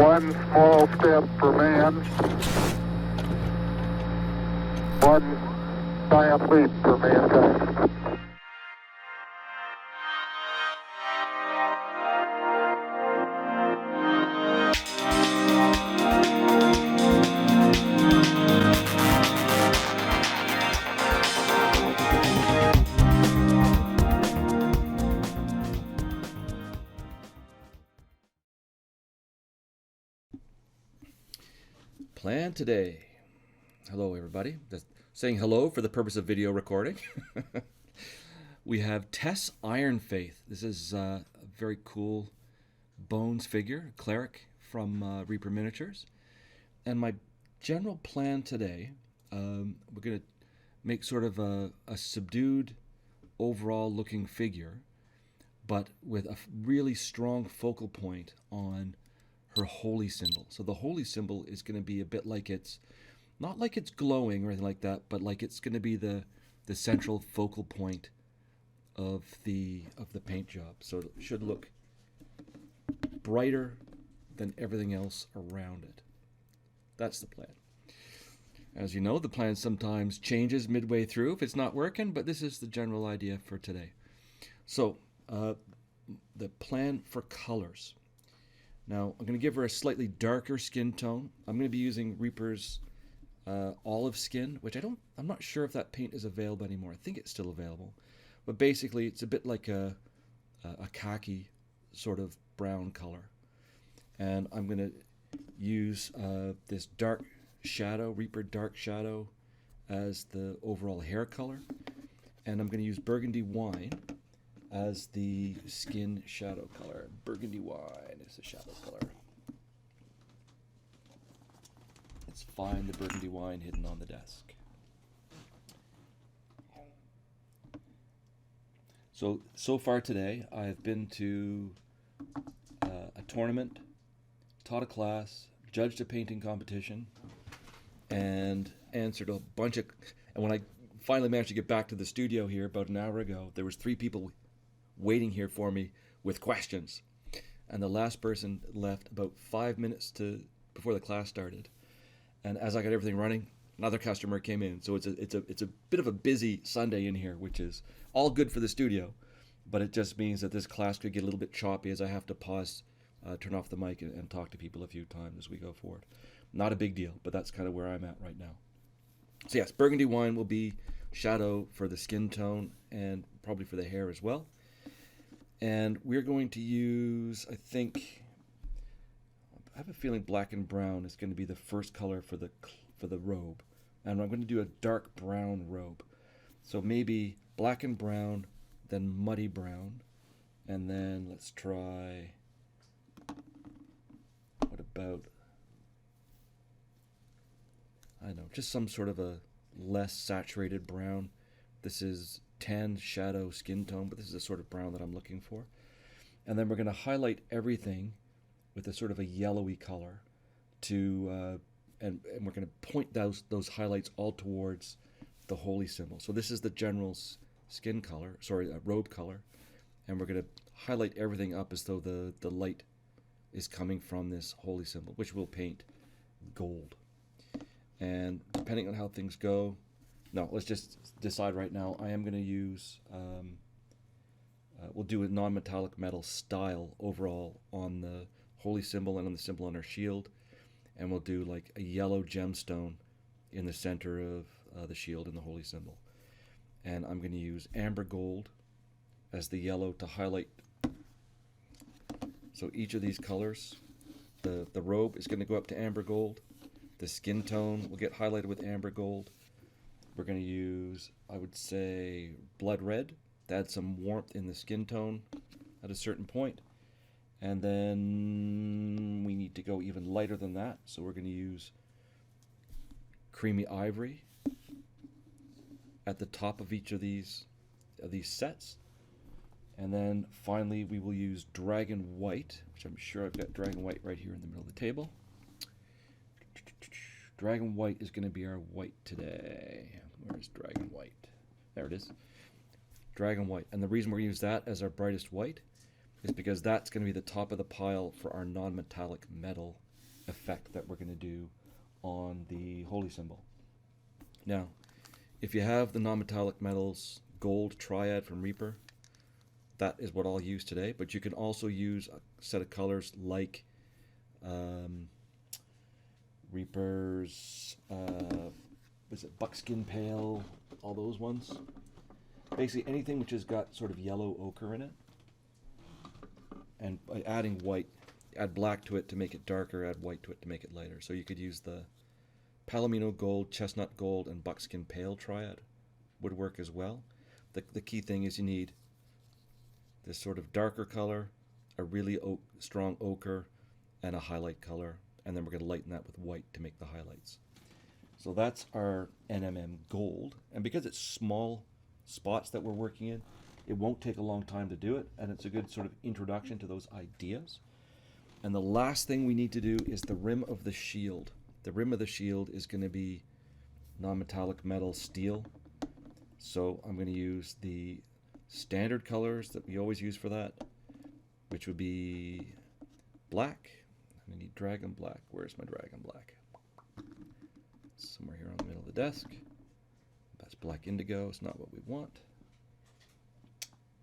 One small step for man, one giant leap for mankind. Plan today. Hello, everybody. Just saying hello for the purpose of video recording. We have Thess Ironfaith. This is a very cool bones figure, cleric from Reaper Miniatures. And my general plan today, we're going to make sort of a subdued overall looking figure, but with a really strong focal point on her holy symbol. So the holy symbol is going to be a bit like it's, not like it's glowing or anything like that, but like it's going to be the central focal point of the paint job. So it should look brighter than everything else around it. That's the plan. As you know, the plan sometimes changes midway through if it's not working, but this is the general idea for today. So the plan for colors. Now, I'm going to give her a slightly darker skin tone. I'm going to be using Reaper's olive skin, which I'm not sure if that paint is available anymore. I think it's still available. But basically, it's a bit like a khaki sort of brown color. And I'm going to use this dark shadow, Reaper Dark Shadow, as the overall hair color. And I'm going to use Burgundy Wine as the skin shadow color. Burgundy Wine is the shadow color. Let's find the Burgundy Wine hidden on the desk. So far today, I've been to a tournament, taught a class, judged a painting competition, and answered a bunch of... And when I finally managed to get back to the studio here about an hour ago, there was 3 people waiting here for me with questions, and the last person left about 5 minutes before the class started. And as I got everything running, another customer came in. So it's a bit of a busy Sunday in here, which is all good for the studio, but it just means that this class could get a little bit choppy as I have to pause, turn off the mic, and talk to people a few times as we go forward. Not a big deal, but that's kind of where I'm at right now. So yes, Burgundy Wine will be shadow for the skin tone and probably for the hair as well. And we're going to use, I have a feeling black and brown is going to be the first color for the robe. And I'm going to do a dark brown robe. So maybe black and brown, then muddy brown. And then let's try, what about, I don't know, just some sort of a less saturated brown. This is tan shadow skin tone, but this is the sort of brown that I'm looking for. And then we're going to highlight everything with a sort of a yellowy color to and we're going to point those highlights all towards the holy symbol. So this is the general's skin color, robe color, and we're going to highlight everything up as though the light is coming from this holy symbol, which we'll paint gold. And depending on how things go, no, let's just decide right now. I am going to use, we'll do a non-metallic metal style overall on the holy symbol and on the symbol on our shield. And we'll do like a yellow gemstone in the center of the shield and the holy symbol. And I'm going to use amber gold as the yellow to highlight. So each of these colors, the robe is going to go up to amber gold. The skin tone will get highlighted with amber gold. We're going to use, I would say, blood red to add some warmth in the skin tone at a certain point. And then we need to go even lighter than that. So we're going to use creamy ivory at the top of each of these sets. And then finally we will use dragon white, which I'm sure I've got dragon white right here in the middle of the table. Dragon white is going to be our white today. Where's dragon white? There it is. Dragon white. And the reason we're going to use that as our brightest white is because that's going to be the top of the pile for our non-metallic metal effect that we're going to do on the holy symbol. Now, if you have the non-metallic metals, gold triad from Reaper, that is what I'll use today, but you can also use a set of colors like Reaper's, was it Buckskin Pale, all those ones. Basically anything which has got sort of yellow ochre in it. And by adding white, add black to it to make it darker, add white to it to make it lighter. So you could use the Palomino Gold, Chestnut Gold, and Buckskin Pale triad would work as well. The key thing is you need this sort of darker color, a really strong ochre, and a highlight color. And then we're going to lighten that with white to make the highlights. So that's our NMM Gold. And because it's small spots that we're working in, it won't take a long time to do it. And it's a good sort of introduction to those ideas. And the last thing we need to do is the rim of the shield. The rim of the shield is going to be non-metallic metal steel. So I'm going to use the standard colors that we always use for that, which would be black. I need dragon black. Where's my dragon black? Somewhere here on the middle of the desk. That's black indigo. It's not what we want.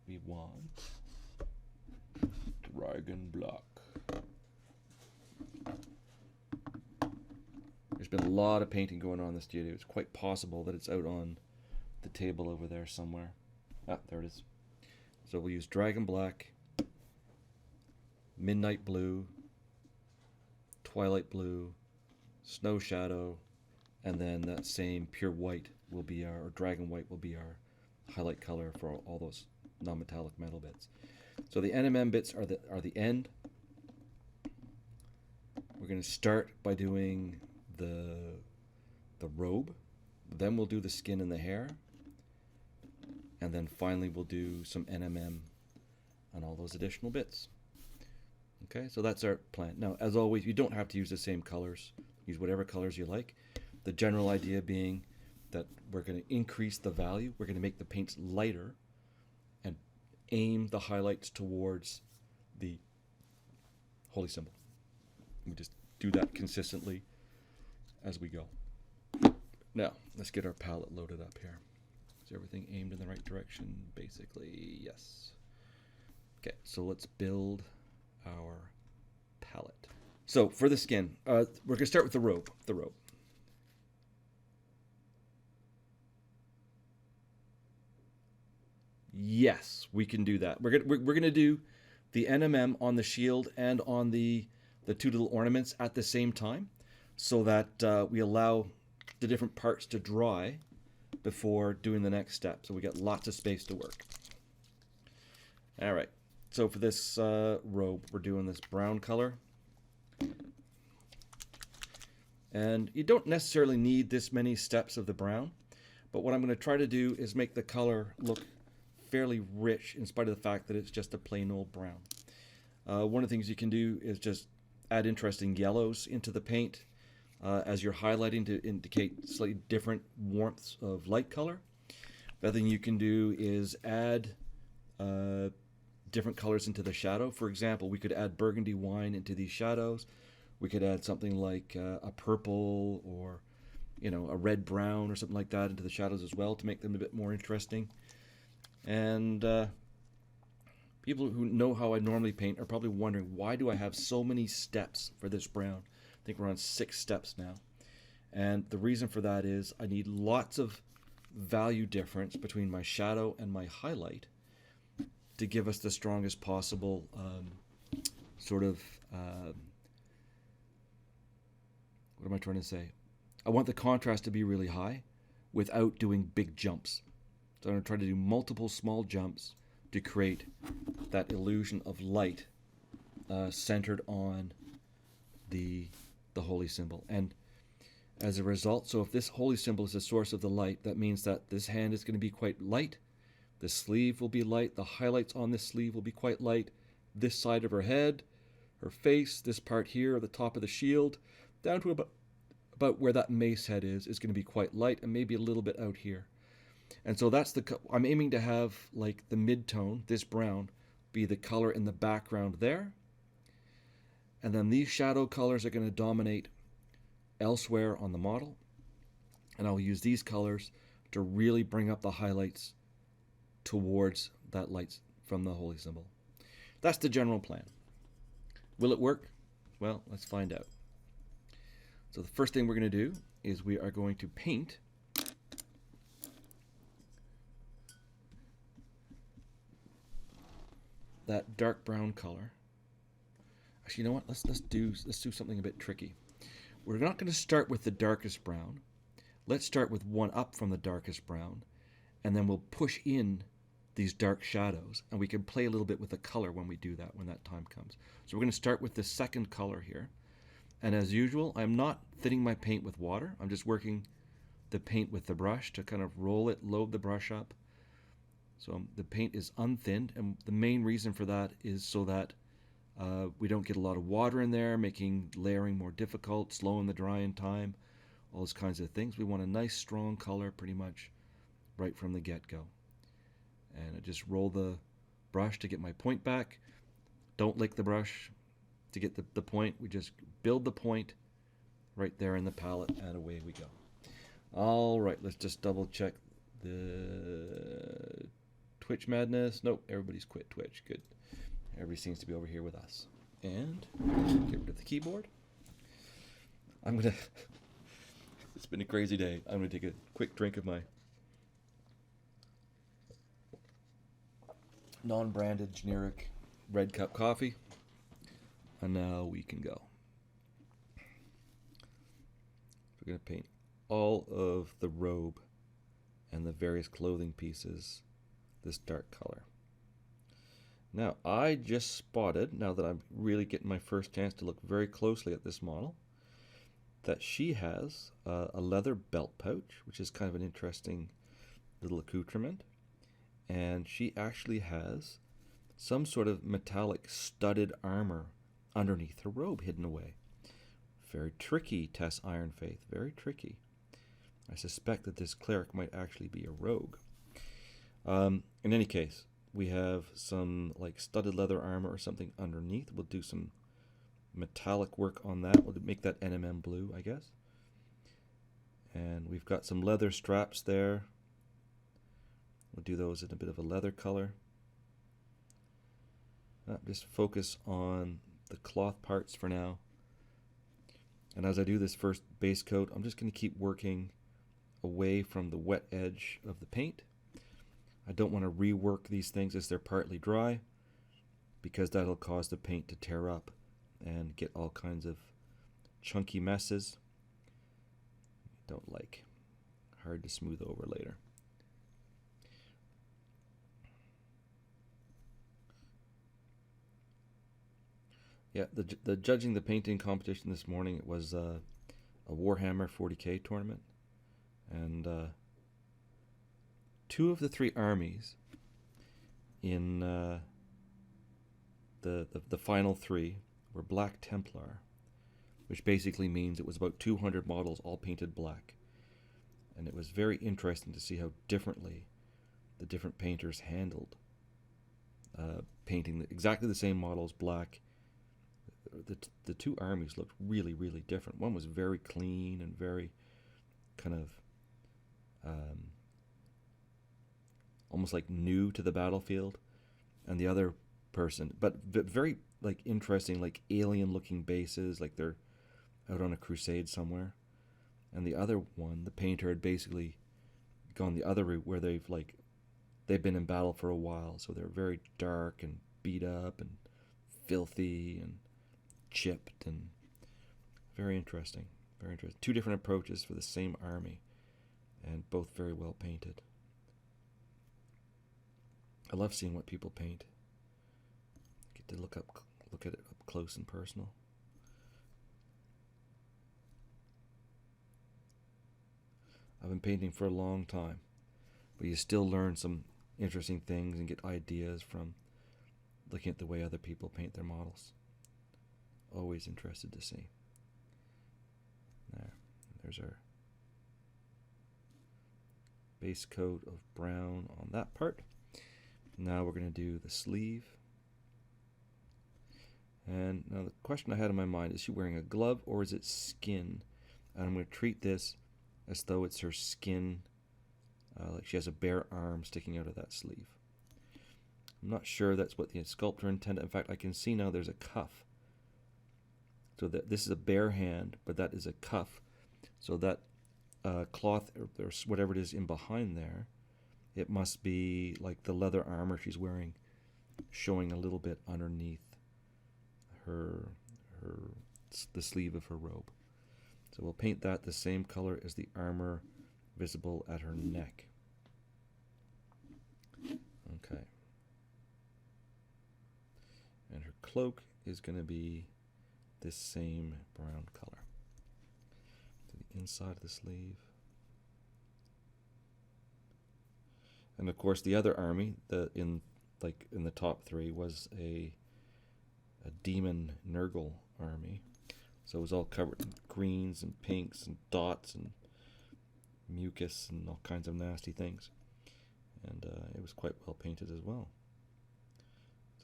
We want dragon black. There's been a lot of painting going on in the studio. It's quite possible that it's out on the table over there somewhere. Ah, there it is. So we'll use dragon black, midnight blue, twilight blue, snow shadow, and then that same pure white will be our, or dragon white will be our highlight color for all those non-metallic metal bits. So the NMM bits are the end. We're going to start by doing the robe, then we'll do the skin and the hair, and then finally we'll do some NMM on all those additional bits. Okay, so that's our plan. Now, as always, you don't have to use the same colors. Use whatever colors you like. The general idea being that we're going to increase the value. We're going to make the paints lighter and aim the highlights towards the holy symbol. We just do that consistently as we go. Now, let's get our palette loaded up here. Is everything aimed in the right direction? Basically, yes. Okay, so let's build our palette. So for the skin, we're going to start with the robe. Yes, we can do that. We're going to do the NMM on the shield and on the two little ornaments at the same time, so that we allow the different parts to dry before doing the next step. So we got lots of space to work. All right. So for this robe, we're doing this brown color. And you don't necessarily need this many steps of the brown, but what I'm going to try to do is make the color look fairly rich in spite of the fact that it's just a plain old brown. One of the things you can do is just add interesting yellows into the paint as you're highlighting to indicate slightly different warmths of light color. The other thing you can do is add different colors into the shadow. For example, we could add burgundy wine into these shadows. We could add something like a purple or, you know, a red brown or something like that into the shadows as well to make them a bit more interesting. And people who know how I normally paint are probably wondering, why do I have so many steps for this brown? I think we're on 6 steps now. And the reason for that is I need lots of value difference between my shadow and my highlight to give us the strongest possible what am I trying to say? I want the contrast to be really high without doing big jumps. So I'm going to try to do multiple small jumps to create that illusion of light centered on the holy symbol. And as a result, so if this holy symbol is the source of the light, that means that this hand is going to be quite light. The sleeve will be light. The highlights on this sleeve will be quite light. This side of her head, her face, this part here at the top of the shield, down to about where that mace head is going to be quite light, and maybe a little bit out here. And so that's I'm aiming to have like the mid-tone, this brown, be the color in the background there. And then these shadow colors are going to dominate elsewhere on the model. And I'll use these colors to really bring up the highlights towards that light from the holy symbol. That's the general plan. Will it work? Well, let's find out. So the first thing we're going to do is we are going to paint that dark brown color. Actually, you know what? Let's do something a bit tricky. We're not going to start with the darkest brown. Let's start with one up from the darkest brown, and then we'll push in these dark shadows, and we can play a little bit with the color when we do that, when that time comes. So we're going to start with the second color here. And as usual, I'm not thinning my paint with water. I'm just working the paint with the brush to kind of roll it, load the brush up. So the paint is unthinned, and the main reason for that is so that we don't get a lot of water in there, making layering more difficult, slowing the drying time, all those kinds of things. We want a nice strong color pretty much right from the get-go. And I just roll the brush to get my point back. Don't lick the brush to get the point. We just build the point right there in the palette, and away we go. All right, let's just double check the Twitch madness. Nope, everybody's quit Twitch. Good. Everybody seems to be over here with us. And get rid of the keyboard. It's been a crazy day. I'm gonna take a quick drink of my non-branded generic red cup coffee. And now we can go. We're gonna paint all of the robe and the various clothing pieces this dark color. Now, I just spotted, now that I'm really getting my first chance to look very closely at this model, that she has a leather belt pouch, which is kind of an interesting little accoutrement. And she actually has some sort of metallic studded armor underneath her robe hidden away. Very tricky, Thess Ironfaith, very tricky. I suspect that this cleric might actually be a rogue. In any case, we have some like studded leather armor or something underneath. We'll do some metallic work on that. We'll make that NMM blue, I guess. And we've got some leather straps there. We'll do those in a bit of a leather color. Just focus on the cloth parts for now. And as I do this first base coat, I'm just going to keep working away from the wet edge of the paint. I don't want to rework these things as they're partly dry, because that'll cause the paint to tear up and get all kinds of chunky messes. Don't like. Hard to smooth over later. Yeah, the judging the painting competition this morning, it was a Warhammer 40k tournament, and two of the three armies in the final three were Black Templar, which basically means it was about 200 models all painted black. And it was very interesting to see how differently the different painters handled painting exactly the same models black. The two armies looked really, really different. One was very clean and very kind of almost like new to the battlefield, and the other person, but very like interesting, like alien looking bases, like they're out on a crusade somewhere. And the other one, the painter, had basically gone the other route where they've been in battle for a while, so they're very dark and beat up and filthy and chipped, and very interesting, very interesting. Two different approaches for the same army, and both very well painted. I love seeing what people paint. Get to look at it up close and personal. I've been painting for a long time, but you still learn some interesting things and get ideas from looking at the way other people paint their models. Always interested to see. There's our base coat of brown on that part. Now we're going to do the sleeve. And now the question I had in my mind, is she wearing a glove or is it skin? And I'm going to treat this as though it's her skin, like she has a bare arm sticking out of that sleeve. I'm not sure that's what the sculptor intended. In fact, I can see now there's a cuff. So that this is a bare hand, but that is a cuff. So that cloth or whatever it is in behind there, it must be like the leather armor she's wearing, showing a little bit underneath the sleeve of her robe. So we'll paint that the same color as the armor visible at her neck. Okay. And her cloak is going to be this same brown color. To the inside of the sleeve. And of course the other army, in the top three, was a demon Nurgle army. So it was all covered in greens and pinks and dots and mucus and all kinds of nasty things. And it was quite well painted as well.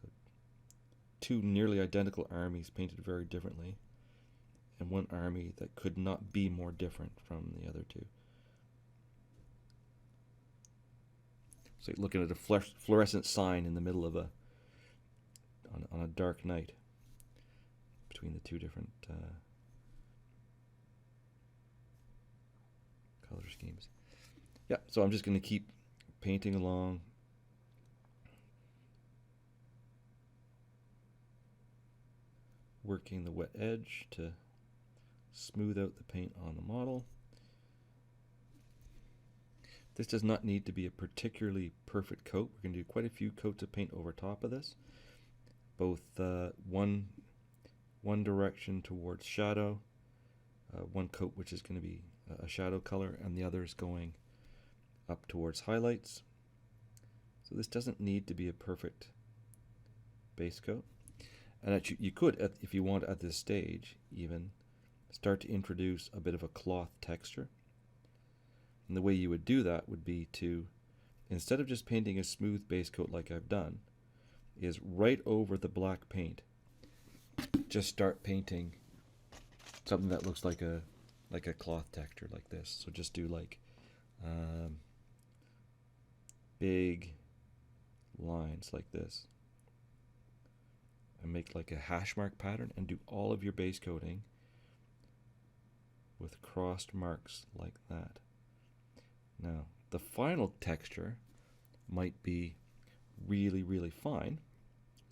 So two nearly identical armies painted very differently, and one army that could not be more different from the other two. So you're looking at a fluorescent sign in the middle of on a dark night between the two different color schemes. Yeah, so I'm just going to keep painting along. Working the wet edge to smooth out the paint on the model. This does not need to be a particularly perfect coat. We're going to do quite a few coats of paint over top of this. Both one direction towards shadow, one coat which is going to be a shadow color, and the other is going up towards highlights. So this doesn't need to be a perfect base coat. And you could, if you want at this stage, even start to introduce a bit of a cloth texture. And the way you would do that would be to, instead of just painting a smooth base coat like I've done, is right over the black paint, just start painting something that looks like a cloth texture like this. So just do like big lines like this, and make like a hash mark pattern, and do all of your base coating with crossed marks like that. Now, the final texture might be really, really fine,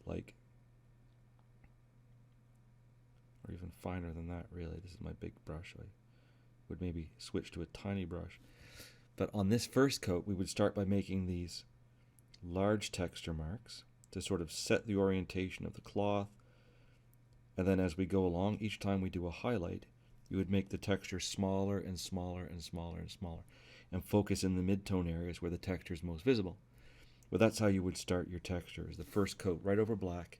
like, or even finer than that, really. This is my big brush. I would maybe switch to a tiny brush. But on this first coat, we would start by making these large texture marks to sort of set the orientation of the cloth. And then as we go along, each time we do a highlight, you would make the texture smaller and smaller and smaller and smaller, and focus in the mid-tone areas where the texture is most visible. Well, that's how you would start your textures. The first coat right over black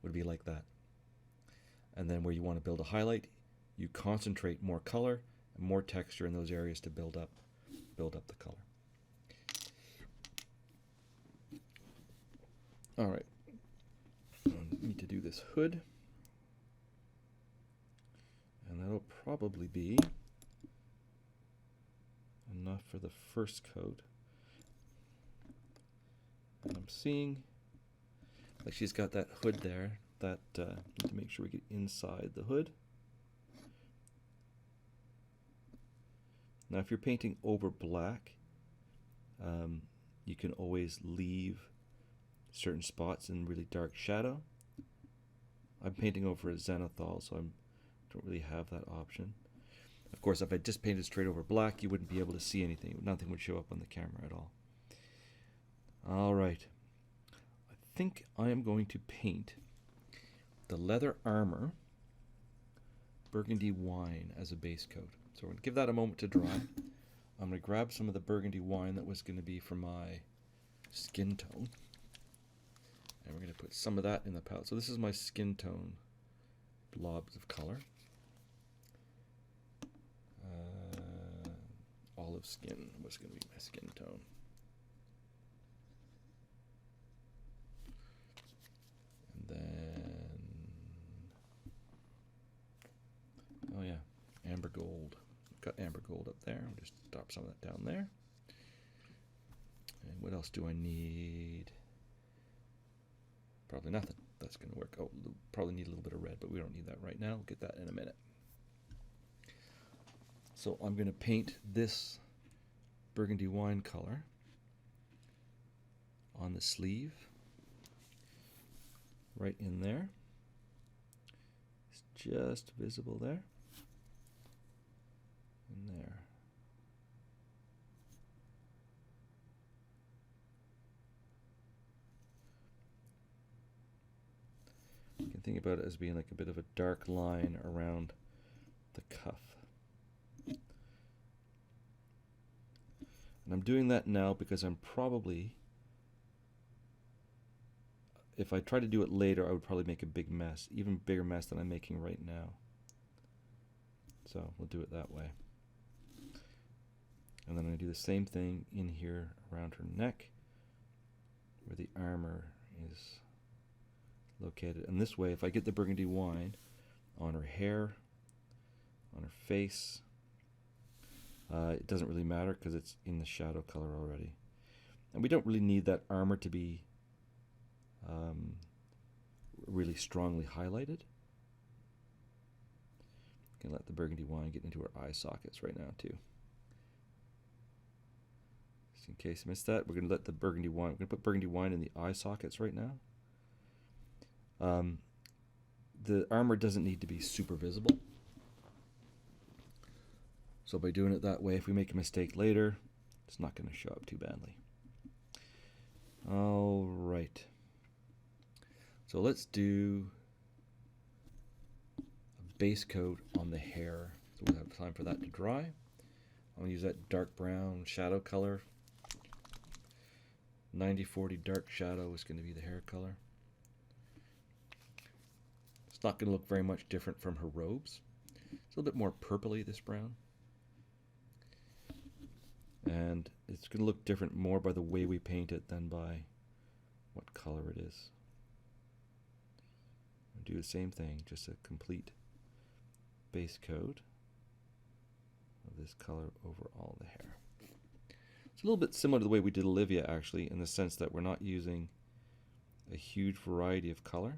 would be like that. And then where you want to build a highlight, you concentrate more color and more texture in those areas to build up the color. All right, I need to do this hood, and that'll probably be enough for the first coat. And I'm seeing like she's got that hood there, that need to make sure we get inside the hood. Now if you're painting over black, you can always leave certain spots in really dark shadow. I'm painting over a zenithal, so I don't really have that option. Of course, if I just painted straight over black, you wouldn't be able to see anything. Nothing would show up on the camera at all. All right. I think I am going to paint the leather armor burgundy wine as a base coat. So we're going to give that a moment to dry. I'm going to grab some of the burgundy wine that was going to be for my skin tone, and we're going to put some of that in the palette. So this is my skin tone blobs of color. Olive skin was going to be my skin tone. And then got amber gold up there. I'll just drop some of that down there. And what else do I need? Probably nothing. That's going to work. Oh, probably need a little bit of red, but we don't need that right now. We'll get that in a minute. So I'm going to paint this burgundy wine color on the sleeve, right in there. It's just visible there. And there. You can think about it as being like a bit of a dark line around the cuff. And I'm doing that now because I'm probably, if I try to do it later, I would probably make a big mess, even bigger mess than I'm making right now. So we'll do it that way. And then I'm going to do the same thing in here around her neck, where the armor is located. And this way, if I get the burgundy wine on her hair, on her face, it doesn't really matter because it's in the shadow color already. And we don't really need that armor to be really strongly highlighted. Can let the burgundy wine get into her eye sockets right now too. Just in case you missed that, we're going to let the burgundy wine, we're going to put burgundy wine in the eye sockets right now. The armor doesn't need to be super visible. So by doing it that way, if we make a mistake later, it's not going to show up too badly. All right. So let's do a base coat on the hair. So we'll have time for that to dry. I'm going to use that dark brown shadow color. 90-40 dark shadow is going to be the hair color. It's not going to look very much different from her robes. It's a little bit more purpley, this brown. And it's going to look different more by the way we paint it than by what color it is. I'll do the same thing, just a complete base coat of this color over all the hair. It's a little bit similar to the way we did Olivia, actually, in the sense that we're not using a huge variety of color.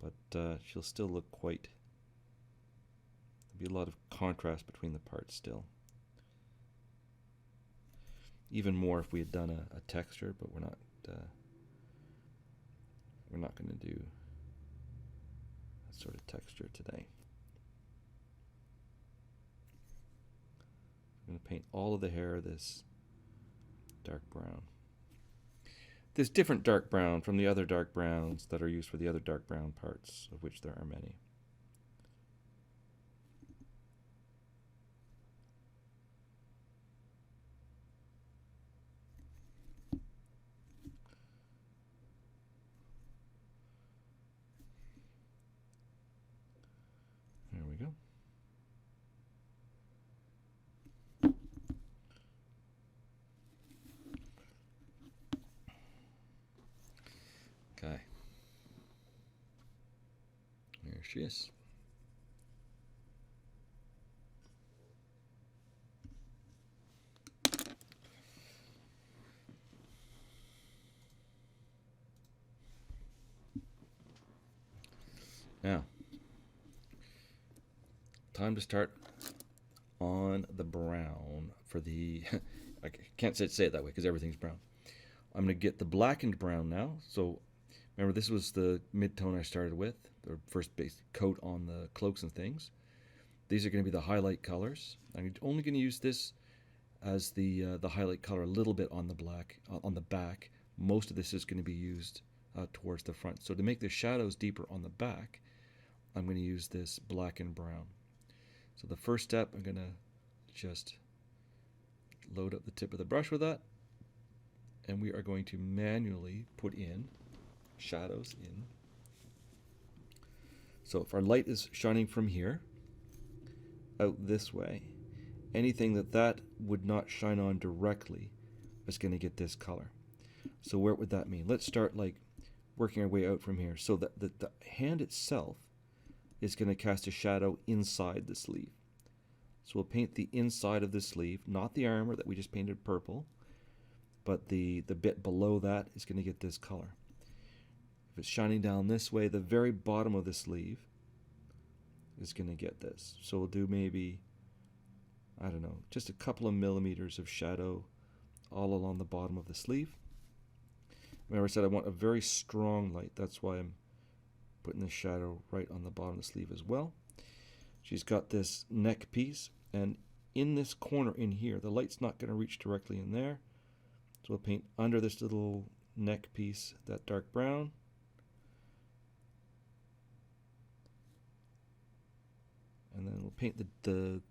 But she'll still look quite... There'll be a lot of contrast between the parts still. Even more if we had done a texture, but we're not going to do that sort of texture today. I'm going to paint all of the hair this dark brown. This different dark brown from the other dark browns that are used for the other dark brown parts, of which there are many. There we go. Okay. There she is. Now, time to start on the brown for the, I can't say it that way because everything's brown. I'm going to get the blackened brown now. So remember, this was the mid-tone I started with, the first base coat on the cloaks and things. These are going to be the highlight colors. I'm only going to use this as the highlight color a little bit on the black, on the back. Most of this is going to be used towards the front. So to make the shadows deeper on the back, I'm going to use this black and brown. So the first step, I'm going to just load up the tip of the brush with that, and we are going to manually put in shadows in. So if our light is shining from here out this way, anything that would not shine on directly is going to get this color. So what would that mean? Let's start like working our way out from here. So that the hand itself, is going to cast a shadow inside the sleeve. So we'll paint the inside of the sleeve, not the armor that we just painted purple, but the bit below that is going to get this color. If it's shining down this way, the very bottom of the sleeve is going to get this. So we'll do maybe, I don't know, just a couple of millimeters of shadow all along the bottom of the sleeve. Remember I said I want a very strong light. That's why I'm putting the shadow right on the bottom of the sleeve as well. She's got this neck piece, and in this corner in here, the light's not going to reach directly in there. So we'll paint under this little neck piece that dark brown. And then we'll paint the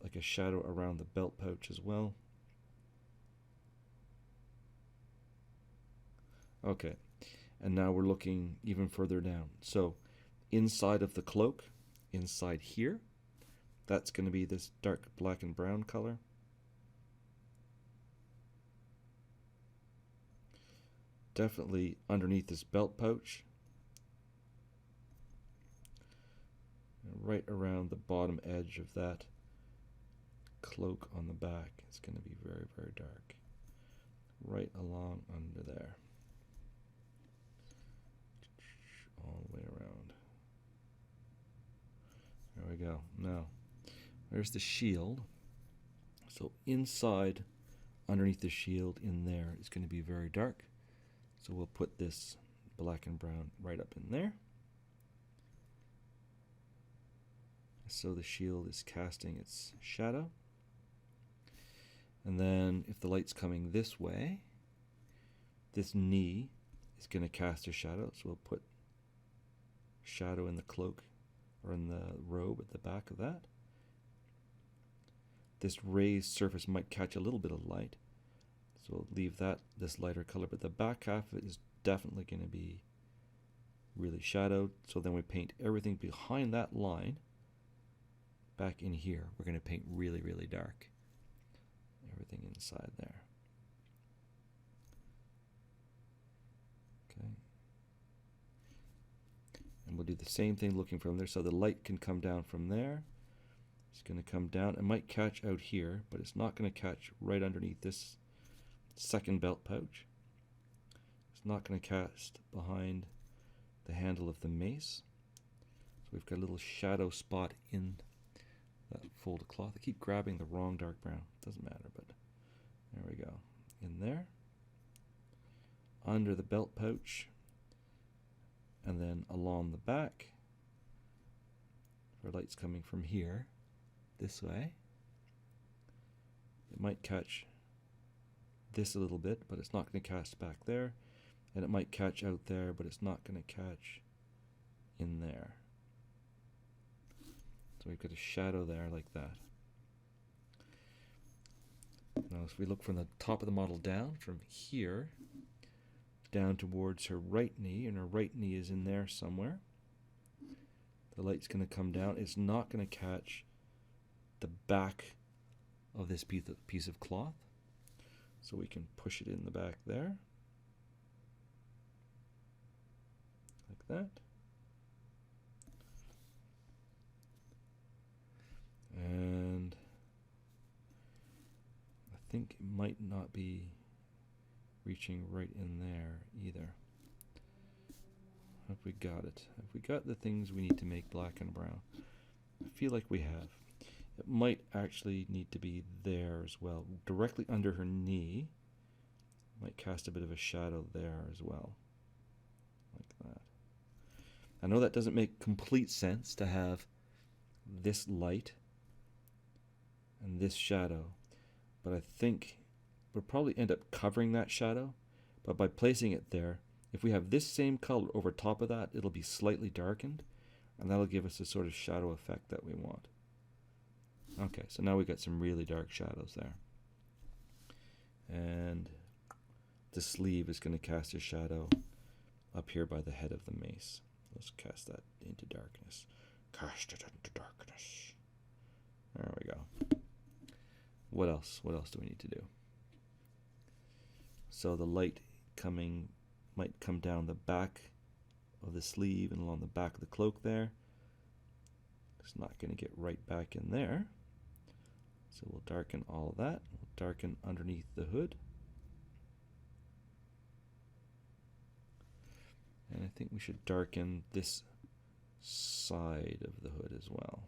like a shadow around the belt pouch as well. Okay, and now we're looking even further down. So inside of the cloak, inside here, that's going to be this dark black and brown color. Definitely underneath this belt pouch. And right around the bottom edge of that cloak on the back, it's going to be very, very dark. Right along under there. All the way around. There we go. Now, there's the shield. So inside, underneath the shield in there is going to be very dark. So we'll put this black and brown right up in there. So the shield is casting its shadow. And then if the light's coming this way, this knee is going to cast a shadow. So we'll put shadow in the cloak or in the robe at the back of that. This raised surface might catch a little bit of light, so we'll leave that this lighter color, but the back half of it is definitely going to be really shadowed. So then we paint everything behind that line back in here. We're going to paint really, really dark. Everything inside there. Okay. And we'll do the same thing looking from there, so the light can come down from there. It's going to come down. It might catch out here, but it's not going to catch right underneath this second belt pouch. It's not going to cast behind the handle of the mace. So we've got a little shadow spot in that folded cloth. I keep grabbing the wrong dark brown. Doesn't matter, but there we go. In there. Under the belt pouch. And then along the back. Our light's coming from here. This way. It might catch this a little bit, but it's not going to cast back there. And it might catch out there, but it's not going to catch in there. So we've got a shadow there like that. Now if we look from the top of the model down, from here down towards her right knee, and her right knee is in there somewhere. The light's going to come down. It's not going to catch the back of this piece of cloth. So we can push it in the back there. Like that. And I think it might not be reaching right in there either. Have we got it? Have we got the things we need to make black and brown? I feel like we have. It might actually need to be there as well. Directly under her knee. Might cast a bit of a shadow there as well. Like that. I know that doesn't make complete sense to have this light and this shadow, but I think we'll probably end up covering that shadow, but by placing it there, if we have this same color over top of that, it'll be slightly darkened, and that'll give us the sort of shadow effect that we want. Okay, so now we've got some really dark shadows there. And the sleeve is going to cast a shadow up here by the head of the mace. Let's cast that into darkness. Cast it into darkness. There we go. What else? What else do we need to do? So the light might come down the back of the sleeve and along the back of the cloak there. It's not going to get right back in there. So we'll darken all of that. We'll darken underneath the hood. And I think we should darken this side of the hood as well.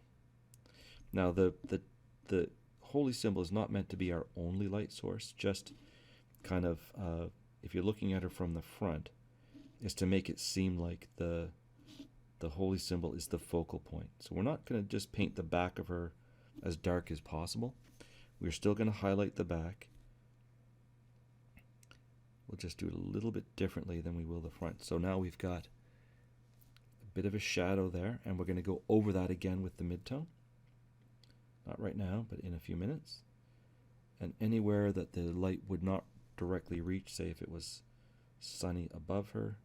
Now the holy symbol is not meant to be our only light source, just kind of, if you're looking at her from the front, is to make it seem like the holy symbol is the focal point. So we're not going to just paint the back of her as dark as possible. We're still going to highlight the back. We'll just do it a little bit differently than we will the front. So now we've got a bit of a shadow there, and we're going to go over that again with the midtone. Not right now, but in a few minutes. And anywhere that the light would not directly reach, say if it was sunny above her,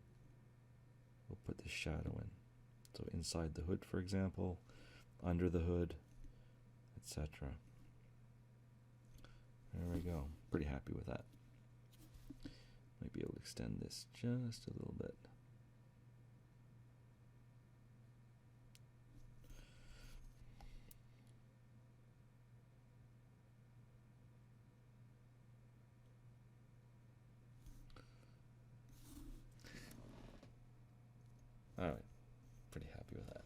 we'll put the shadow in. So inside the hood, for example, under the hood, etc. There we go. Pretty happy with that. Might be able to extend this just a little bit. All right, pretty happy with that.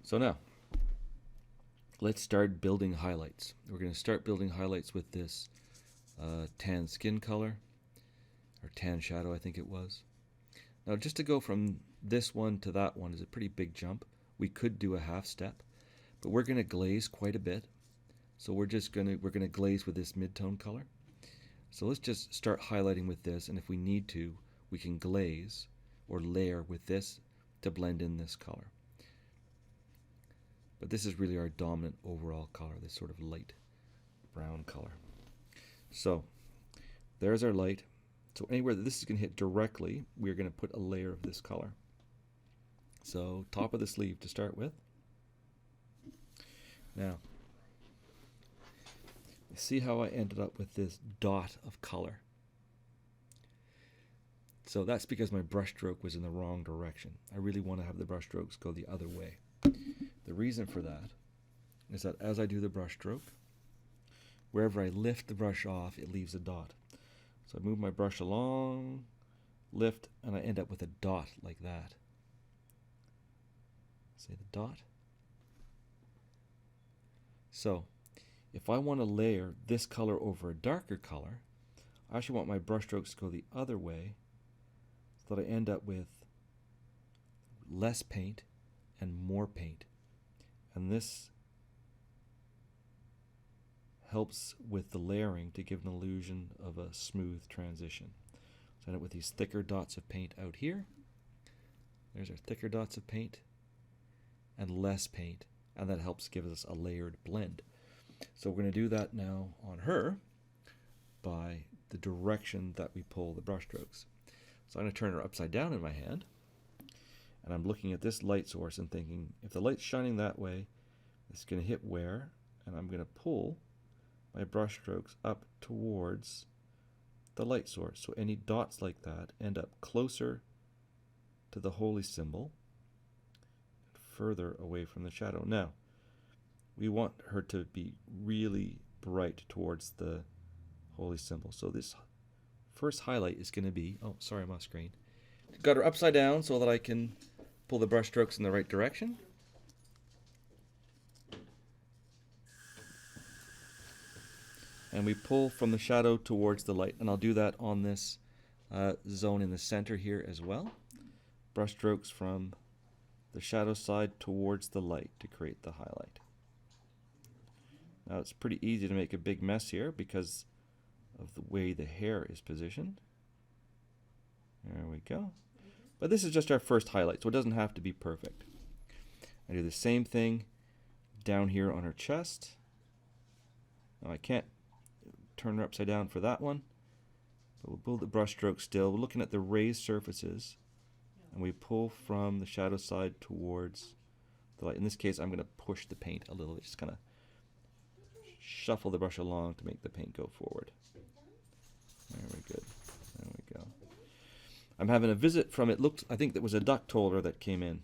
So now, let's start building highlights. We're going to start building highlights with this tan skin color, or tan shadow I think it was. Now just to go from this one to that one is a pretty big jump. We could do a half step, but we're going to glaze quite a bit. So we're going to glaze with this mid-tone color. So let's just start highlighting with this, and if we need to, we can glaze or layer with this to blend in this color. But this is really our dominant overall color, this sort of light brown color. So there's our light. So anywhere that this is going to hit directly, we're going to put a layer of this color. So top of the sleeve to start with. Now, see how I ended up with this dot of color. So that's because my brush stroke was in the wrong direction. I really want to have the brush strokes go the other way. The reason for that is that as I do the brush stroke, wherever I lift the brush off, it leaves a dot. So I move my brush along, lift, and I end up with a dot like that. See the dot? So if I want to layer this color over a darker color, I actually want my brush strokes to go the other way so that I end up with less paint and more paint. And this helps with the layering to give an illusion of a smooth transition. So I end up with these thicker dots of paint out here. There's our thicker dots of paint and less paint, and that helps give us a layered blend. So we're going to do that now on her by the direction that we pull the brush strokes. So I'm going to turn her upside down in my hand, and I'm looking at this light source and thinking, if the light's shining that way, it's going to hit where? And I'm going to pull my brush strokes up towards the light source. So any dots like that end up closer to the holy symbol, further away from the shadow. Now, we want her to be really bright towards the holy symbol. So this first highlight is going to be, oh, sorry, I'm off screen. Got her upside down so that I can pull the brush strokes in the right direction. And we pull from the shadow towards the light. And I'll do that on this zone in the center here as well. Brush strokes from the shadow side towards the light to create the highlight. Now it's pretty easy to make a big mess here because of the way the hair is positioned. There we go. But this is just our first highlight, so it doesn't have to be perfect. I do the same thing down here on her chest. Now I can't turn her upside down for that one, but we'll pull the brush stroke still. We're looking at the raised surfaces, and we pull from the shadow side towards the light. In this case, I'm going to push the paint a little bit, just kind of shuffle the brush along to make the paint go forward. Very good. There we go. I'm having a visit from, it looked, I think that was a duck toller that came in.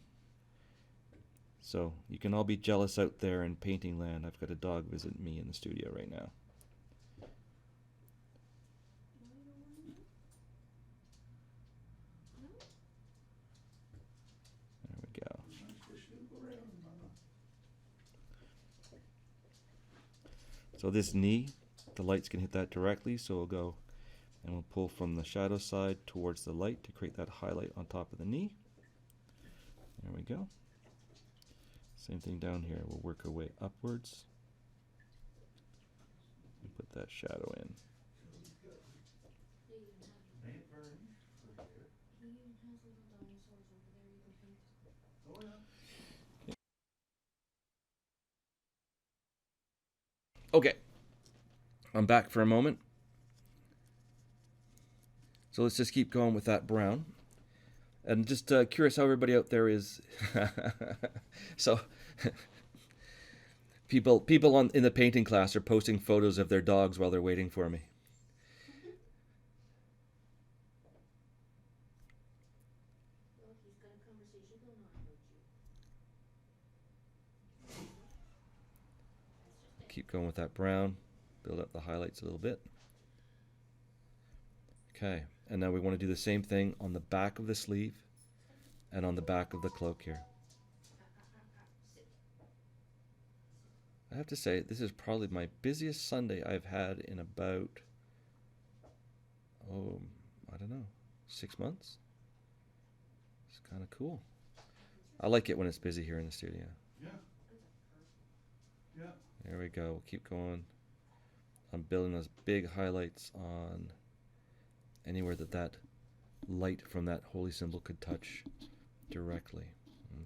So you can all be jealous out there in painting land. I've got a dog visiting me in the studio right now. There we go. So this knee, the lights can hit that directly, so we'll go and we'll pull from the shadow side towards the light to create that highlight on top of the knee. There we go. Same thing down here. We'll work our way upwards and put that shadow in. Okay, I'm back for a moment. So let's just keep going with that brown. And just curious how everybody out there is. So people in the painting class are posting photos of their dogs while they're waiting for me. Well, he's got a conversation going on, don't you? Keep going with that brown. Build up the highlights a little bit. Okay, and now we want to do the same thing on the back of the sleeve and on the back of the cloak here. I have to say, this is probably my busiest Sunday I've had in about, I don't know, 6 months. It's kind of cool. I like it when it's busy here in the studio. Yeah. Yeah. There we go. We'll keep going. I'm building those big highlights on anywhere that light from that holy symbol could touch directly.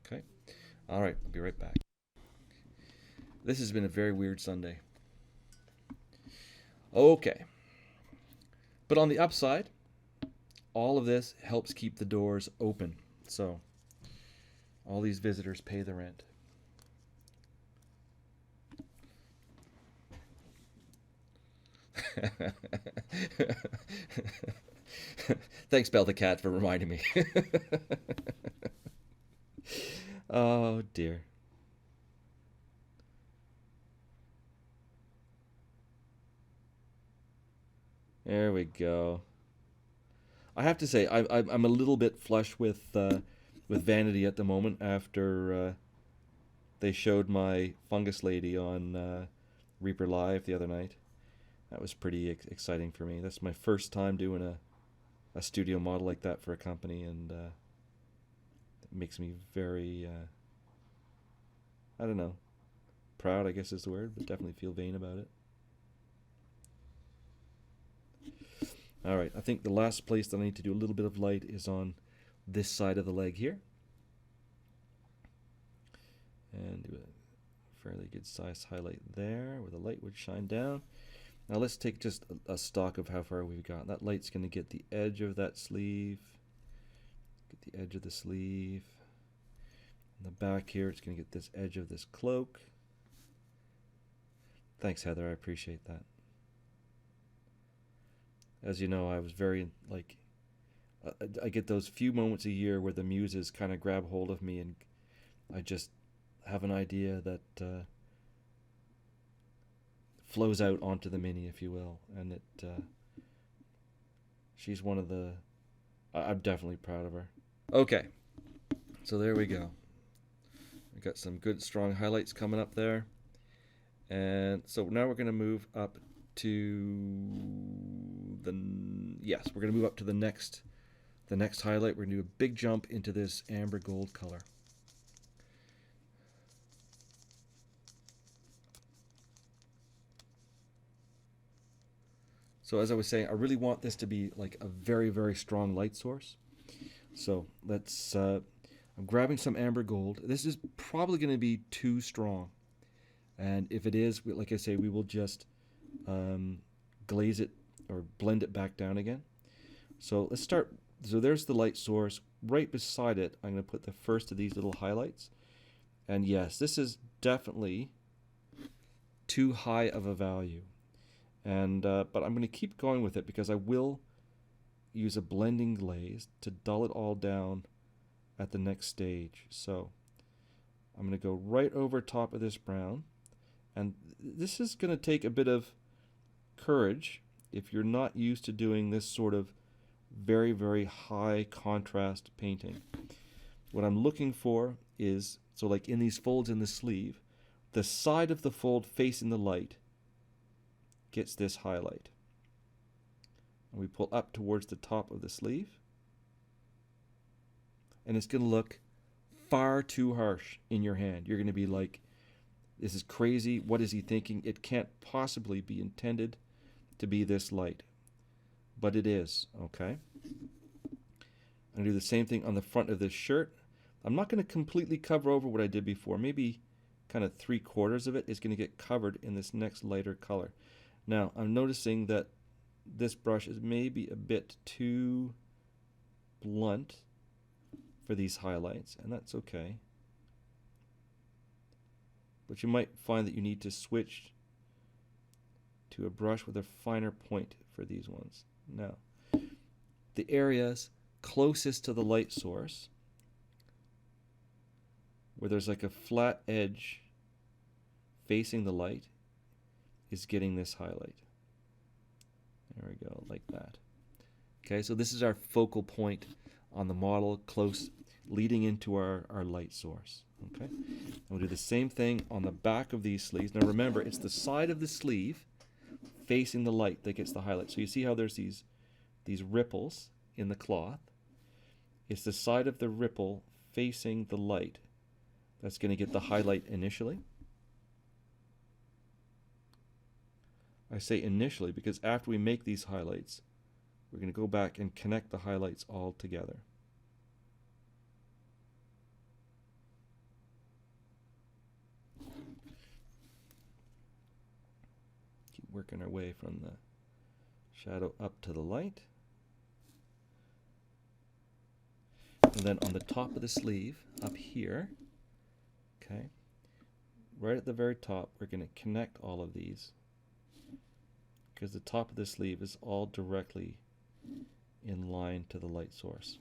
Okay. All right. I'll be right back. This has been a very weird Sunday. Okay. But on the upside, all of this helps keep the doors open. So all these visitors pay the rent. Thanks, Belle the Cat, for reminding me. Oh, dear. There we go. I have to say, I'm a little bit flush with vanity at the moment after they showed my fungus lady on Reaper Live the other night. That was pretty exciting for me. That's my first time doing a studio model like that for a company, and it makes me very, I don't know, proud, I guess is the word, but definitely feel vain about it. All right, I think the last place that I need to do a little bit of light is on this side of the leg here. And do a fairly good size highlight there where the light would shine down. Now let's take just a stock of how far we've got. That light's going to get the edge of that sleeve, get the edge of the sleeve. In the back here, it's going to get this edge of this cloak. Thanks, Heather, I appreciate that. As you know, I was very, like, I get those few moments a year where the muses kind of grab hold of me and I just have an idea that flows out onto the mini, if you will. And it, she's one of the, I'm definitely proud of her. Okay, so there we go. We got some good strong highlights coming up there. And so now we're going to move up to the, yes, we're going to move up to the next highlight. We're going to do a big jump into this amber gold color. So as I was saying, I really want this to be like a very, very strong light source. So let's, I'm grabbing some amber gold. This is probably going to be too strong. And if it is, like I say, we will just glaze it or blend it back down again. So let's start. So there's the light source. Right beside it, I'm going to put the first of these little highlights. And yes, this is definitely too high of a value. And but I'm going to keep going with it because I will, use a blending glaze to dull it all down at the next stage. So I'm going to go right over top of this brown, and this is going to take a bit of courage if you're not used to doing this sort of very, very high contrast painting. What I'm looking for is, so like in these folds in the sleeve, the side of the fold facing the light gets this highlight. And we pull up towards the top of the sleeve, and it's going to look far too harsh in your hand. You're going to be like, this is crazy. What is he thinking? It can't possibly be intended to be this light. But it is, okay? I'm going to do the same thing on the front of this shirt. I'm not going to completely cover over what I did before. Maybe kind of 3/4 of it is going to get covered in this next lighter color. Now, I'm noticing that this brush is maybe a bit too blunt for these highlights, and that's okay. But you might find that you need to switch to a brush with a finer point for these ones. Now, the areas closest to the light source, where there's like a flat edge facing the light, is getting this highlight. There we go, like that. Okay, so this is our focal point on the model, close, leading into our light source. Okay, and we'll do the same thing on the back of these sleeves. Now remember, it's the side of the sleeve facing the light that gets the highlight. So you see how there's these ripples in the cloth. It's the side of the ripple facing the light that's going to get the highlight initially. I say initially because after we make these highlights, we're going to go back and connect the highlights all together. Keep working our way from the shadow up to the light. And then on the top of the sleeve, up here, okay, right at the very top, we're going to connect all of these, because the top of the sleeve is all directly in line to the light source.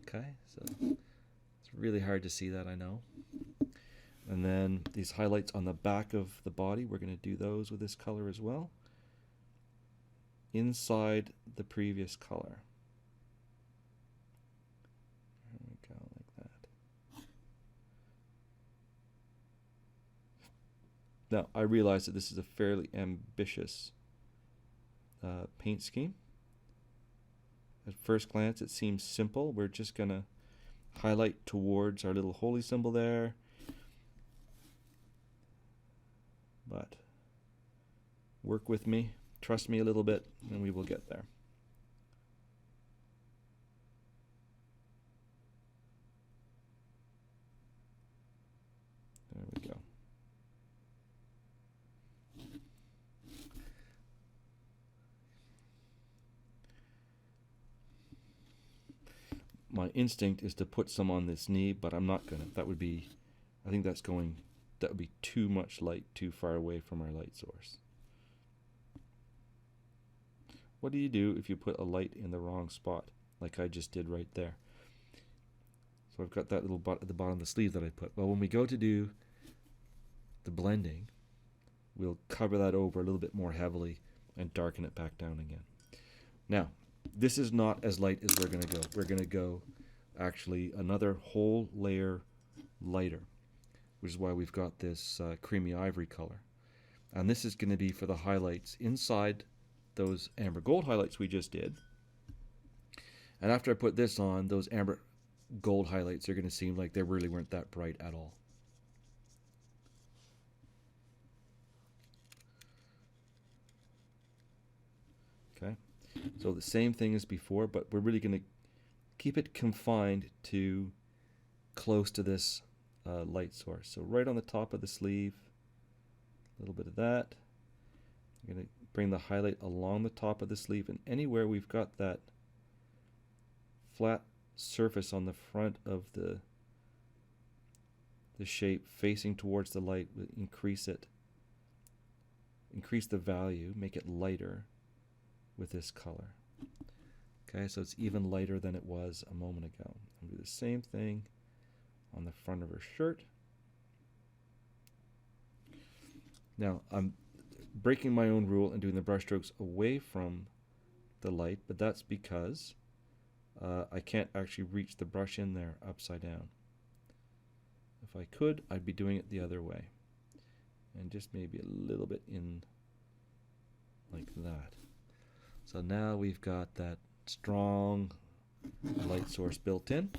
Okay, so it's really hard to see that, I know. And then these highlights on the back of the body, we're going to do those with this color as well, inside the previous color. There we go, like that. Now, I realize that this is a fairly ambitious paint scheme. At first glance, it seems simple. We're just going to highlight towards our little holy symbol there. But work with me, trust me a little bit, and we will get there. There we go. My instinct is to put some on this knee, but I'm not gonna. That would be, I think that would be too much light, too far away from our light source. What do you do if you put a light in the wrong spot, like I just did right there? So I've got that little at the bottom of the sleeve that I put. Well, when we go to do the blending, we'll cover that over a little bit more heavily and darken it back down again. Now, this is not as light as we're going to go. We're going to go actually another whole layer lighter, which is why we've got this creamy ivory color. And this is going to be for the highlights inside those amber gold highlights we just did. And after I put this on, those amber gold highlights are going to seem like they really weren't that bright at all. Okay, so the same thing as before, but we're really going to keep it confined to close to this light source. So right on the top of the sleeve, a little bit of that. I'm going to bring the highlight along the top of the sleeve, and anywhere we've got that flat surface on the front of the shape facing towards the light, we'll increase it, increase the value, make it lighter with this color. Okay, so it's even lighter than it was a moment ago. I'll do the same thing on the front of her shirt. Now, I'm breaking my own rule and doing the brush strokes away from the light, but that's because I can't actually reach the brush in there upside down. If I could, I'd be doing it the other way. And just maybe a little bit in like that. So now we've got that strong light source built in.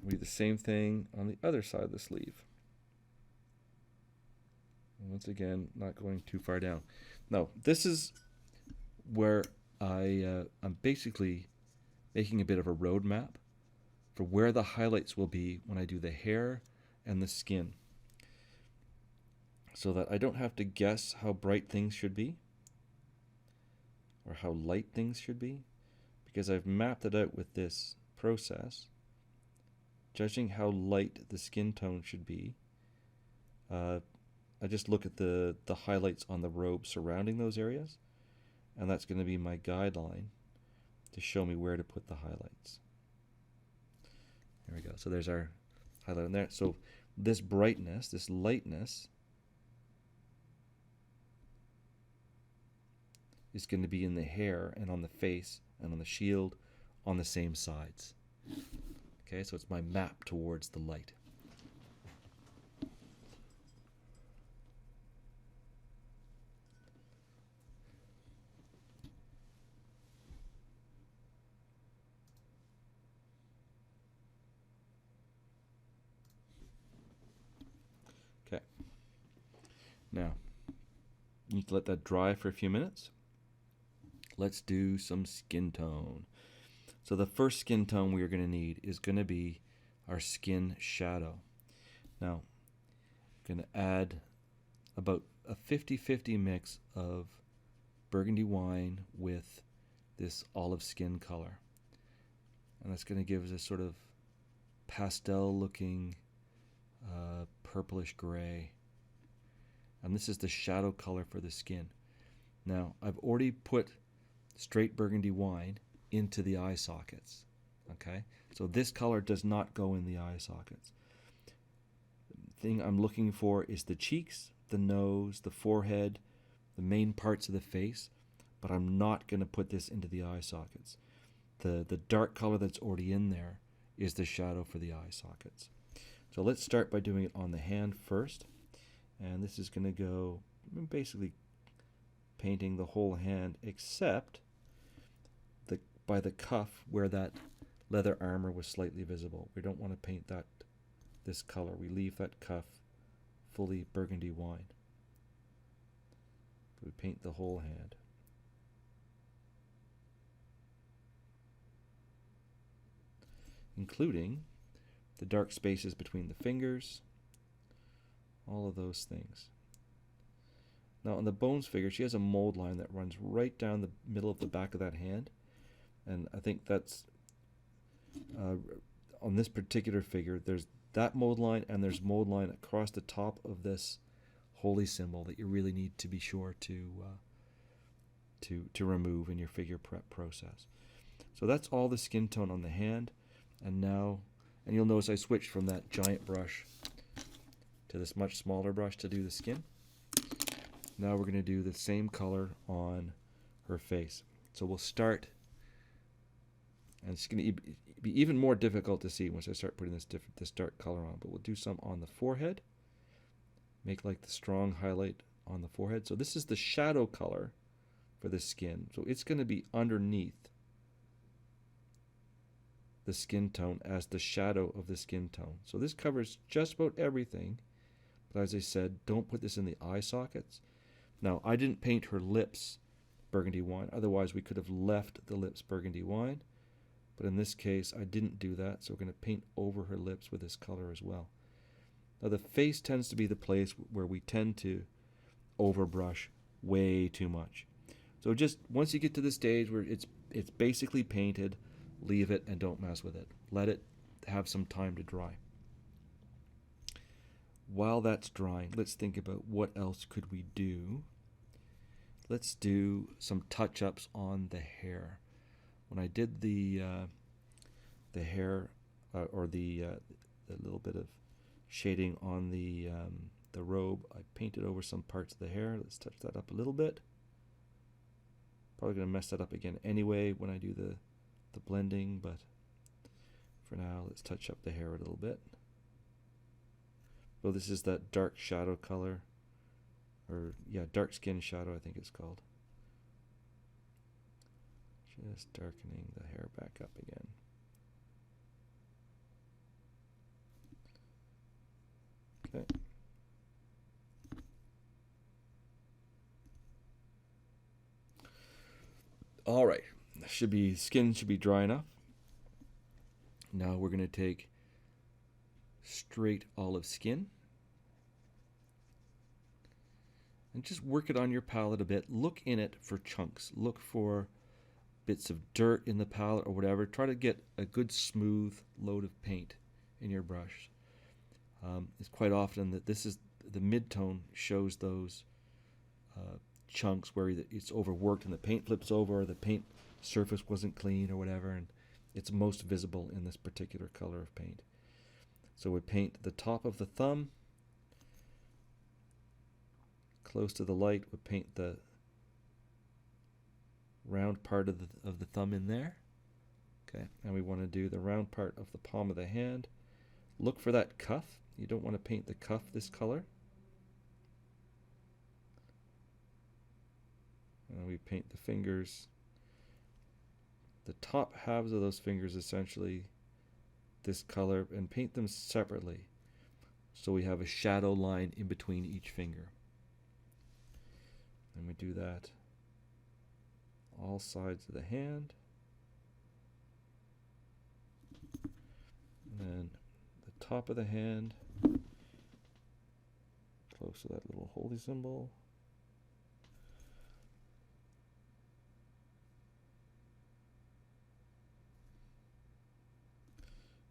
We do the same thing on the other side of the sleeve. And once again, not going too far down. Now, this is where I'm basically making a bit of a roadmap for where the highlights will be when I do the hair and the skin, so that I don't have to guess how bright things should be or how light things should be, because I've mapped it out with this process, judging how light the skin tone should be. I just look at the highlights on the robe surrounding those areas, and that's going to be my guideline to show me where to put the highlights. There we go. So there's our highlight in there. So this brightness, this lightness, is going to be in the hair and on the face and on the shield on the same sides. Okay, so it's my map towards the light. Okay. Now, you need to let that dry for a few minutes. Let's do some skin tone. So the first skin tone we are going to need is going to be our skin shadow. Now, I'm going to add about a 50-50 mix of burgundy wine with this olive skin color. And that's going to give us a sort of pastel looking purplish gray. And this is the shadow color for the skin. Now, I've already put straight burgundy wine into the eye sockets. Okay, so this color does not go in the eye sockets. The thing I'm looking for is the cheeks, the nose, the forehead, the main parts of the face, but I'm not going to put this into the eye sockets. The dark color that's already in there is the shadow for the eye sockets. So let's start by doing it on the hand first, and this is going to go basically painting the whole hand except by the cuff where that leather armor was slightly visible. We don't want to paint this color. We leave that cuff fully burgundy wine. We paint the whole hand. Including the dark spaces between the fingers, all of those things. Now on the Bones figure, she has a mold line that runs right down the middle of the back of that hand. And I think that's, on this particular figure, there's that mold line and there's mold line across the top of this holy symbol that you really need to be sure to remove in your figure prep process. So that's all the skin tone on the hand. And now, and you'll notice I switched from that giant brush to this much smaller brush to do the skin. Now we're going to do the same color on her face. So we'll start, and it's going to be even more difficult to see once I start putting this dark color on, but we'll do some on the forehead. Make like the strong highlight on the forehead. So this is the shadow color for the skin. So it's going to be underneath the skin tone as the shadow of the skin tone. So this covers just about everything. But as I said, don't put this in the eye sockets. Now, I didn't paint her lips burgundy wine. Otherwise, we could have left the lips burgundy wine. But in this case, I didn't do that. So we're going to paint over her lips with this color as well. Now, the face tends to be the place where we tend to overbrush way too much. So just once you get to the stage where it's basically painted, leave it and don't mess with it. Let it have some time to dry. While that's drying, let's think about what else could we do. Let's do some touch-ups on the hair. when I did the hair or the little bit of shading on the robe, I painted over some parts of the hair. Let's touch that up a little bit. Probably going to mess that up again anyway when I do the blending, but for now let's touch up the hair a little bit. Well, this is that dark shadow color, or yeah, dark skin shadow I think it's called. Just darkening the hair back up again. Okay. All right, skin should be dry enough. Now we're going to take straight olive skin and just work it on your palette a bit. Look in it for chunks. Look for bits of dirt in the palette or whatever. Try to get a good smooth load of paint in your brush. It's quite often that this is the mid-tone shows those chunks where it's overworked and the paint flips over, or the paint surface wasn't clean or whatever, and it's most visible in this particular color of paint. So we paint the top of the thumb close to the light. We paint the round part of the thumb in there. Okay, and we want to do the round part of the palm of the hand. Look for that cuff. You don't want to paint the cuff this color. And we paint the fingers, the top halves of those fingers essentially this color, and paint them separately so we have a shadow line in between each finger. And we do that all sides of the hand. And then the top of the hand, close to that little holy symbol.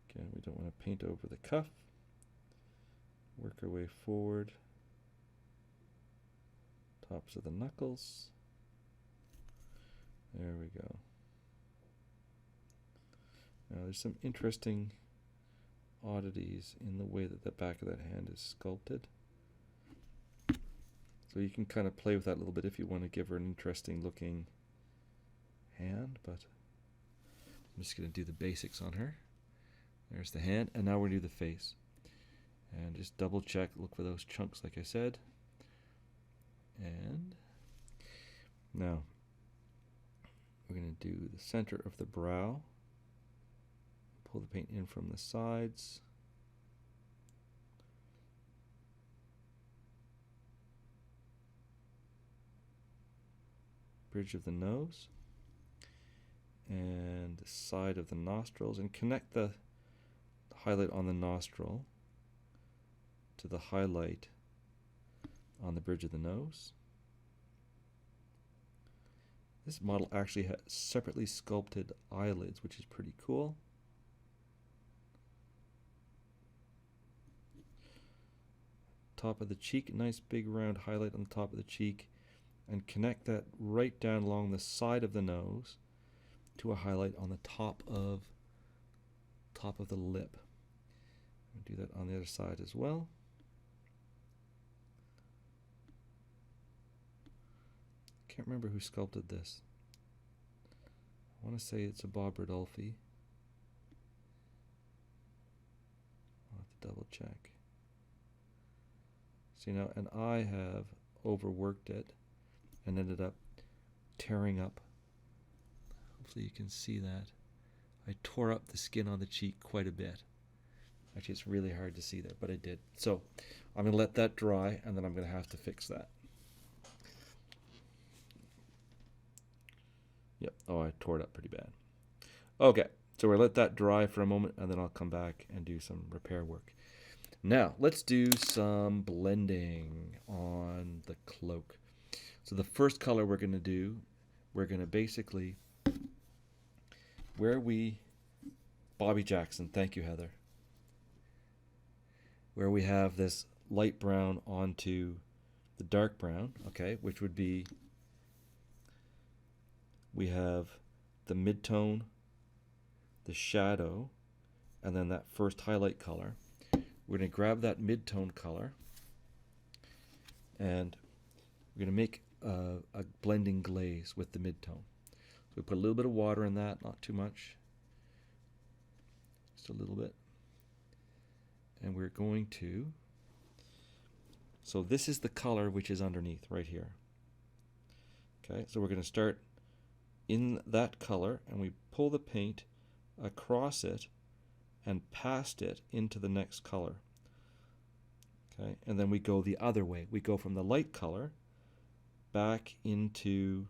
Again, we don't want to paint over the cuff. Work our way forward. Tops of the knuckles. There we go. Now there's some interesting oddities in the way that the back of that hand is sculpted. So you can kind of play with that a little bit if you want to give her an interesting looking hand, but I'm just going to do the basics on her. There's the hand, and now we're going to do the face. And just double check, look for those chunks like I said. And now we're going to do the center of the brow. Pull the paint in from the sides. Bridge of the nose. And the side of the nostrils. And connect the highlight on the nostril to the highlight on the bridge of the nose. This model actually has separately sculpted eyelids, which is pretty cool. Top of the cheek, nice big round highlight on the top of the cheek, and connect that right down along the side of the nose to a highlight on the top of the lip. Do that on the other side as well. Can't remember who sculpted this. I want to say it's a Bob Rodolphe. I'll have to double check. See now, and I have overworked it and ended up tearing up. Hopefully you can see that. I tore up the skin on the cheek quite a bit. Actually, it's really hard to see there, but I did. So I'm going to let that dry, and then I'm going to have to fix that. Yep. Oh, I tore it up pretty bad. Okay. So we'll let that dry for a moment, and then I'll come back and do some repair work. Now, let's do some blending on the cloak. So the first color we're going to do, we're going to basically, Bobby Jackson, thank you, Heather, where we have this light brown onto the dark brown, okay, which would be, we have the midtone, the shadow, and then that first highlight color. We're going to grab that midtone color and we're going to make a blending glaze with the midtone. So we put a little bit of water in that, not too much, just a little bit. And we're going to, so this is the color which is underneath right here. Okay, so we're going to start in that color and we pull the paint across it and past it into the next color. Okay, and then we go the other way. We go from the light color back into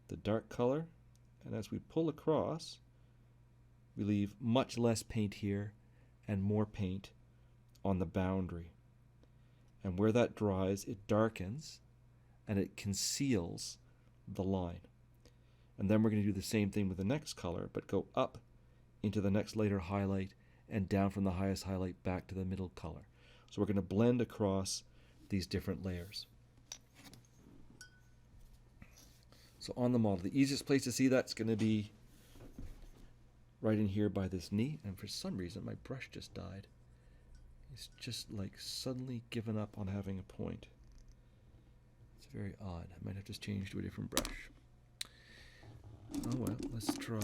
the dark color, and as we pull across, we leave much less paint here and more paint on the boundary. And where that dries, it darkens and it conceals the line. And then we're going to do the same thing with the next color, but go up into the next layer highlight and down from the highest highlight back to the middle color. So we're going to blend across these different layers. So on the model, the easiest place to see that's going to be right in here by this knee. And for some reason, my brush just died. It's just like suddenly given up on having a point. It's very odd. I might have to change to a different brush. Oh well, let's try.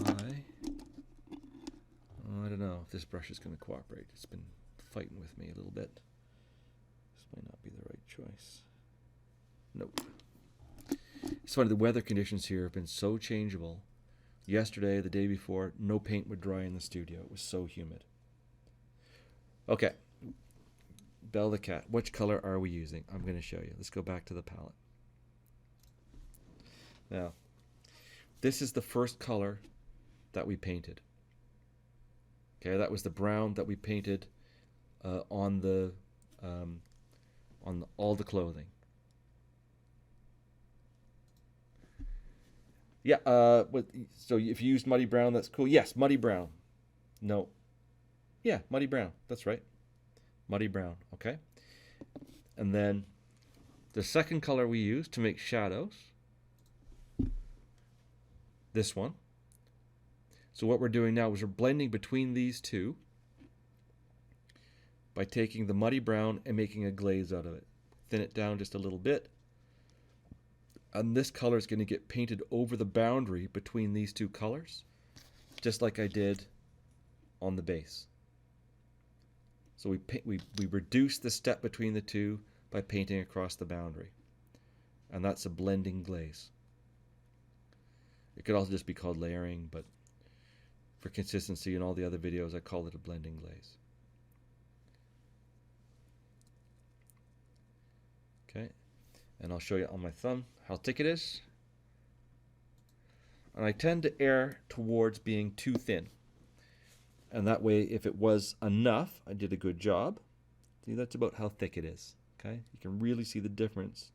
Oh, I don't know if this brush is going to cooperate. It's been fighting with me a little bit. This might not be the right choice. Nope. It's funny, the weather conditions here have been so changeable. Yesterday, the day before, no paint would dry in the studio. It was so humid. Okay. Belle the cat. Which color are we using? I'm going to show you. Let's go back to the palette. Now, this is the first color that we painted. Okay, that was the brown that we painted on all the clothing. Yeah, so if you used muddy brown, that's cool. Yes, muddy brown. No. Yeah, muddy brown. That's right. Muddy brown, okay? And then the second color we used to make shadows, this one. So what we're doing now is we're blending between these two by taking the muddy brown and making a glaze out of it. Thin it down just a little bit. And this color is going to get painted over the boundary between these two colors, just like I did on the base. So we reduce the step between the two by painting across the boundary. And that's a blending glaze. It could also just be called layering, but for consistency in all the other videos, I call it a blending glaze. Okay, and I'll show you on my thumb how thick it is. And I tend to err towards being too thin. And that way, if it was enough, I did a good job. See, that's about how thick it is. Okay, you can really see the difference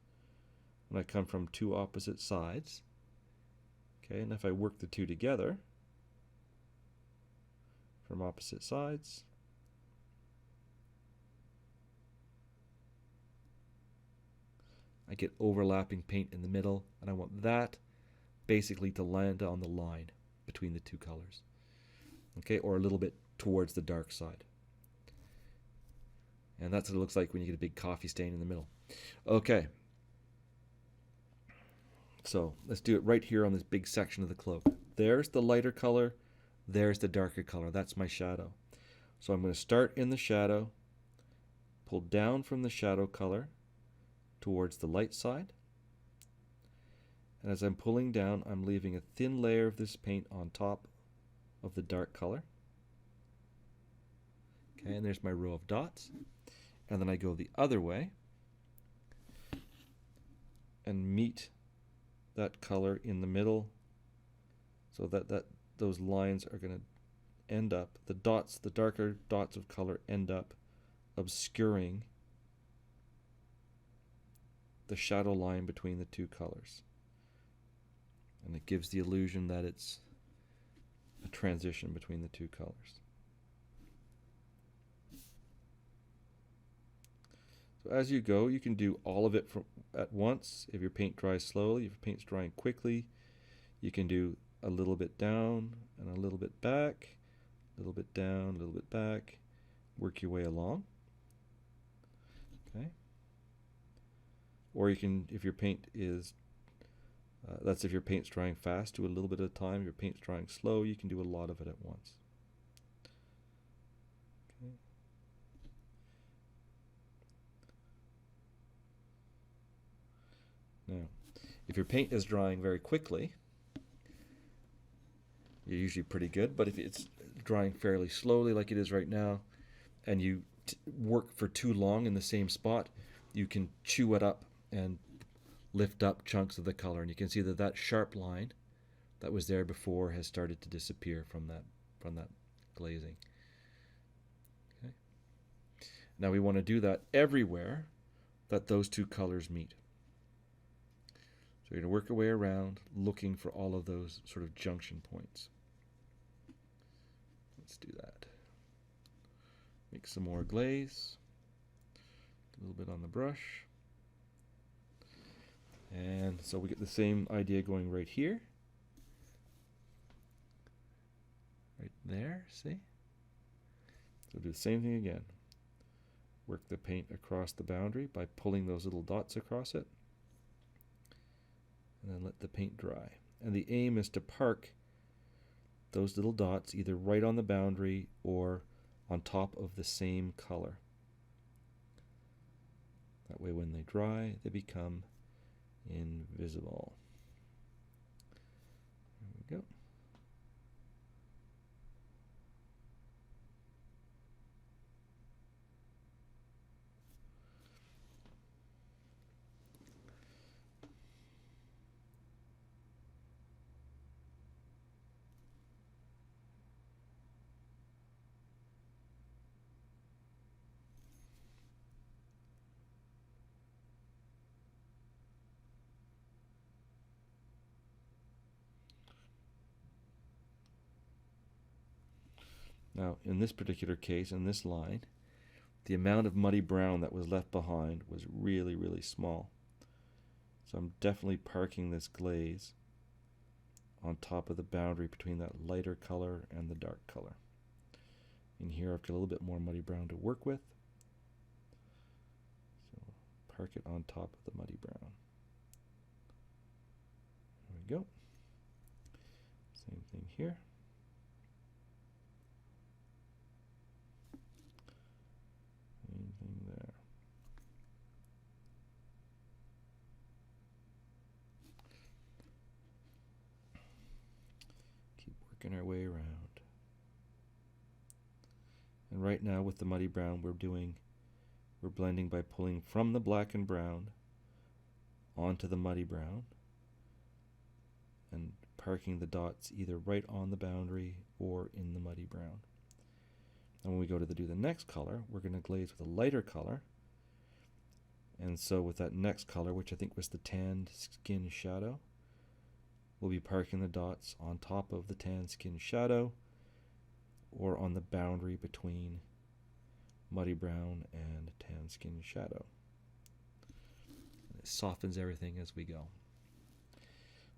when I come from two opposite sides. Okay, and if I work the two together from opposite sides, I get overlapping paint in the middle, and I want that basically to land on the line between the two colors. Okay, or a little bit towards the dark side. And that's what it looks like when you get a big coffee stain in the middle. Okay. So let's do it right here on this big section of the cloak. There's the lighter color. There's the darker color. That's my shadow. So I'm going to start in the shadow, pull down from the shadow color towards the light side. And as I'm pulling down, I'm leaving a thin layer of this paint on top of the dark color. Okay, and there's my row of dots. And then I go the other way and meet that color in the middle, so that those lines are going to end up, the dots, the darker dots of color end up obscuring the shadow line between the two colors. And it gives the illusion that it's a transition between the two colors. So as you go, you can do all of it at once. If your paint dries slowly, if your paint's drying quickly, you can do a little bit down and a little bit back, a little bit down, a little bit back. Work your way along. Okay. Or you can, if your paint is, that's if your paint's drying fast, do a little bit at a time. If your paint's drying slow, you can do a lot of it at once. Okay. Now, if your paint is drying very quickly, you're usually pretty good, but if it's drying fairly slowly like it is right now, and you work for too long in the same spot, you can chew it up and lift up chunks of the color, and you can see that that sharp line that was there before has started to disappear from that glazing. Okay. Now we want to do that everywhere that those two colors meet. So you're going to work your way around looking for all of those sort of junction points. Let's do that. Make some more glaze. A little bit on the brush. And so we get the same idea going right here. Right there, see? So do the same thing again. Work the paint across the boundary by pulling those little dots across it. And then let the paint dry. And the aim is to park those little dots either right on the boundary or on top of the same color. That way when they dry, they become invisible. There we go. Now, in this particular case, in this line, the amount of muddy brown that was left behind was really, really small. So I'm definitely parking this glaze on top of the boundary between that lighter color and the dark color. In here, I've got a little bit more muddy brown to work with. So park it on top of the muddy brown. There we go. Same thing here. There. Keep working our way around. And right now with the muddy brown we're blending by pulling from the black and brown onto the muddy brown and parking the dots either right on the boundary or in the muddy brown. And when we go to do the next color, we're going to glaze with a lighter color. And so with that next color, which I think was the tanned skin shadow, we'll be parking the dots on top of the tanned skin shadow or on the boundary between muddy brown and tanned skin shadow. And it softens everything as we go.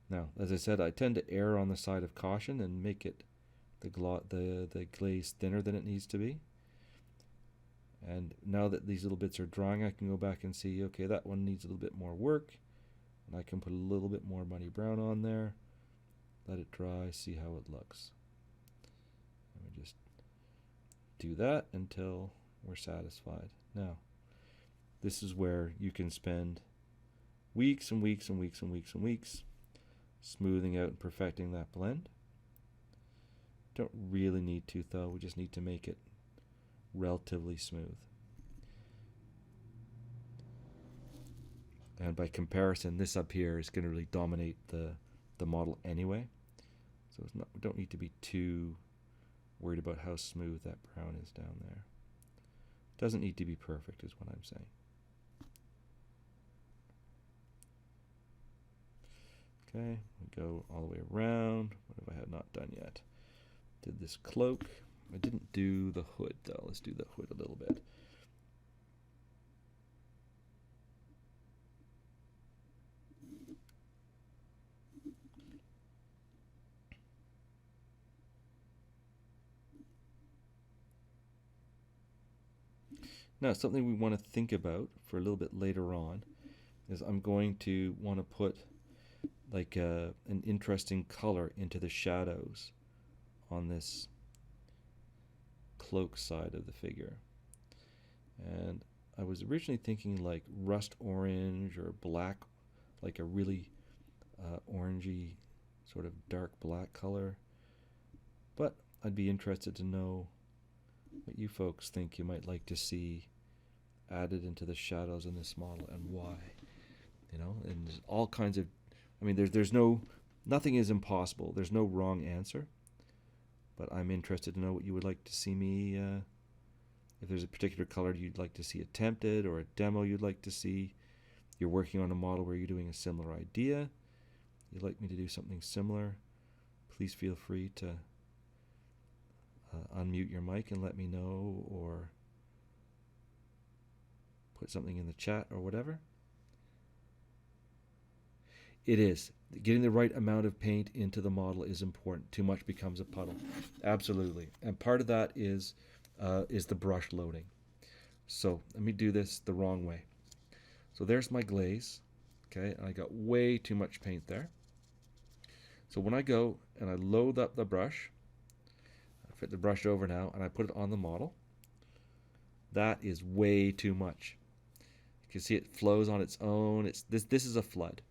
Now, as I said, I tend to err on the side of caution and make it the glaze thinner than it needs to be. And now that these little bits are drying, I can go back and see, okay, that one needs a little bit more work. And I can put a little bit more muddy brown on there, let it dry, see how it looks. And we just do that until we're satisfied. Now, this is where you can spend weeks and weeks and weeks and weeks and weeks smoothing out and perfecting that blend. Don't really need to, though. We just need to make it relatively smooth. And by comparison, this up here is going to really dominate the model anyway. So it's not, we don't need to be too worried about how smooth that brown is down there. Doesn't need to be perfect is what I'm saying. Okay, we go all the way around. What have I not done yet? Did this cloak. I didn't do the hood though. Let's do the hood a little bit. Now, something we want to think about for a little bit later on is I'm going to want to put like an interesting color into the shadows on this cloak side of the figure. And I was originally thinking like rust orange or black, like a really orangey sort of dark black color. But I'd be interested to know what you folks think you might like to see added into the shadows in this model and why. You know, and there's all kinds of, I mean, there's no, nothing is impossible. There's no wrong answer. But I'm interested to know what you would like to see me, if there's a particular color you'd like to see attempted or a demo you'd like to see. You're working on a model where you're doing a similar idea. You'd like me to do something similar. Please feel free to unmute your mic and let me know, or put something in the chat or whatever. It is. Getting the right amount of paint into the model is important. Too much becomes a puddle. Absolutely. And part of that is the brush loading. So let me do this the wrong way. So there's my glaze. Okay, and I got way too much paint there. So when I go and I load up the brush, I fit the brush over now and I put it on the model, that is way too much. You can see it flows on its own. This is a flood.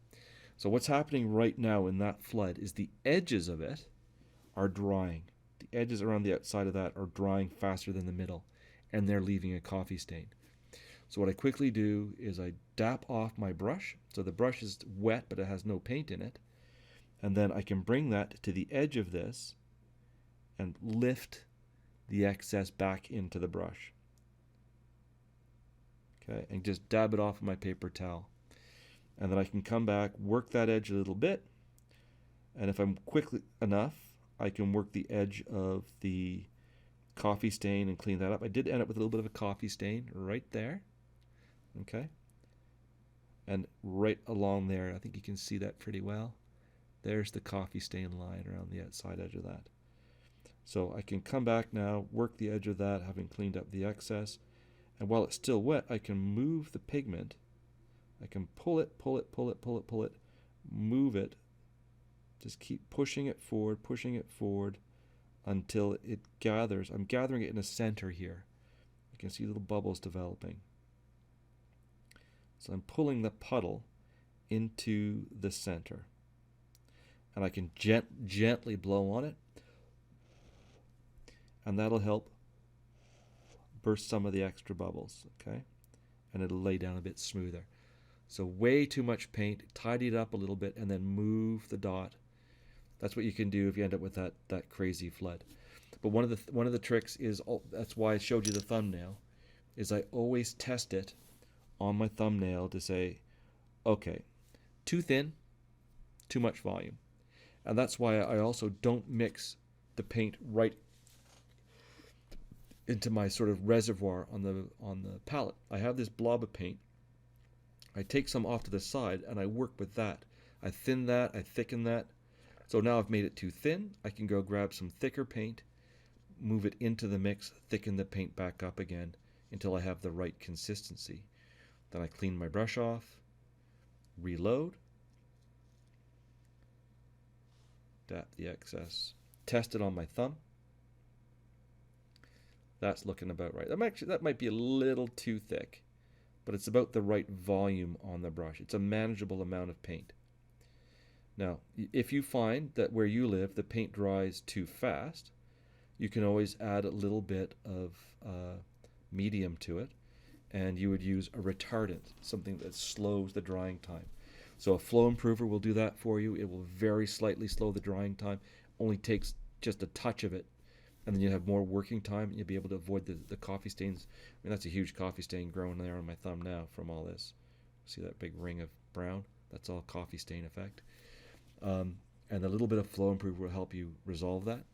So what's happening right now in that flood is the edges of it are drying. The edges around the outside of that are drying faster than the middle, and they're leaving a coffee stain. So what I quickly do is I dap off my brush. So the brush is wet, but it has no paint in it. And then I can bring that to the edge of this and lift the excess back into the brush. Okay, and just dab it off with my paper towel. And then I can come back, work that edge a little bit, and if I'm quickly enough, I can work the edge of the coffee stain and clean that up. I did end up with a little bit of a coffee stain right there, okay? And right along there, I think you can see that pretty well. There's the coffee stain line around the outside edge of that. So I can come back now, work the edge of that, having cleaned up the excess, and while it's still wet, I can move the pigment. I can pull it, move it, just keep pushing it forward until it gathers. I'm gathering it in the center here. You can see little bubbles developing. So I'm pulling the puddle into the center. And I can gently blow on it, and that'll help burst some of the extra bubbles, okay? And it'll lay down a bit smoother. So way too much paint, tidy it up a little bit, and then move the dot. That's what you can do if you end up with that crazy flood. But one of the tricks is, that's why I showed you the thumbnail, is I always test it on my thumbnail to say, okay, too thin, too much volume. And that's why I also don't mix the paint right into my sort of reservoir on the palette. I have this blob of paint. I take some off to the side and I work with that. I thin that, I thicken that. So now I've made it too thin. I can go grab some thicker paint, move it into the mix, thicken the paint back up again until I have the right consistency. Then I clean my brush off, reload, dab the excess, test it on my thumb. That's looking about right. That might be a little too thick, but it's about the right volume on the brush. It's a manageable amount of paint. Now, if you find that where you live the paint dries too fast, you can always add a little bit of medium to it, and you would use a retardant, something that slows the drying time. So a flow improver will do that for you. It will very slightly slow the drying time, only takes just a touch of it, and then you have more working time, and you'll be able to avoid the coffee stains. I mean, that's a huge coffee stain growing there on my thumb now from all this. See that big ring of brown? That's all coffee stain effect. And a little bit of flow improver will help you resolve that.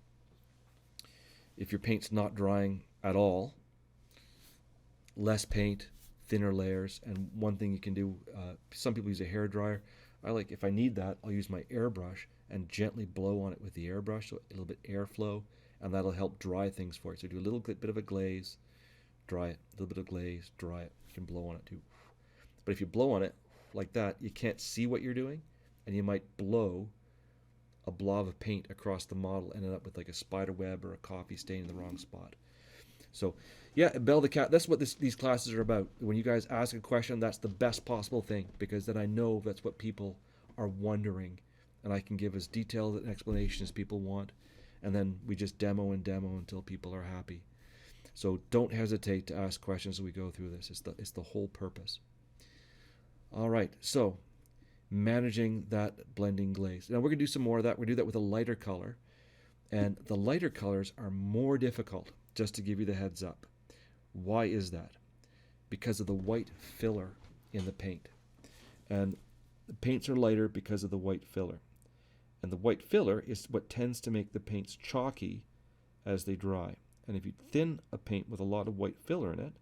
If your paint's not drying at all, less paint, thinner layers, and one thing you can do, some people use a hair dryer. If I need that, I'll use my airbrush and gently blow on it with the airbrush, so a little bit airflow, and that'll help dry things for you. So do a little bit of a glaze, dry it. A little bit of glaze, dry it. You can blow on it too. But if you blow on it like that, you can't see what you're doing, and you might blow a blob of paint across the model, ending up with like a spider web or a coffee stain in the wrong spot. So, yeah, Bell the Cat, that's what these classes are about. When you guys ask a question, that's the best possible thing, because then I know that's what people are wondering, and I can give as detailed an explanation as people want, and then we just demo and demo until people are happy. So don't hesitate to ask questions as we go through this. It's the whole purpose. All right, so managing that blending glaze. Now we're going to do some more of that. We're going to do that with a lighter color. And the lighter colors are more difficult, just to give you the heads up. Why is that? Because of the white filler in the paint. And the paints are lighter because of the white filler. And the white filler is what tends to make the paints chalky as they dry. And if you thin a paint with a lot of white filler in it,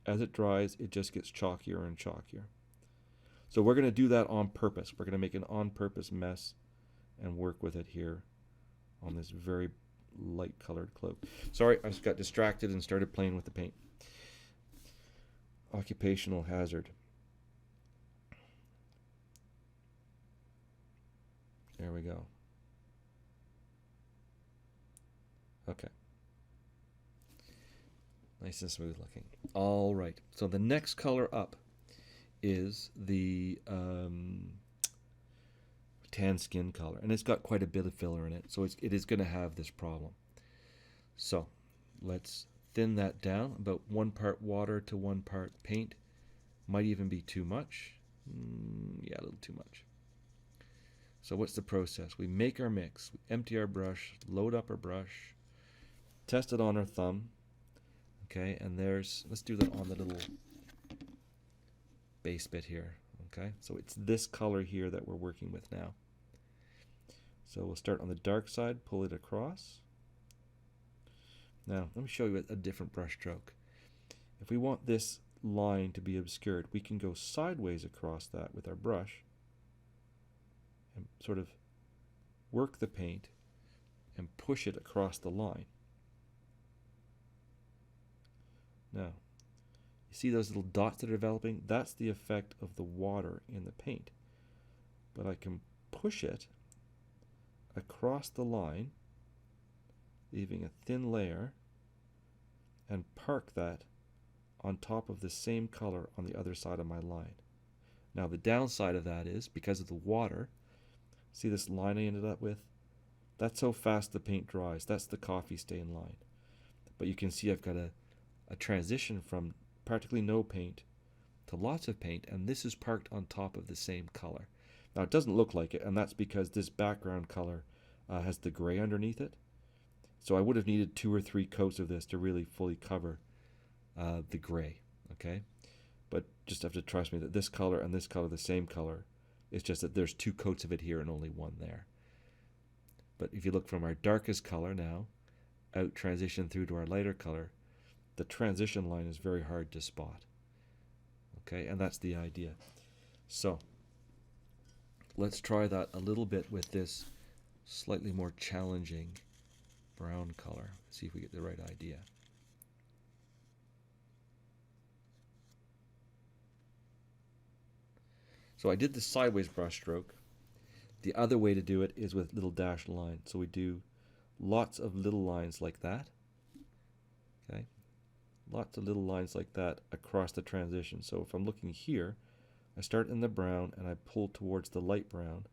as it dries, it just gets chalkier and chalkier. So we're going to do that on purpose. We're going to make an on-purpose mess and work with it here on this very light colored cloak. Sorry, I just got distracted and started playing with the paint. Occupational hazard. There we go. Okay. Nice and smooth looking. All right. So the next color up is the tan skin color, and it's got quite a bit of filler in it, so it is going to have this problem. So let's thin that down, about 1 part water to 1 part paint. Might even be too much. Yeah, a little too much. So what's the process? We make our mix, we empty our brush, load up our brush, test it on our thumb. Okay, and let's do that on the little base bit here. Okay, so it's this color here that we're working with now. So we'll start on the dark side, pull it across. Now, let me show you a different brush stroke. If we want this line to be obscured, we can go sideways across that with our brush and sort of work the paint and push it across the line. Now, you see those little dots that are developing? That's the effect of the water in the paint. But I can push it across the line, leaving a thin layer, and park that on top of the same color on the other side of my line. Now the downside of that is, because of the water, see this line I ended up with? That's how fast the paint dries. That's the coffee stain line. But you can see I've got a transition from practically no paint to lots of paint, and this is parked on top of the same color. Now it doesn't look like it, and that's because this background color has the gray underneath it. So I would have needed 2 or 3 coats of this to really fully cover the gray, okay? But just have to trust me that this color and this color are the same color. It's just that there's 2 coats of it here and only 1 there. But if you look from our darkest color now, out transition through to our lighter color, the transition line is very hard to spot. Okay, and that's the idea. So let's try that a little bit with this slightly more challenging brown color. See if we get the right idea. So I did the sideways brush stroke. The other way to do it is with little dashed lines. So we do lots of little lines like that. Okay, lots of little lines like that across the transition. So if I'm looking here, I start in the brown and I pull towards the light brown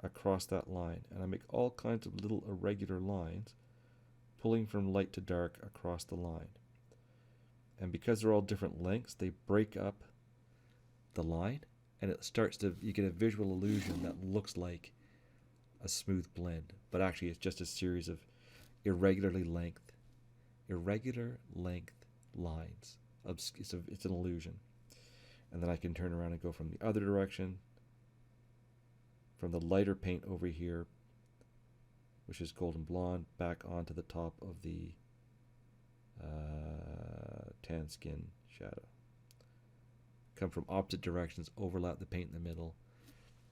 across that line, and I make all kinds of little irregular lines pulling from light to dark across the line. And because they're all different lengths, they break up the line, and it starts to, you get a visual illusion that looks like a smooth blend, but actually it's just a series of irregular length lines. It's an illusion. And then I can turn around and go from the other direction, from the lighter paint over here, which is golden blonde, back onto the top of the tan skin shadow. Come from opposite directions, overlap the paint in the middle,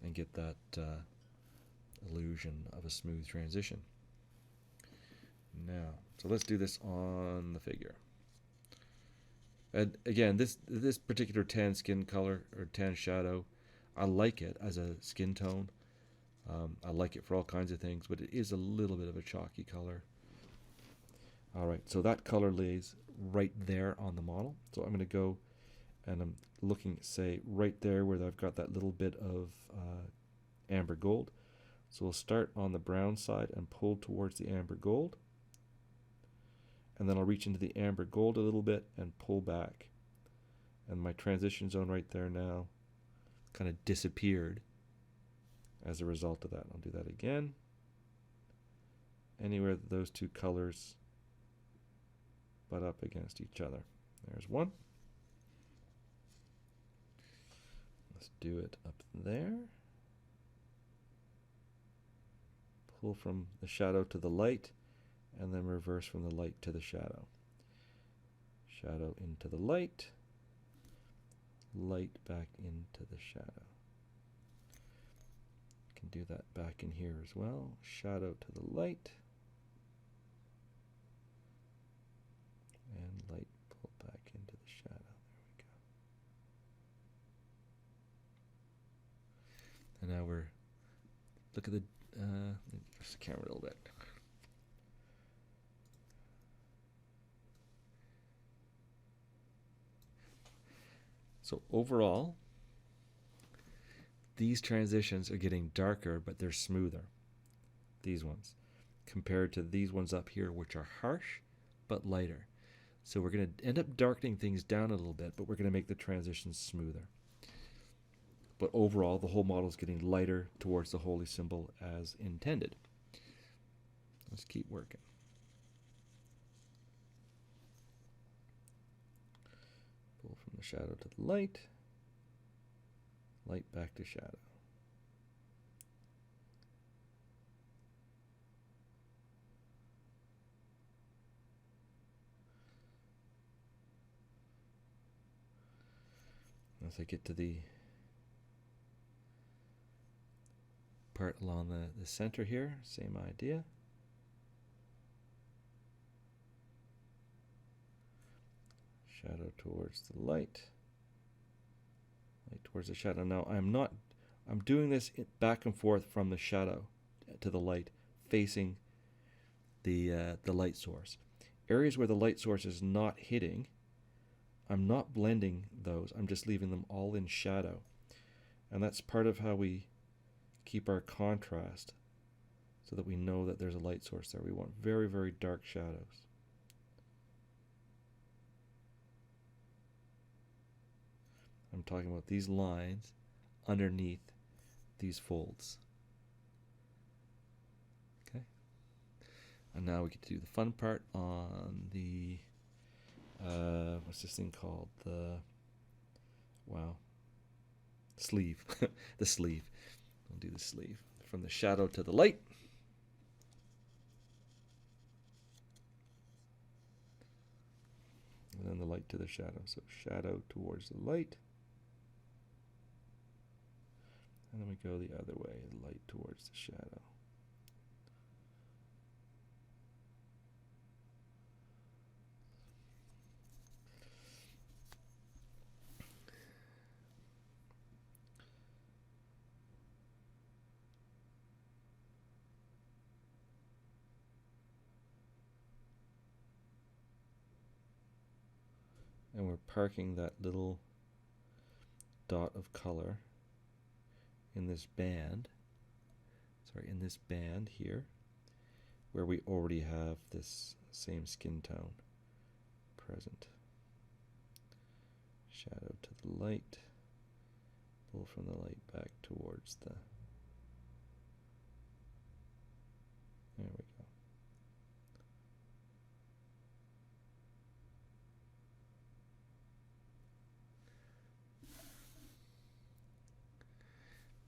and get that illusion of a smooth transition. Now, so let's do this on the figure. And again, this particular tan skin color or tan shadow, I like it as a skin tone. I like it for all kinds of things, but it is a little bit of a chalky color. All right, so that color lays right there on the model. So I'm going to go and I'm looking, say, right there where I've got that little bit of amber gold. So we'll start on the brown side and pull towards the amber gold. And then I'll reach into the amber gold a little bit and pull back. And my transition zone right there now kind of disappeared as a result of that. I'll do that again. Anywhere that those two colors butt up against each other. There's one. Let's do it up there. Pull from the shadow to the light, and then reverse from the light to the shadow. Shadow into the light, light back into the shadow. Can do that back in here as well. Shadow to the light, and light pull back into the shadow. There we go. And now we're, look at the, just the camera a little bit. So overall, these transitions are getting darker, but they're smoother, these ones, compared to these ones up here, which are harsh, but lighter. So we're going to end up darkening things down a little bit, but we're going to make the transitions smoother. But overall, the whole model is getting lighter towards the holy symbol as intended. Let's keep working. Pull from the shadow to the light, light back to shadow. As I get to the part along the center here, same idea. Shadow towards the light, light towards the shadow. Now I'm doing this back and forth from the shadow to the light, facing the light source. Areas where the light source is not hitting, I'm not blending those, I'm just leaving them all in shadow. And that's part of how we keep our contrast, so that we know that there's a light source there. We want very, very dark shadows. I'm talking about these lines underneath these folds. Okay. And now we get to do the fun part on the, what's this thing called? Sleeve. The sleeve. I'll do the sleeve. From the shadow to the light. And then the light to the shadow. So shadow towards the light. And then we go the other way, light towards the shadow. And we're parking that little dot of color in this band, in this band here, where we already have this same skin tone present. Shadow to the light, pull from the light back towards the, there we go.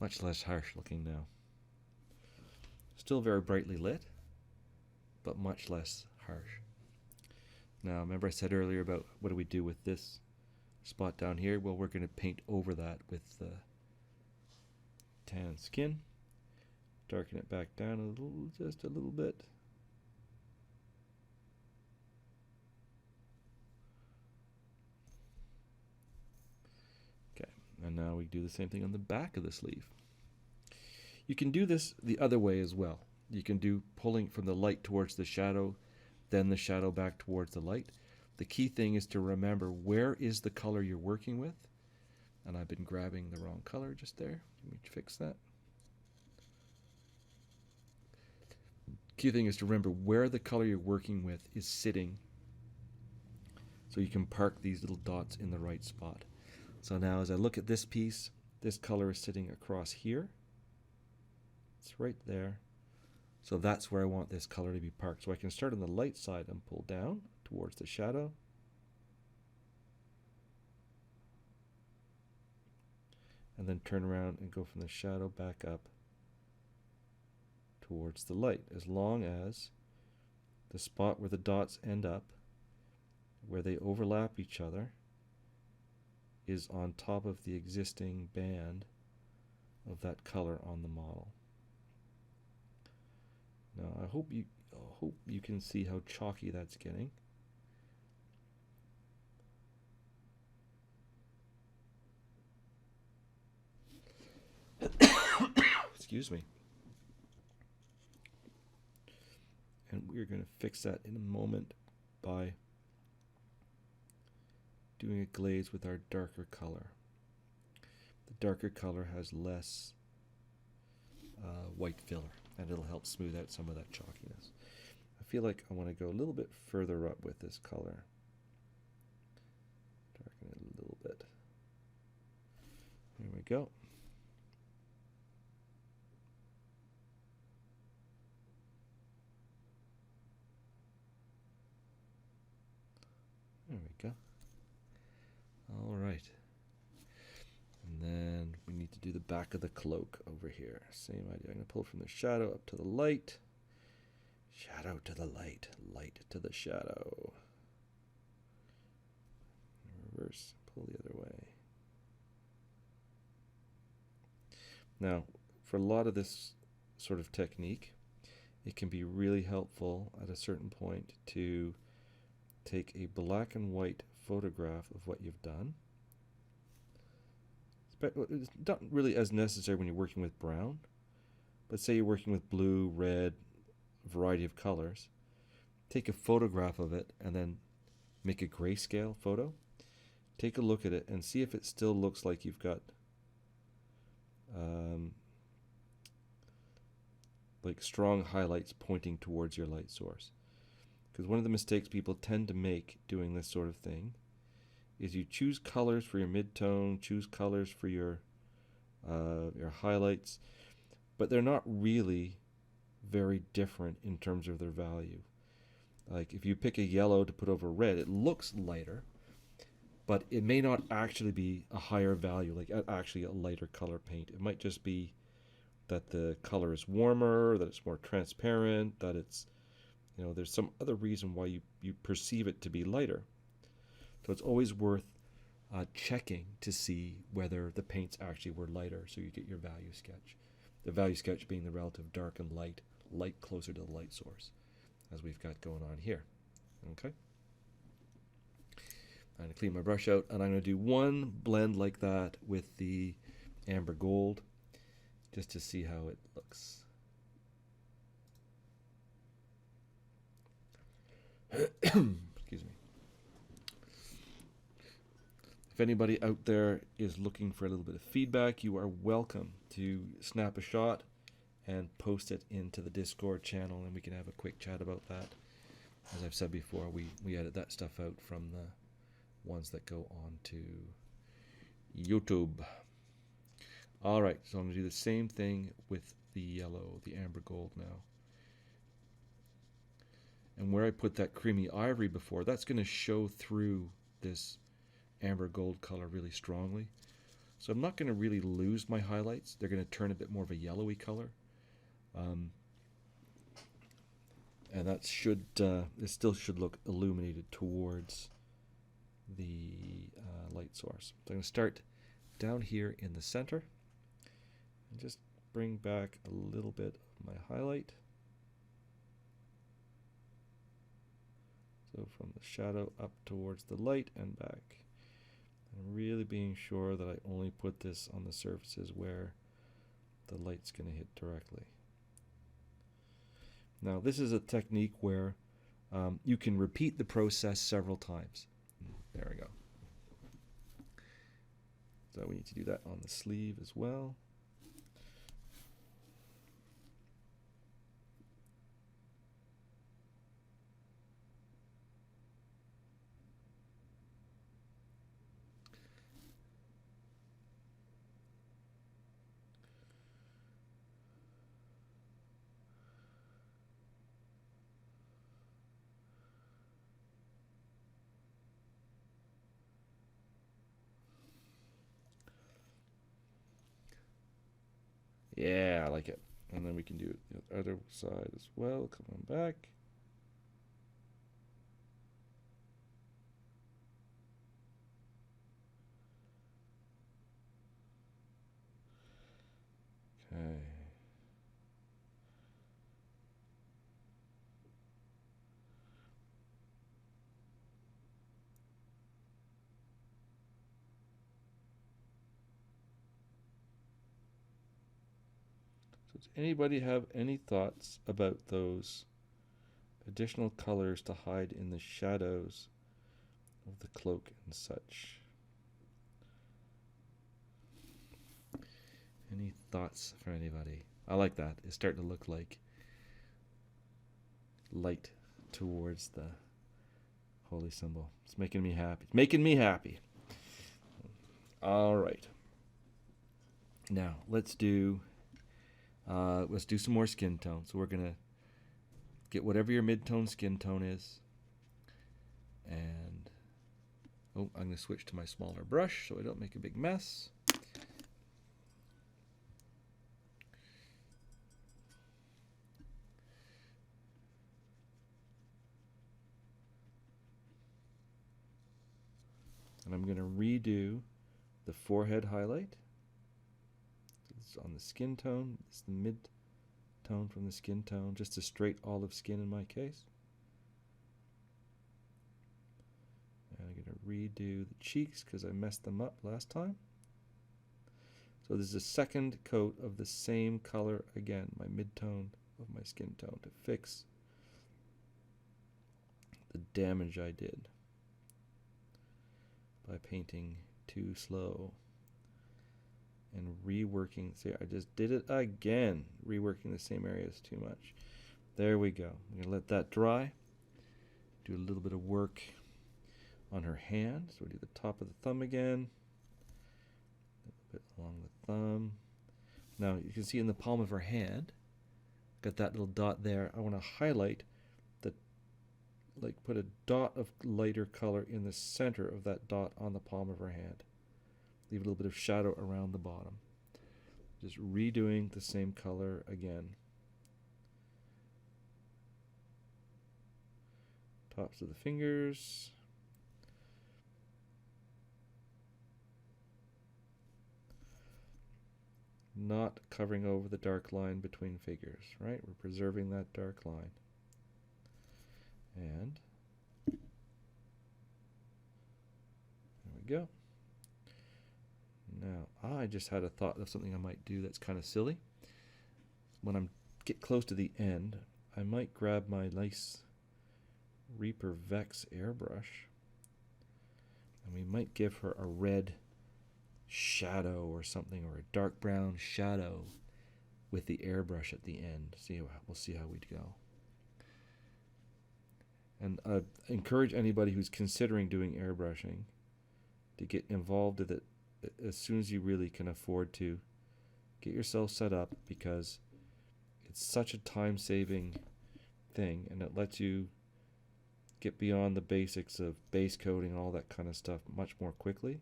Much less harsh looking now. Still very brightly lit, but much less harsh. Now, remember I said earlier about what do we do with this spot down here? Well, we're going to paint over that with tan skin. Darken it back down a little, just a little bit. And now we do the same thing on the back of the sleeve. You can do this the other way as well. You can do pulling from the light towards the shadow, then the shadow back towards the light. The key thing is to remember where is the color you're working with. And I've been grabbing the wrong color just there. Let me fix that. Key thing is to remember where the color you're working with is sitting, so you can park these little dots in the right spot. So now as I look at this piece, this color is sitting across here. It's right there. So that's where I want this color to be parked. So I can start on the light side and pull down towards the shadow. And then turn around and go from the shadow back up towards the light, as long as the spot where the dots end up, where they overlap each other, is on top of the existing band of that color on the model. Now I hope you can see how chalky that's getting. Excuse me. And we're going to fix that in a moment by doing a glaze with our darker color. The darker color has less white filler, and it'll help smooth out some of that chalkiness. I feel like I want to go a little bit further up with this color. Darken it a little bit. There we go. There we go. All right. And then we need to do the back of the cloak over here. Same idea. I'm going to pull from the shadow up to the light. Shadow to the light. Light to the shadow. Reverse. Pull the other way. Now, for a lot of this sort of technique, it can be really helpful at a certain point to take a black and white photograph of what you've done. It's not really as necessary when you're working with brown, but say you're working with blue, red, a variety of colors. Take a photograph of it and then make a grayscale photo. Take a look at it and see if it still looks like you've got like strong highlights pointing towards your light source. Because one of the mistakes people tend to make doing this sort of thing is you choose colors for your midtone, choose colors for your highlights, but they're not really very different in terms of their value. Like if you pick a yellow to put over red, it looks lighter, but it may not actually be a higher value, like actually a lighter color paint. It might just be that the color is warmer, that it's more transparent, that it's, you know, there's some other reason why you perceive it to be lighter. So it's always worth checking to see whether the paints actually were lighter, so you get your value sketch. The value sketch being the relative dark and light, light closer to the light source, as we've got going on here. Okay. I'm going to clean my brush out, and I'm going to do one blend like that with the amber gold, just to see how it looks. Excuse me. If anybody out there is looking for a little bit of feedback, you are welcome to snap a shot and post it into the Discord channel, and we can have a quick chat about that. As I've said before, we edit that stuff out from the ones that go on to YouTube. All right, so I'm going to do the same thing with the yellow, the amber gold now. And where I put that creamy ivory before, that's going to show through this amber gold color really strongly. So I'm not going to really lose my highlights. They're going to turn a bit more of a yellowy color. And that should, it still should look illuminated towards the light source. So I'm going to start down here in the center and just bring back a little bit of my highlight. So from the shadow up towards the light and back. I'm really being sure that I only put this on the surfaces where the light's going to hit directly. Now this is a technique where you can repeat the process several times. There we go. So we need to do that on the sleeve as well. Yeah, I like it. And then we can do it the other side as well. Come on back. Okay. So does anybody have any thoughts about those additional colors to hide in the shadows of the cloak and such? Any thoughts for anybody? I like that. It's starting to look like light towards the holy symbol. It's making me happy. It's making me happy. All right. Now let's do some more skin tone. So we're gonna get whatever your mid-tone skin tone is, and I'm gonna switch to my smaller brush so I don't make a big mess. And I'm gonna redo the forehead highlight. It's on the skin tone. It's the mid-tone from the skin tone, just a straight olive skin in my case. And I'm going to redo the cheeks because I messed them up last time. So this is a second coat of the same color again, my mid-tone of my skin tone, to fix the damage I did by painting too slow. And reworking, see, I just did it again, reworking the same areas too much. There we go. I'm gonna let that dry. Do a little bit of work on her hand. So we do the top of the thumb again, a little bit along the thumb. Now you can see in the palm of her hand, got that little dot there. I want to highlight the, like put a dot of lighter color in the center of that dot on the palm of her hand. Leave a little bit of shadow around the bottom. Just redoing the same color again. Tops of the fingers. Not covering over the dark line between figures, right? We're preserving that dark line. And there we go. Now, I just had a thought of something I might do that's kind of silly. When I get close to the end, I might grab my nice Reaper Vex airbrush, and we might give her a red shadow or something, or a dark brown shadow with the airbrush at the end. We'll see how we'd go. And I encourage anybody who's considering doing airbrushing to get involved with it as soon as you really can afford to. Get yourself set up, because it's such a time-saving thing, and it lets you get beyond the basics of base coating and all that kind of stuff much more quickly,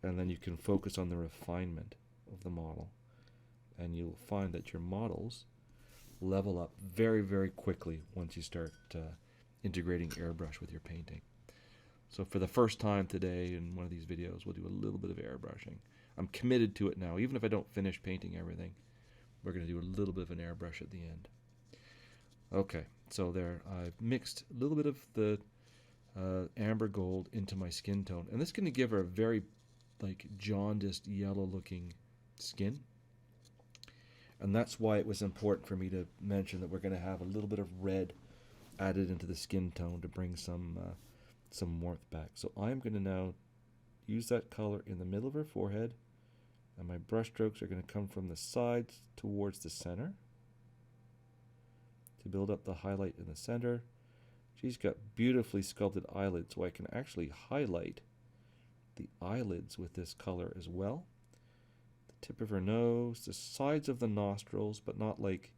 and then you can focus on the refinement of the model, and you'll find that your models level up very, very quickly once you start integrating airbrush with your painting. So for the first time today in one of these videos, we'll do a little bit of airbrushing. I'm committed to it now. Even if I don't finish painting everything, we're going to do a little bit of an airbrush at the end. Okay, so there I've mixed a little bit of the amber gold into my skin tone. And this is going to give her a very like jaundiced yellow looking skin. And that's why it was important for me to mention that we're going to have a little bit of red added into the skin tone to bring some warmth back. So I'm going to now use that color in the middle of her forehead, and my brush strokes are going to come from the sides towards the center to build up the highlight in the center. She's got beautifully sculpted eyelids, so I can actually highlight the eyelids with this color as well. The tip of her nose, the sides of the nostrils, but not like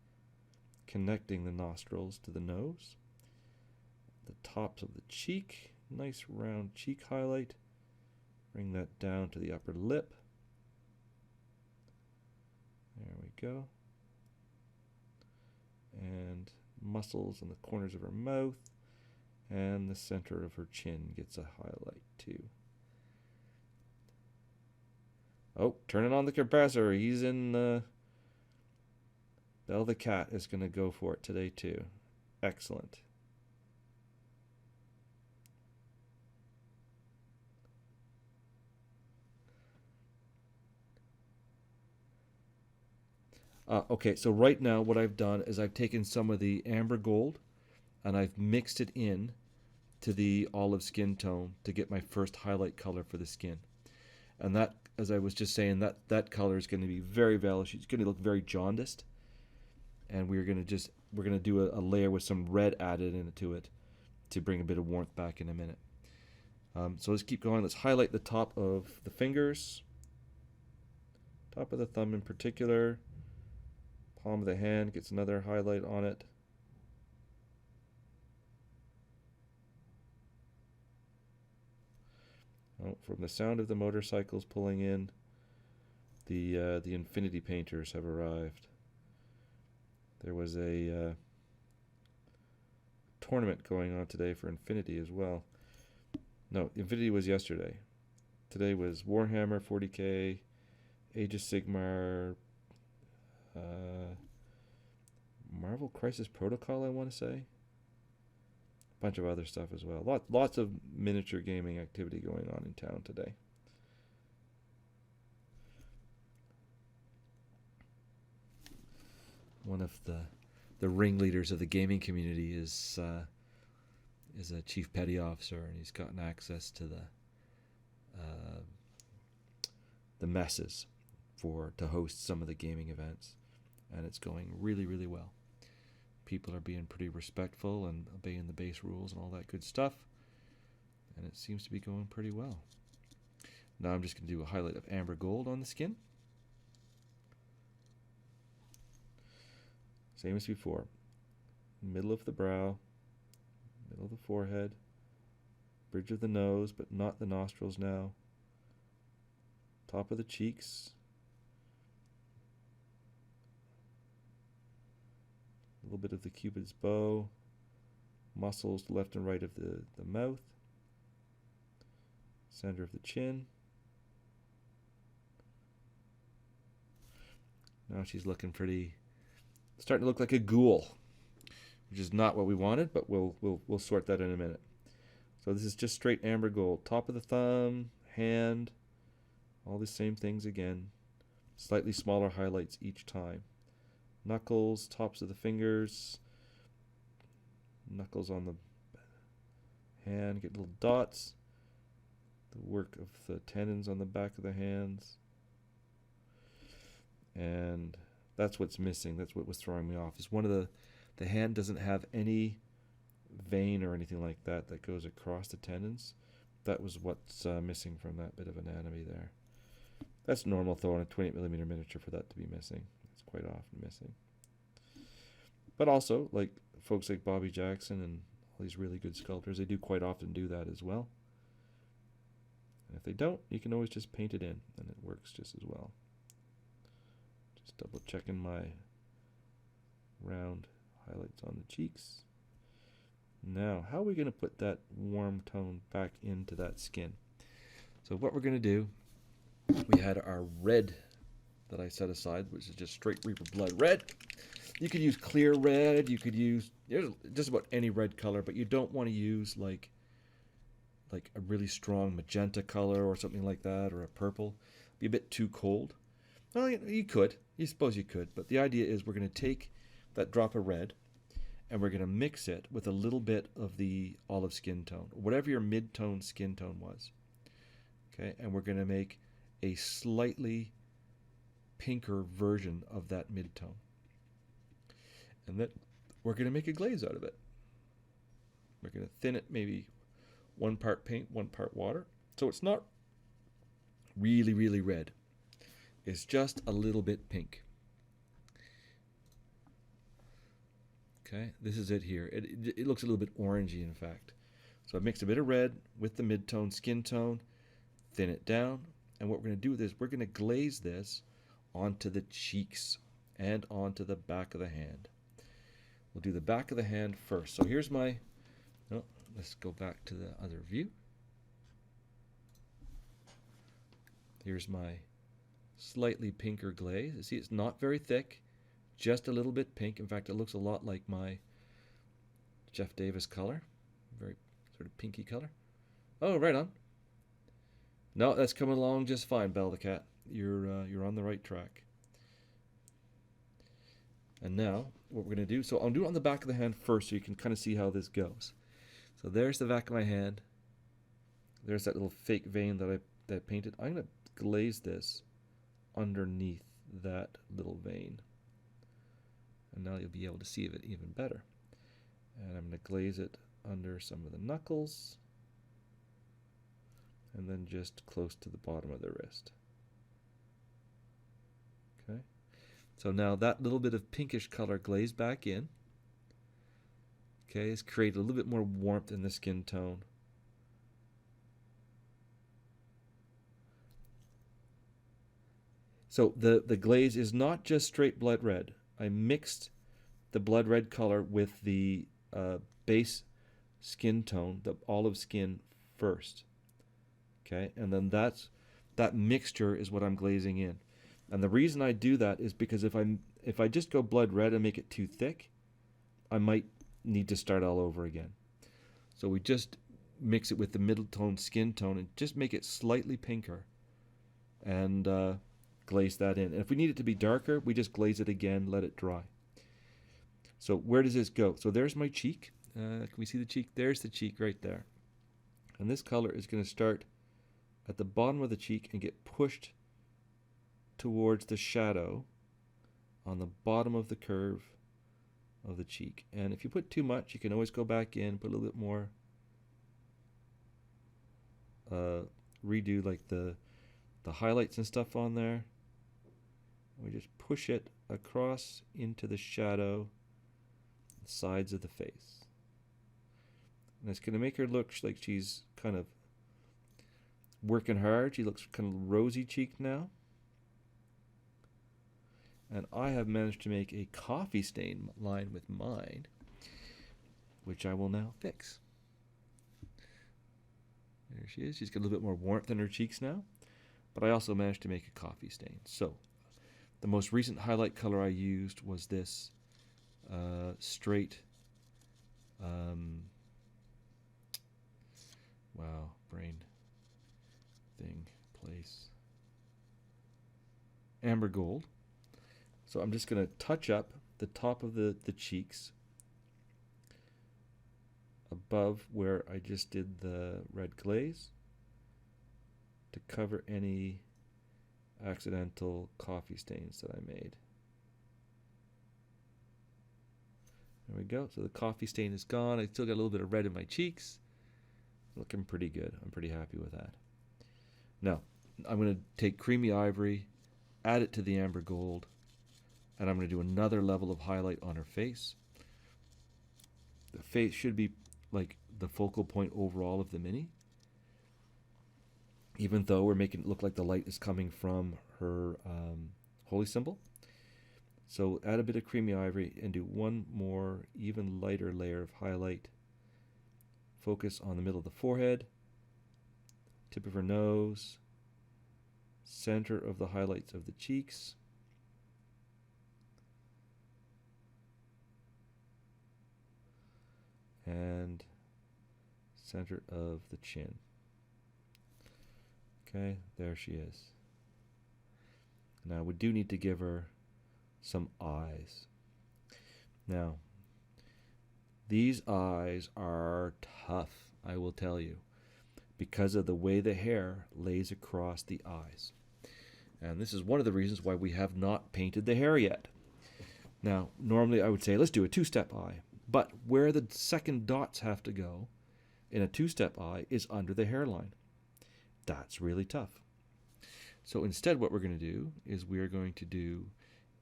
connecting the nostrils to the nose. The tops of the cheek, nice round cheek highlight. Bring that down to the upper lip. There we go. And muscles in the corners of her mouth, and the center of her chin gets a highlight too. Oh, turning on the compressor. He's in Belle the cat is going to go for it today too. Excellent. Okay, so right now what I've done is I've taken some of the amber gold and I've mixed it in to the olive skin tone to get my first highlight color for the skin. And that, as I was just saying, that color is going to be very valuable. It's going to look very jaundiced. And we're going to do a layer with some red added into it to bring a bit of warmth back in a minute. So let's keep going. Let's highlight the top of the fingers, top of the thumb in particular. Palm of the hand gets another highlight on it. Oh, from the sound of the motorcycles pulling in, the Infinity painters have arrived. There was a tournament going on today for Infinity as well. No, Infinity was yesterday. Today was Warhammer 40k, Age of Sigmar, Marvel Crisis Protocol, I want to say. A bunch of other stuff as well. Lots of miniature gaming activity going on in town today. One of the ringleaders of the gaming community is a chief petty officer, and he's gotten access to the messes to host some of the gaming events, and it's going really, really well. People are being pretty respectful and obeying the base rules and all that good stuff, and it seems to be going pretty well. Now I'm just going to do a highlight of amber gold on the skin. Same as before. Middle of the brow, middle of the forehead, bridge of the nose, but not the nostrils now. Top of the cheeks. A little bit of the Cupid's bow. Muscles left and right of the mouth. Center of the chin. Now she's looking pretty, starting to look like a ghoul, which is not what we wanted, but we'll sort that in a minute. So this is just straight amber gold. Top of the thumb, hand, all the same things again. Slightly smaller highlights each time. Knuckles, tops of the fingers, knuckles on the hand, get little dots. The work of the tendons on the back of the hands. And that's what's missing. That's what was throwing me off. Is one of the hand doesn't have any vein or anything like that goes across the tendons. That was what's missing from that bit of anatomy there. That's normal though on a 28mm miniature for that to be missing. It's quite often missing. But also, like folks like Bobby Jackson and all these really good sculptors, they do quite often do that as well. And if they don't, you can always just paint it in and it works just as well. Just double checking my round highlights on the cheeks. Now, how are we going to put that warm tone back into that skin? So what we're going to do, we had our red that I set aside, which is just straight Reaper Blood red. You could use clear red, you could use just about any red color, but you don't want to use like like a really strong magenta color or something like that, or a purple. Be a bit too cold. Well, you could. You suppose you could. But the idea is we're going to take that drop of red and we're going to mix it with a little bit of the olive skin tone, whatever your mid-tone skin tone was. Okay, and we're going to make a slightly pinker version of that mid-tone. And then we're going to make a glaze out of it. We're going to thin it, maybe 1 part paint, 1 part water. So it's not really, really red. It's just a little bit pink. Okay, this is it here. It looks a little bit orangey, in fact. So I mixed a bit of red with the mid-tone skin tone, thin it down, and what we're going to do with this, we're going to glaze this onto the cheeks and onto the back of the hand. We'll do the back of the hand first. So here's my, oh, let's go back to the other view. Here's my slightly pinker glaze. You see, it's not very thick, just a little bit pink. In fact, it looks a lot like my Geoff Davis color, very sort of pinky color. Oh, right on. No, that's coming along just fine, Belle the cat. You're on the right track. And now, what we're going to do, so I'll do it on the back of the hand first so you can kind of see how this goes. So there's the back of my hand. There's that little fake vein that I painted. I'm going to glaze this underneath that little vein. And now you'll be able to see it even better. And I'm going to glaze it under some of the knuckles. And then just close to the bottom of the wrist. Okay. So now that little bit of pinkish color glazed back in. Okay, it's created a little bit more warmth in the skin tone. So the glaze is not just straight blood red. I mixed the blood red color with the base skin tone, the olive skin first. Okay, and then that mixture is what I'm glazing in. And the reason I do that is because if I just go blood red and make it too thick, I might need to start all over again. So we just mix it with the middle tone skin tone and just make it slightly pinker and glaze that in. And if we need it to be darker, we just glaze it again, let it dry. So where does this go? So there's my cheek. Can we see the cheek? There's the cheek right there. And this color is going to start at the bottom of the cheek and get pushed towards the shadow on the bottom of the curve of the cheek. And if you put too much, you can always go back in, put a little bit more, redo like the highlights and stuff on there. We just push it across into the shadow sides of the face. And it's going to make her look like she's kind of working hard. She looks kind of rosy cheeked now. And I have managed to make a coffee stain line with mine, which I will now fix. There she is. She's got a little bit more warmth in her cheeks now. But I also managed to make a coffee stain. So the most recent highlight color I used was this straight, wow, brain thing, place, amber gold. So I'm just going to touch up the top of the cheeks above where I just did the red glaze to cover any accidental coffee stains that I made. There we go. So the coffee stain is gone. I still got a little bit of red in my cheeks. Looking pretty good. I'm pretty happy with that. Now, I'm going to take creamy ivory, add it to the amber gold, and I'm going to do another level of highlight on her face. The face should be like the focal point overall of the mini, even though we're making it look like the light is coming from her holy symbol. So add a bit of creamy ivory and do one more even lighter layer of highlight. Focus on the middle of the forehead, tip of her nose, center of the highlights of the cheeks, and center of the chin. Okay, there she is. Now we do need to give her some eyes. Now, these eyes are tough, I will tell you, because of the way the hair lays across the eyes. And this is one of the reasons why we have not painted the hair yet. Now, normally I would say, let's do a two-step eye. But where the second dots have to go in a two-step eye is under the hairline. That's really tough. So instead what we're going to do is we are going to do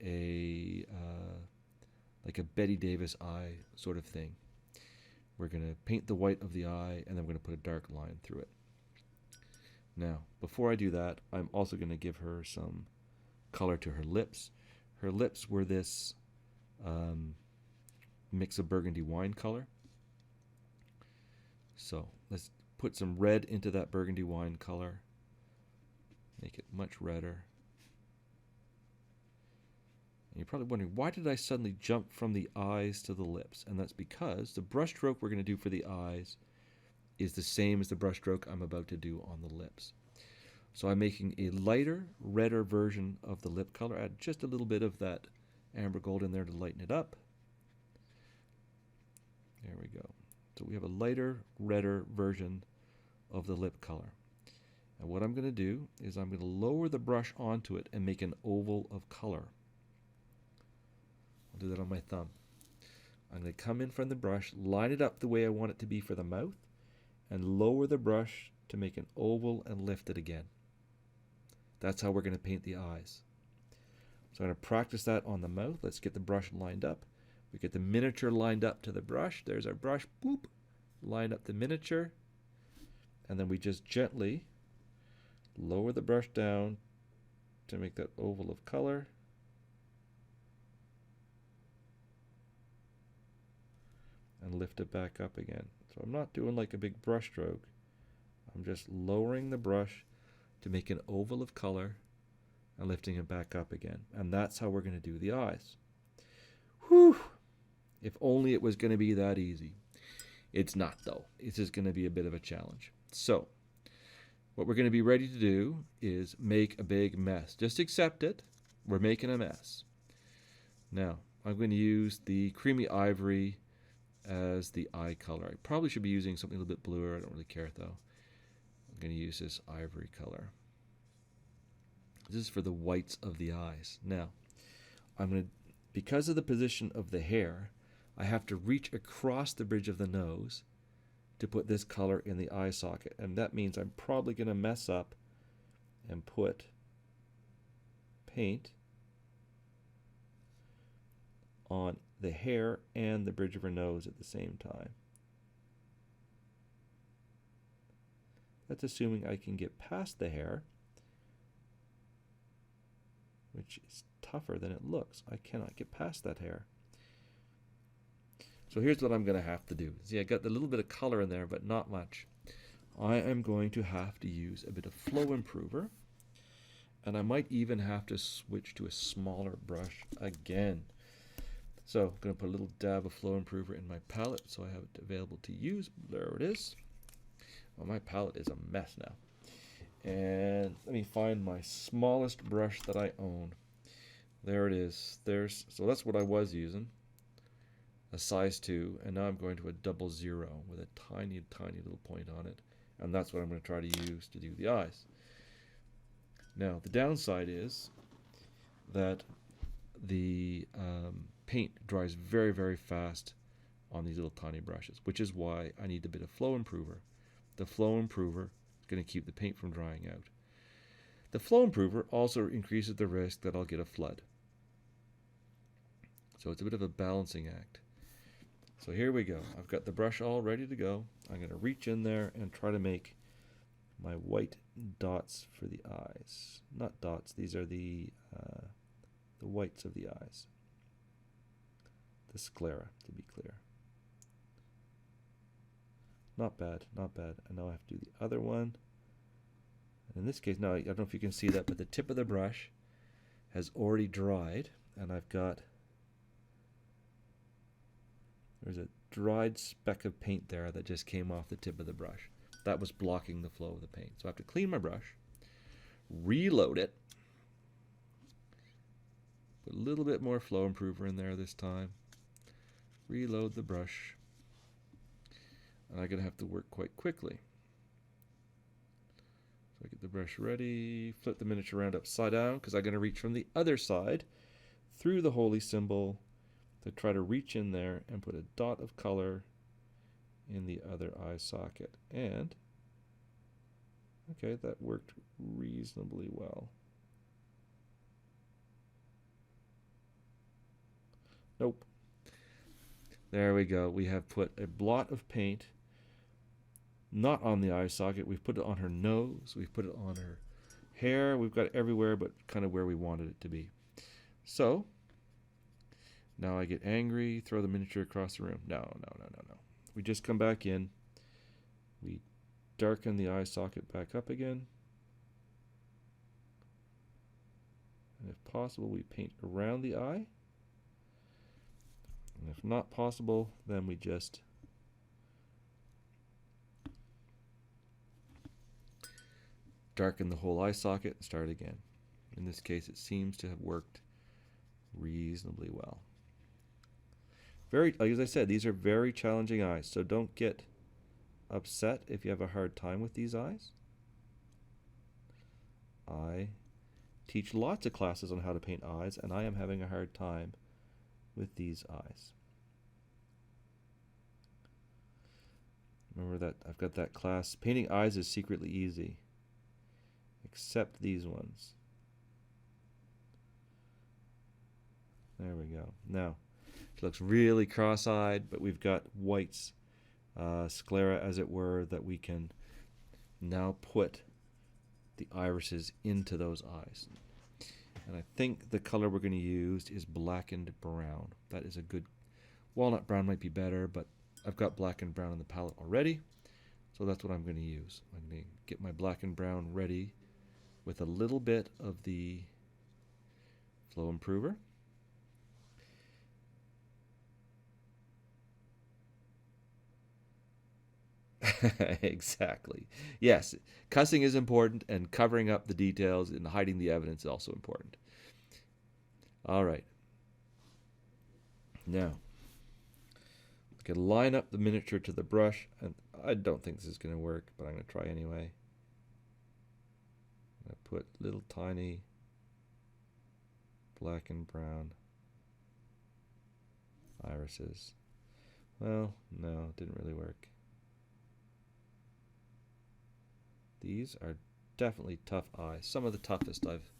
a like a Betty Davis eye sort of thing. We're going to paint the white of the eye, and then we're going to put a dark line through it. Now, before I do that, I'm also going to give her some color to her lips. Her lips were this mix of burgundy wine color. So let's put some red into that burgundy wine color. Make it much redder. And you're probably wondering, why did I suddenly jump from the eyes to the lips? And that's because the brush stroke we're going to do for the eyes is the same as the brush stroke I'm about to do on the lips. So I'm making a lighter, redder version of the lip color. Add just a little bit of that amber gold in there to lighten it up. There we go. So we have a lighter, redder version of the lip color. And what I'm going to do is I'm going to lower the brush onto it and make an oval of color. I'll do that on my thumb. I'm going to come in from the brush, line it up the way I want it to be for the mouth, and lower the brush to make an oval and lift it again. That's how we're going to paint the eyes. So I'm going to practice that on the mouth. Let's get the brush lined up. We get the miniature lined up to the brush. There's our brush. Boop. Line up the miniature. And then we just gently lower the brush down to make that oval of color. And lift it back up again. So I'm not doing like a big brush stroke. I'm just lowering the brush to make an oval of color and lifting it back up again. And that's how we're going to do the eyes. Whew! If only it was going to be that easy. It's not, though. It's just going to be a bit of a challenge. So, what we're going to be ready to do is make a big mess. Just accept it. We're making a mess. Now, I'm going to use the creamy ivory as the eye color. I probably should be using something a little bit bluer. I don't really care, though. I'm going to use this ivory color. This is for the whites of the eyes. Now, I'm going to, because of the position of the hair, I have to reach across the bridge of the nose to put this color in the eye socket. And that means I'm probably going to mess up and put paint on the hair and the bridge of her nose at the same time. That's assuming I can get past the hair, which is tougher than it looks. I cannot get past that hair. So here's what I'm going to have to do. See, I got a little bit of color in there, but not much. I am going to have to use a bit of flow improver, and I might even have to switch to a smaller brush again. So I'm going to put a little dab of flow improver in my palette so I have it available to use. There it is. Well, my palette is a mess now. And let me find my smallest brush that I own. There it is. So that's what I was using. A size 2, and now I'm going to a 00 with a tiny, tiny little point on it. And that's what I'm going to try to use to do the eyes. Now, the downside is that the paint dries very, very fast on these little tiny brushes, which is why I need a bit of flow improver. The flow improver is going to keep the paint from drying out. The flow improver also increases the risk that I'll get a flood. So it's a bit of a balancing act. So here we go. I've got the brush all ready to go. I'm going to reach in there and try to make my white dots for the eyes. Not dots, these are the whites of the eyes. The sclera, to be clear. Not bad, not bad. And now I have to do the other one. And in this case, now I don't know if you can see that, but the tip of the brush has already dried, and I've got, there's a dried speck of paint there that just came off the tip of the brush. That was blocking the flow of the paint. So I have to clean my brush, reload it, put a little bit more flow improver in there this time, reload the brush, and I'm going to have to work quite quickly. So I get the brush ready, flip the miniature around upside down because I'm going to reach from the other side through the holy symbol to try to reach in there and put a dot of color in the other eye socket. And, okay, that worked reasonably well. Nope. There we go. We have put a blot of paint not on the eye socket. We've put it on her nose. We've put it on her hair. We've got it everywhere but kind of where we wanted it to be. So, now I get angry, throw the miniature across the room. No. We just come back in. We darken the eye socket back up again. And if possible, we paint around the eye. And if not possible, then we just darken the whole eye socket and start again. In this case, it seems to have worked reasonably well. Like as I said, these are very challenging eyes, so don't get upset if you have a hard time with these eyes. I teach lots of classes on how to paint eyes, and I am having a hard time with these eyes. Remember that I've got that class, painting eyes is secretly easy, except these ones. There we go. Now, it looks really cross-eyed, but we've got whites, sclera as it were, that we can now put the irises into those eyes. And I think the color we're going to use is blackened brown. That is a good, walnut brown might be better, but I've got black and brown in the palette already, so that's what I'm going to use. I'm going to get my black and brown ready with a little bit of the flow improver. Exactly. Yes, cussing is important, and covering up the details and hiding the evidence is also important. All right. Now, I can line up the miniature to the brush, and I don't think this is going to work, but I'm going to try anyway. I put little tiny black and brown irises. Well, no, it didn't really work. These are definitely tough eyes. Some of the toughest I've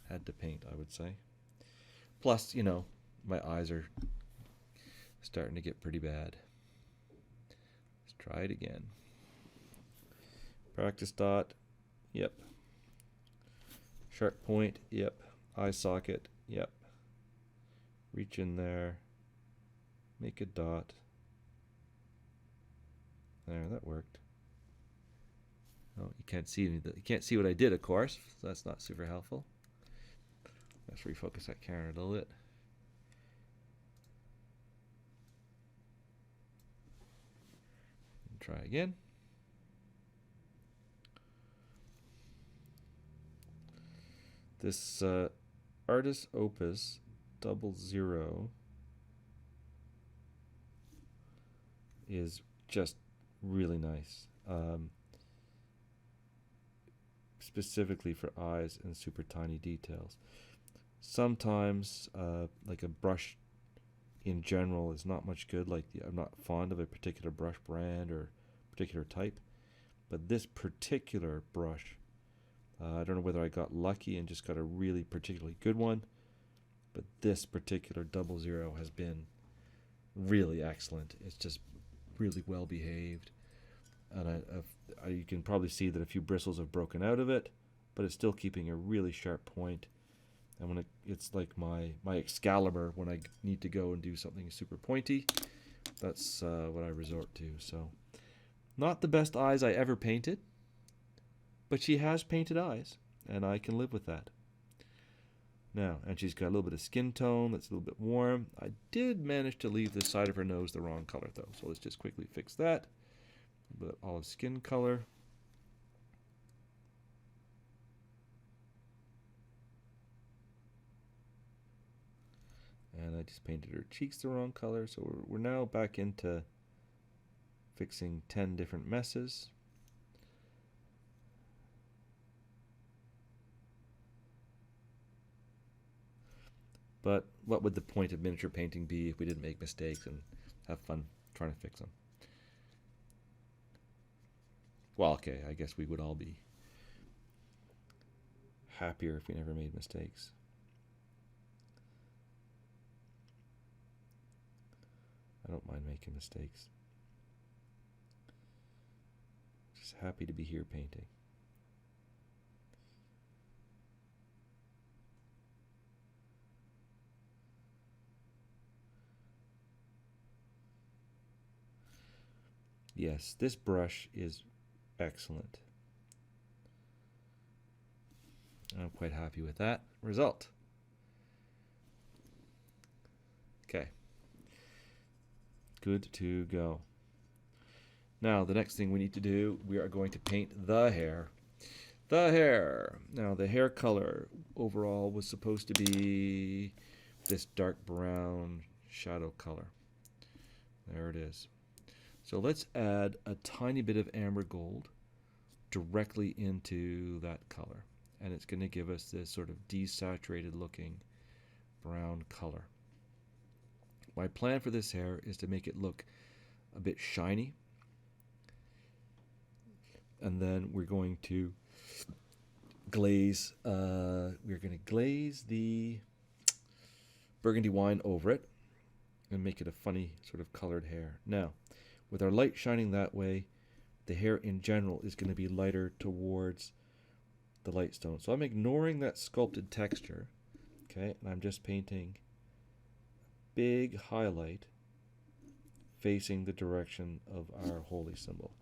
had to paint, I would say. Plus, you know, my eyes are starting to get pretty bad. Let's try it again. Practice dot. Yep. Sharp point. Yep. Eye socket. Yep. Reach in there. Make a dot. There, that worked. Oh, you can't see what I did, of course, so that's not super helpful. Let's refocus that camera a little bit. And try again. This Artist Opus 00 is just really nice. Specifically for eyes and super tiny details. Sometimes, like a brush in general is not much good. Like I'm not fond of a particular brush brand or particular type, but this particular brush, I don't know whether I got lucky and just got a really particularly good one, but this particular 00 has been really excellent. It's just really well behaved. And you can probably see that a few bristles have broken out of it, but it's still keeping a really sharp point. And when it's like my Excalibur, when I need to go and do something super pointy, that's what I resort to. So, not the best eyes I ever painted, but she has painted eyes, and I can live with that. Now, and she's got a little bit of skin tone that's a little bit warm. I did manage to leave the side of her nose the wrong color though, so let's just quickly fix that. A bit of olive skin color. And I just painted her cheeks the wrong color, so we're now back into fixing 10 different messes. But what would the point of miniature painting be if we didn't make mistakes and have fun trying to fix them? Well, okay, I guess we would all be happier if we never made mistakes. I don't mind making mistakes. Just happy to be here painting. Yes, this brush is excellent. I'm quite happy with that result. Okay. Good to go. Now, the next thing we need to do, we are going to paint the hair. The hair. Now, the hair color overall was supposed to be this dark brown shadow color. There it is. So let's add a tiny bit of amber gold directly into that color. And it's going to give us this sort of desaturated looking brown color. My plan for this hair is to make it look a bit shiny. And then we're going to glaze, the burgundy wine over it and make it a funny sort of colored hair. Now, with our light shining that way, the hair in general is going to be lighter towards the light stone. So I'm ignoring that sculpted texture, okay, and I'm just painting a big highlight facing the direction of our holy symbol.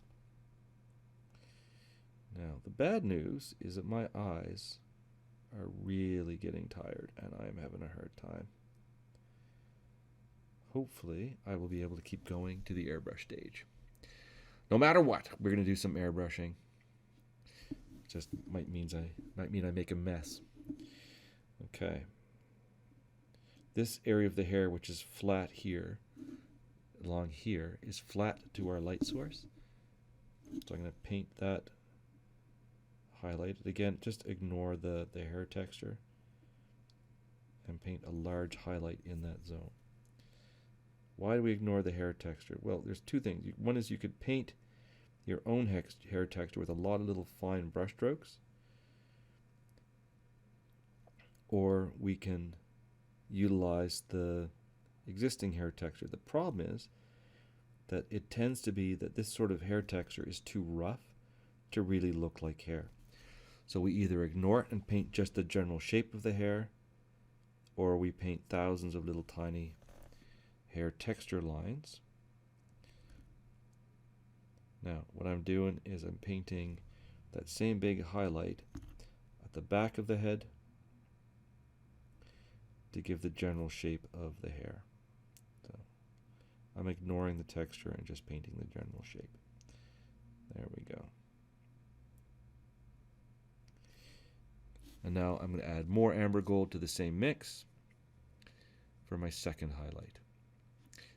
Now, the bad news is that my eyes are really getting tired and I'm having a hard time. Hopefully, I will be able to keep going to the airbrush stage. No matter what, we're going to do some airbrushing. Just might mean I make a mess. Okay. This area of the hair, which is flat here, along here, is flat to our light source. So I'm going to paint that highlighted. Again, just ignore the hair texture and paint a large highlight in that zone. Why do we ignore the hair texture? Well, there's two things. One is you could paint your own hair texture with a lot of little fine brush strokes, or we can utilize the existing hair texture. The problem is that it tends to be that this sort of hair texture is too rough to really look like hair. So we either ignore it and paint just the general shape of the hair, or we paint thousands of little tiny hair texture lines. Now, what I'm doing is I'm painting that same big highlight at the back of the head to give the general shape of the hair. So I'm ignoring the texture and just painting the general shape. There we go. And now I'm going to add more amber gold to the same mix for my second highlight.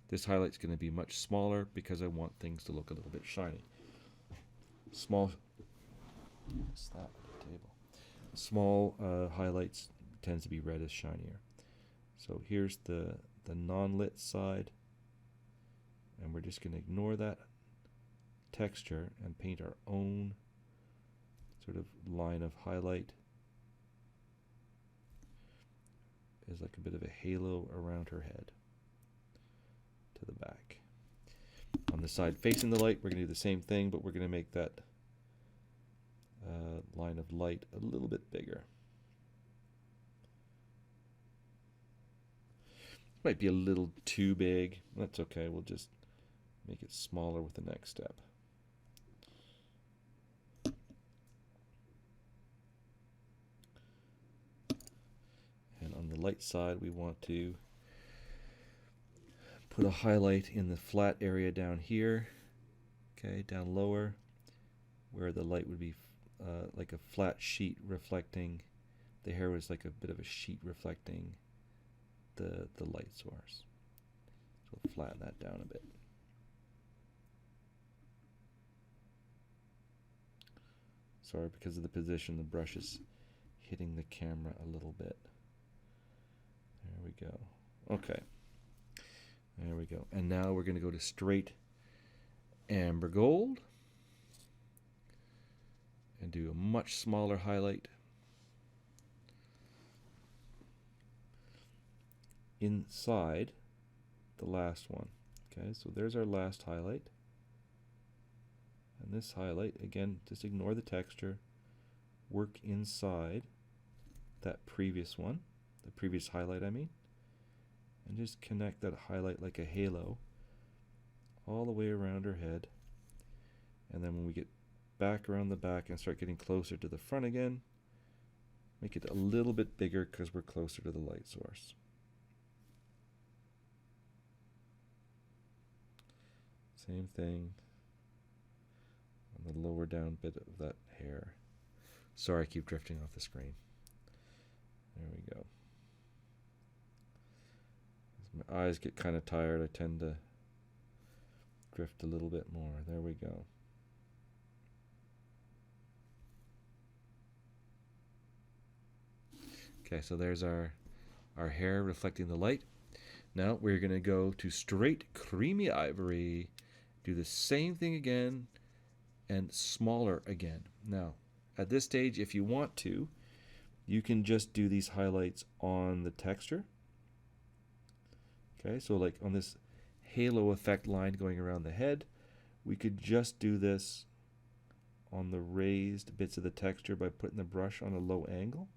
This highlight's going to be much smaller because I want things to look a little bit shiny. Small highlights tends to be reddish shinier. So here's the non-lit side, and we're just going to ignore that texture and paint our own sort of line of highlight. Is like a bit of a halo around her head to the back. On the side facing the light, we're going to do the same thing, but we're going to make that line of light a little bit bigger. Might be a little too big. That's okay. We'll just make it smaller with the next step. the light side, we want to put a highlight in the flat area down here, okay, down lower, where the light would be like a flat sheet reflecting, the hair was like a bit of a sheet reflecting the light source. So we'll flatten that down a bit. Sorry, because of the position, the brush is hitting the camera a little bit. There we go. Okay. There we go. And now we're going to go to straight amber gold and do a much smaller highlight inside the last one. Okay, so there's our last highlight. And this highlight, again, just ignore the texture, work inside that previous one, the previous highlight I mean, and just connect that highlight like a halo all the way around her head. And then when we get back around the back and start getting closer to the front again, make it a little bit bigger because we're closer to the light source. Same thing on the lower down bit of that hair. Sorry, I keep drifting off the screen. There we go. As my eyes get kind of tired, I tend to drift a little bit more. There we go. Okay, so there's our hair reflecting the light. Now we're going to go to straight creamy ivory, do the same thing again, and smaller again. Now, at this stage, if you want to, you can just do these highlights on the texture. Okay, so like on this halo effect line going around the head, we could just do this on the raised bits of the texture by putting the brush on a low angle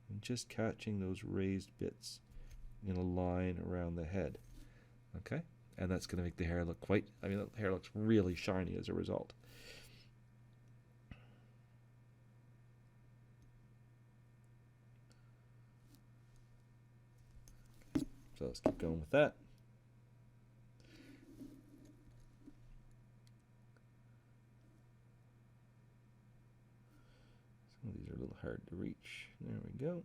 and just catching those raised bits in a line around the head. Okay, and that's going to make the hair look quite, I mean, the hair looks really shiny as a result. So let's keep going with that. Some of these are a little hard to reach. There we go.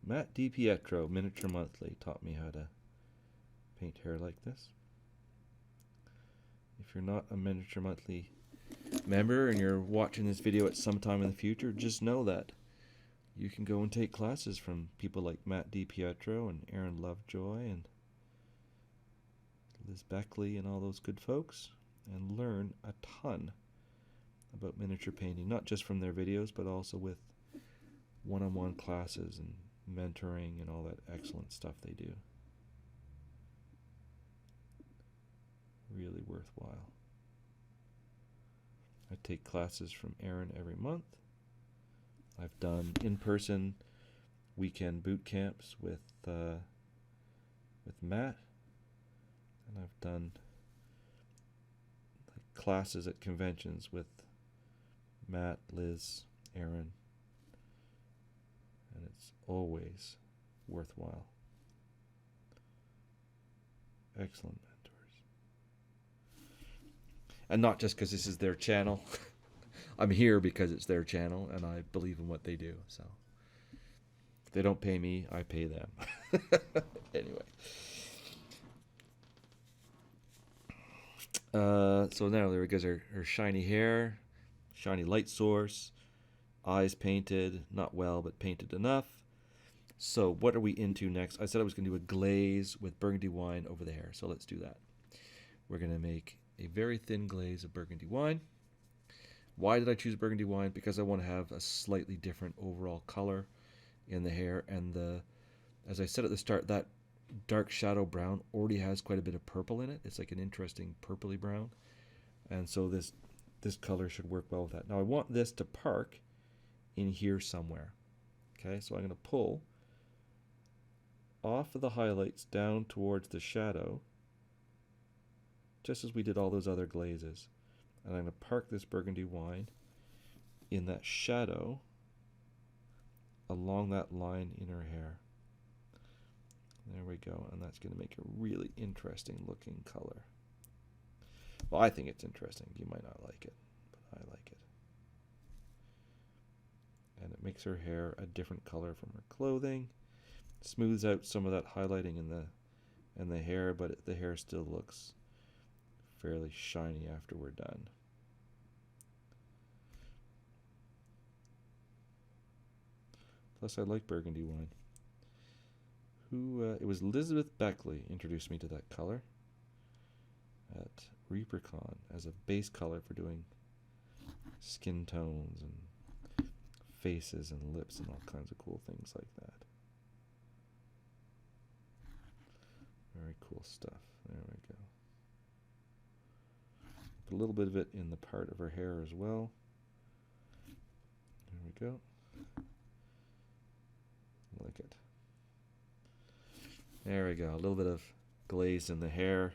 Matt DiPietro, Miniature Monthly, taught me how to paint hair like this. If you're not a Miniature Monthly member and you're watching this video at some time in the future, just know that you can go and take classes from people like Matt DiPietro and Aaron Lovejoy and Liz Beckley and all those good folks and learn a ton about miniature painting, not just from their videos, but also with one-on-one classes and mentoring and all that excellent stuff they do. Really worthwhile. I take classes from Aaron every month. I've done in-person weekend boot camps with Matt, and I've done like classes at conventions with Matt, Liz, Aaron, and it's always worthwhile. Excellent mentors. And not just because this is their channel. I'm here because it's their channel and I believe in what they do. So if they don't pay me, I pay them. Anyway. So now there goes her shiny hair, shiny light source, eyes painted, not well, but painted enough. So what are we into next? I said I was going to do a glaze with burgundy wine over the hair. So let's do that. We're going to make a very thin glaze of burgundy wine. Why did I choose burgundy wine? Because I want to have a slightly different overall color in the hair. And as I said at the start, that dark shadow brown already has quite a bit of purple in it. It's like an interesting purpley brown. And so this color should work well with that. Now I want this to park in here somewhere. Okay, so I'm going to pull off of the highlights down towards the shadow, just as we did all those other glazes. And I'm going to park this burgundy wine in that shadow along that line in her hair. There we go, and that's going to make a really interesting looking color. Well, I think it's interesting. You might not like it, but I like it. And it makes her hair a different color from her clothing. Smooths out some of that highlighting in the hair, but the hair still looks fairly shiny after we're done. Plus, I like burgundy wine. It was Elizabeth Beckley introduced me to that color at ReaperCon as a base color for doing skin tones and faces and lips and all kinds of cool things like that. Very cool stuff. There we go. Put a little bit of it in the part of her hair as well. There we go. Like it. There we go. A little bit of glaze in the hair,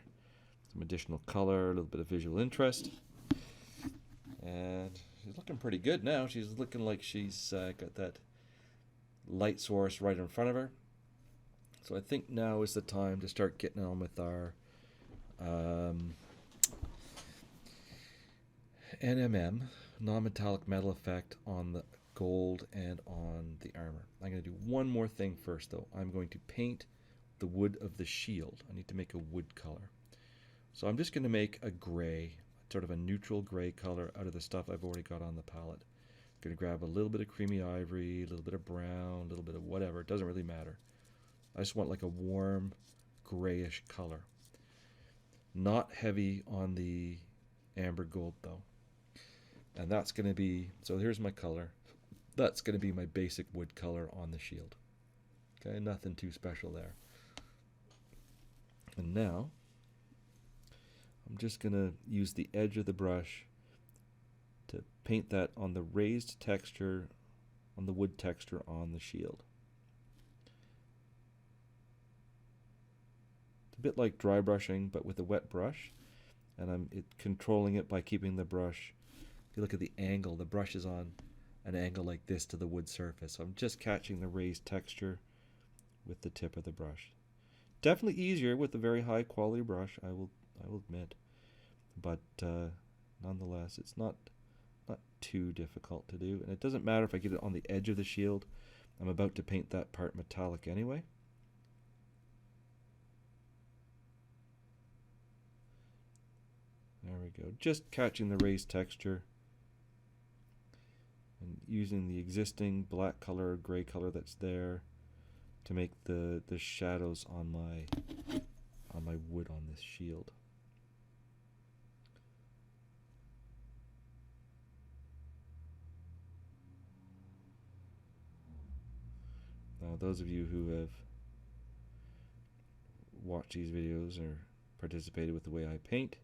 some additional color, a little bit of visual interest. And she's looking pretty good now. She's looking like she's got that light source right in front of her. So I think now is the time to start getting on with our NMM, non-metallic metal effect on the gold and on the armor. I'm going to do one more thing first though. I'm going to paint the wood of the shield. I need to make a wood color. So I'm just going to make a gray, sort of a neutral gray color out of the stuff I've already got on the palette. I'm going to grab a little bit of creamy ivory, a little bit of brown, a little bit of whatever. It doesn't really matter. I just want like a warm grayish color. Not heavy on the amber gold though. And that's going to be, so here's my color. That's going to be my basic wood color on the shield. Okay, nothing too special there. And now, I'm just going to use the edge of the brush to paint that on the raised texture, on the wood texture on the shield. It's a bit like dry brushing, but with a wet brush. And I'm controlling it by keeping the brush, if you look at the angle, the brush is on an angle like this to the wood surface. So I'm just catching the raised texture with the tip of the brush. Definitely easier with a very high quality brush, I will admit. But nonetheless, it's not too difficult to do. And it doesn't matter if I get it on the edge of the shield. I'm about to paint that part metallic anyway. There we go. Just catching the raised texture and using the existing black color, gray color that's there to make the shadows on my wood on this shield. Now, those of you who have watched these videos or participated with the way I paint,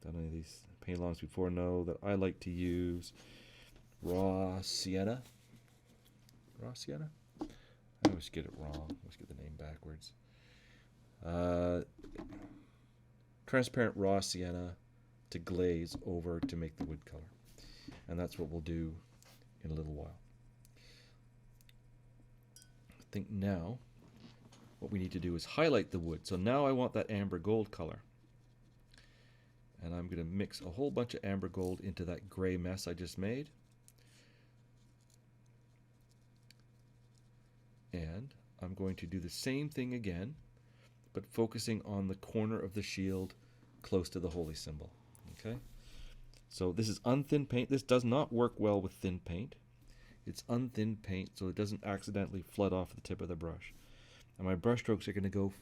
done any of these paint-alongs before, know that I like to use raw sienna. Raw sienna? I always get it wrong. I always get the name backwards. Transparent raw sienna to glaze over to make the wood color. And that's what we'll do in a little while. I think now what we need to do is highlight the wood. So now I want that amber gold color. And I'm going to mix a whole bunch of amber gold into that gray mess I just made. And I'm going to do the same thing again, but focusing on the corner of the shield close to the holy symbol. Okay? So this is unthin paint. This does not work well with thin paint. It's unthin paint, so it doesn't accidentally flood off the tip of the brush. And my brush strokes are going to go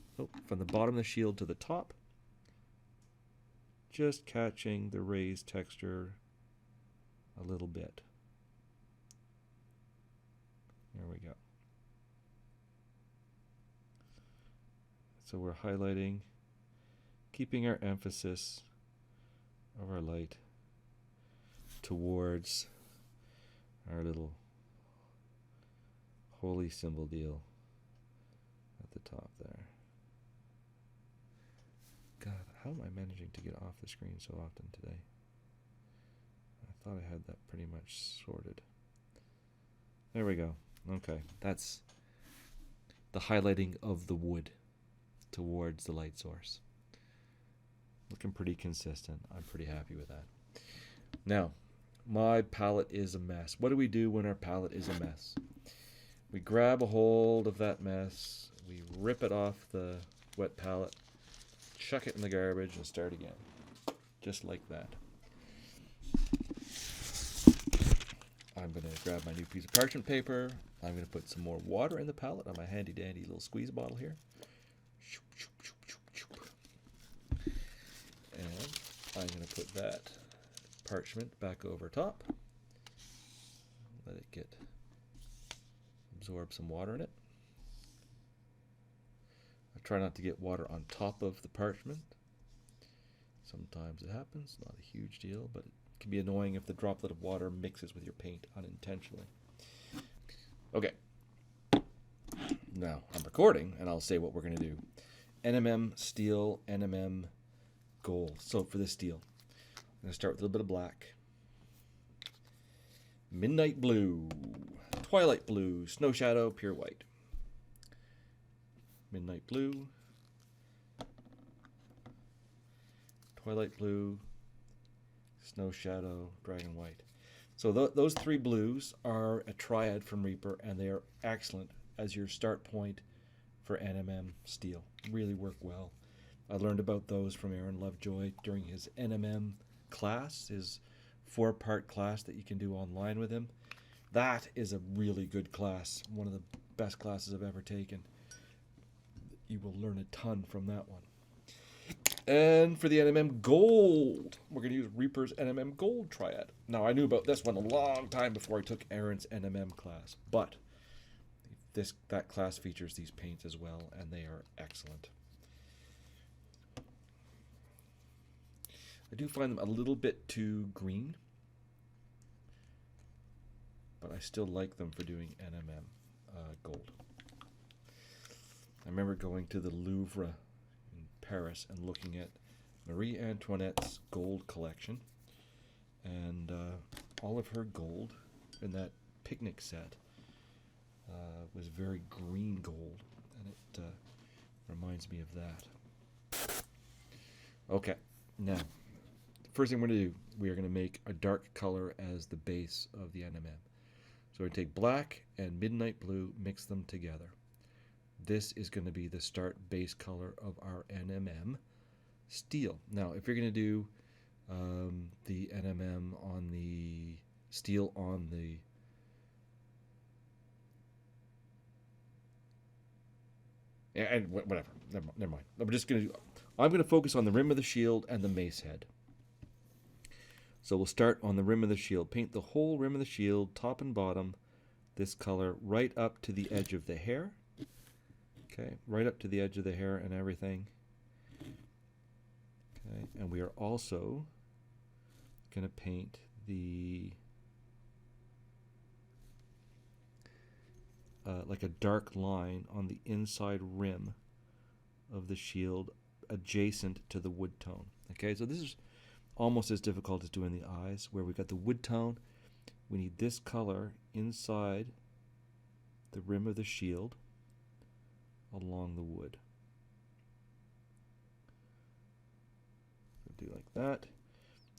from the bottom of the shield to the top, just catching the raised texture a little bit. There we go. So we're highlighting, keeping our emphasis of our light towards our little holy symbol deal at the top there. God, how am I managing to get off the screen so often today? I thought I had that pretty much sorted. There we go. Okay, that's the highlighting of the wood towards the light source. Looking pretty consistent. I'm pretty happy with that. Now, my palette is a mess. What do we do when our palette is a mess? We grab a hold of that mess, we rip it off the wet palette, chuck it in the garbage, and start again. Just like that. I'm going to grab my new piece of parchment paper. I'm going to put some more water in the palette on my handy dandy little squeeze bottle here. And I'm going to put that parchment back over top. Let it absorb some water in it. I try not to get water on top of the parchment. Sometimes it happens, not a huge deal, but it can be annoying if the droplet of water mixes with your paint unintentionally. Okay. Now, I'm recording, and I'll say what we're going to do. NMM steel, NMM gold. So for this steel, I'm going to start with a little bit of black. Midnight blue, twilight blue, snow shadow, pure white. Midnight blue, twilight blue, snow shadow, dragon white. So those three blues are a triad from Reaper, and they are excellent as your start point for NMM steel. Really work well. I learned about those from Aaron Lovejoy during his NMM class, his 4-part class that you can do online with him. That is a really good class, one of the best classes I've ever taken. You will learn a ton from that one. And for the NMM Gold, we're going to use Reaper's NMM Gold Triad. Now, I knew about this one a long time before I took Aaron's NMM class, but that class features these paints as well, and they are excellent. I do find them a little bit too green, but I still like them for doing NMM gold. I remember going to the Louvre in Paris and looking at Marie Antoinette's gold collection, and all of her gold in that picnic set was very green gold, and it reminds me of that. Okay, now, first thing we're going to do, we are going to make a dark color as the base of the NMM. So we're going to take black and midnight blue, mix them together. This is going to be the start base color of our NMM steel. Now, if you're going to do the NMM on the steel on the and whatever, never mind. I'm going to focus on the rim of the shield and the mace head. So we'll start on the rim of the shield. Paint the whole rim of the shield, top and bottom, this color right up to the edge of the hair. Okay, right up to the edge of the hair and everything. Okay, and we are also going to paint the like a dark line on the inside rim of the shield adjacent to the wood tone. Okay, so this is almost as difficult as doing the eyes, where we've got the wood tone. We need this color inside the rim of the shield along the wood. So do like that.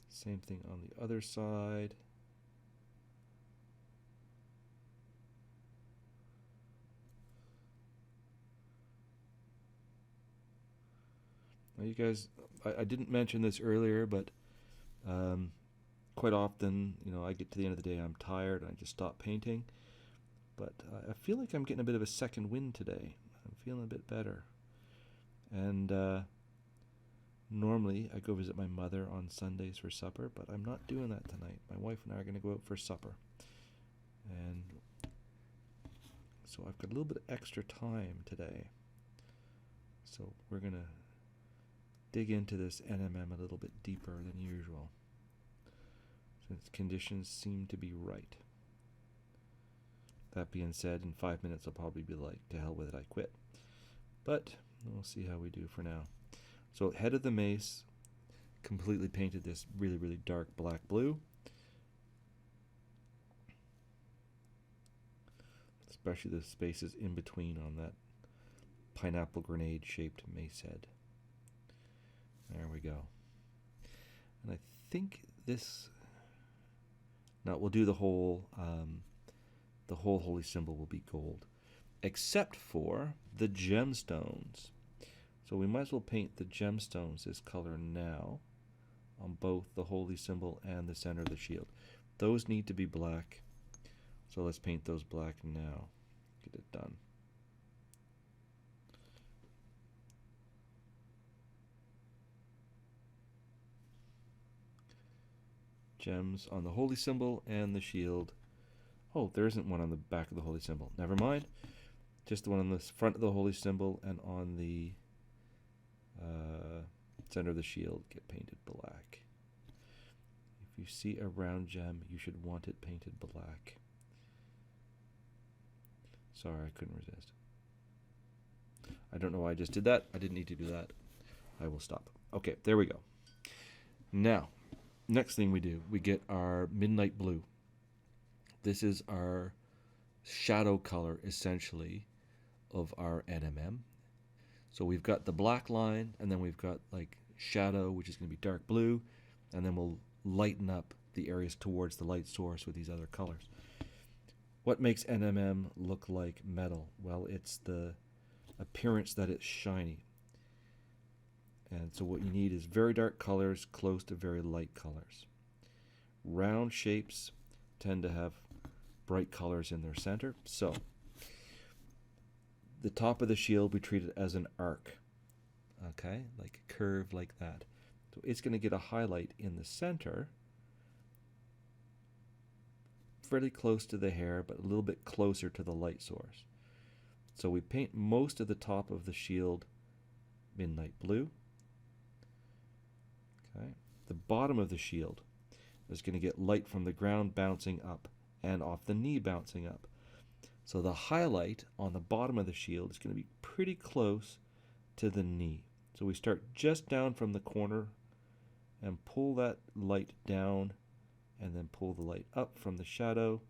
Same thing on the other side. Now you guys, I didn't mention this earlier, but quite often, I get to the end of the day, I'm tired, and I just stop painting. But I feel like I'm getting a bit of a second wind today. I'm feeling a bit better. And normally I go visit my mother on Sundays for supper, but I'm not doing that tonight. My wife and I are going to go out for supper. And so I've got a little bit of extra time today. So we're going to dig into this NMM a little bit deeper than usual, since conditions seem to be right. That being said, in 5 minutes I'll probably be like, to hell with it, I quit. But we'll see how we do for now. So head of the mace, completely painted this really, really dark black blue. especially the spaces in between on that pineapple grenade shaped mace head. There we go. And I think this, now we'll do the whole holy symbol will be gold, except for the gemstones. So we might as well paint the gemstones this color now on both the holy symbol and the center of the shield. Those need to be black, so let's paint those black now. Get it done. Gems on the holy symbol and the shield. Oh, there isn't one on the back of the holy symbol. Never mind. Just the one on the front of the holy symbol and on the center of the shield get painted black. If you see a round gem, you should want it painted black. Sorry, I couldn't resist. I don't know why I just did that. I didn't need to do that. I will stop. Okay, there we go. Now, next thing we do, we get our midnight blue. This is our shadow color, essentially, of our NMM. So we've got the black line, and then we've got like shadow, which is going to be dark blue, and then we'll lighten up the areas towards the light source with these other colors. What makes NMM look like metal? Well, it's the appearance that it's shiny. And so what you need is very dark colors close to very light colors. Round shapes tend to have bright colors in their center. So the top of the shield we treat it as an arc, okay, like a curve like that. So it's going to get a highlight in the center, fairly close to the hair, but a little bit closer to the light source. So we paint most of the top of the shield midnight blue. Okay, the bottom of the shield is going to get light from the ground bouncing up and off the knee bouncing up. So the highlight on the bottom of the shield is going to be pretty close to the knee. So we start just down from the corner and pull that light down and then pull the light up from the shadow.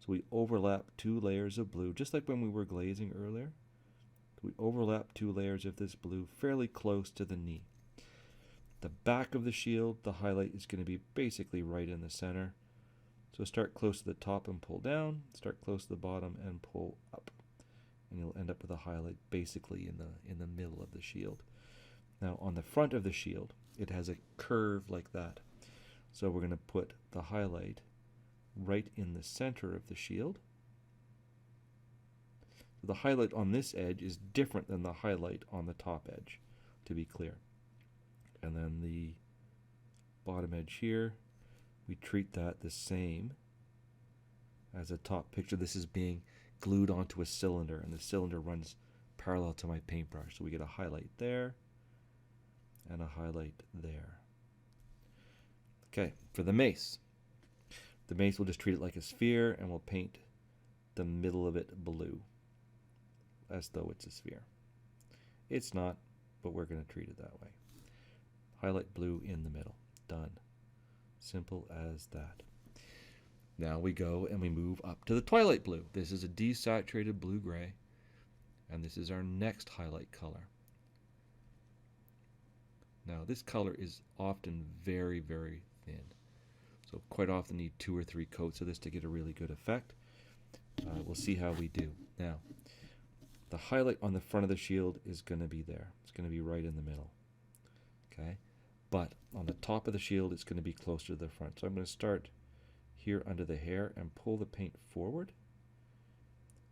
So we overlap two layers of blue, just like when we were glazing earlier. We overlap two layers of this blue fairly close to the knee. The back of the shield, the highlight is going to be basically right in the center. So start close to the top and pull down, start close to the bottom and pull up. And you'll end up with a highlight basically in the middle of the shield. Now on the front of the shield, it has a curve like that. So we're going to put the highlight right in the center of the shield. So the highlight on this edge is different than the highlight on the top edge, to be clear. And then the bottom edge here, we treat that the same as a top picture. This is being glued onto a cylinder, and the cylinder runs parallel to my paintbrush. So we get a highlight there and a highlight there. Okay, for the mace. The mace, we'll just treat it like a sphere, and we'll paint the middle of it blue, as though it's a sphere. It's not, but we're going to treat it that way. Highlight blue in the middle. Done. Simple as that. Now we go and we move up to the twilight blue. This is a desaturated blue-gray, and this is our next highlight color. Now this color is often very, very thin. So quite often need 2 or 3 coats of this to get a really good effect. We'll see how we do. Now, the highlight on the front of the shield is going to be there. It's going to be right in the middle. Okay, but on the top of the shield, it's going to be closer to the front. So I'm going to start here under the hair and pull the paint forward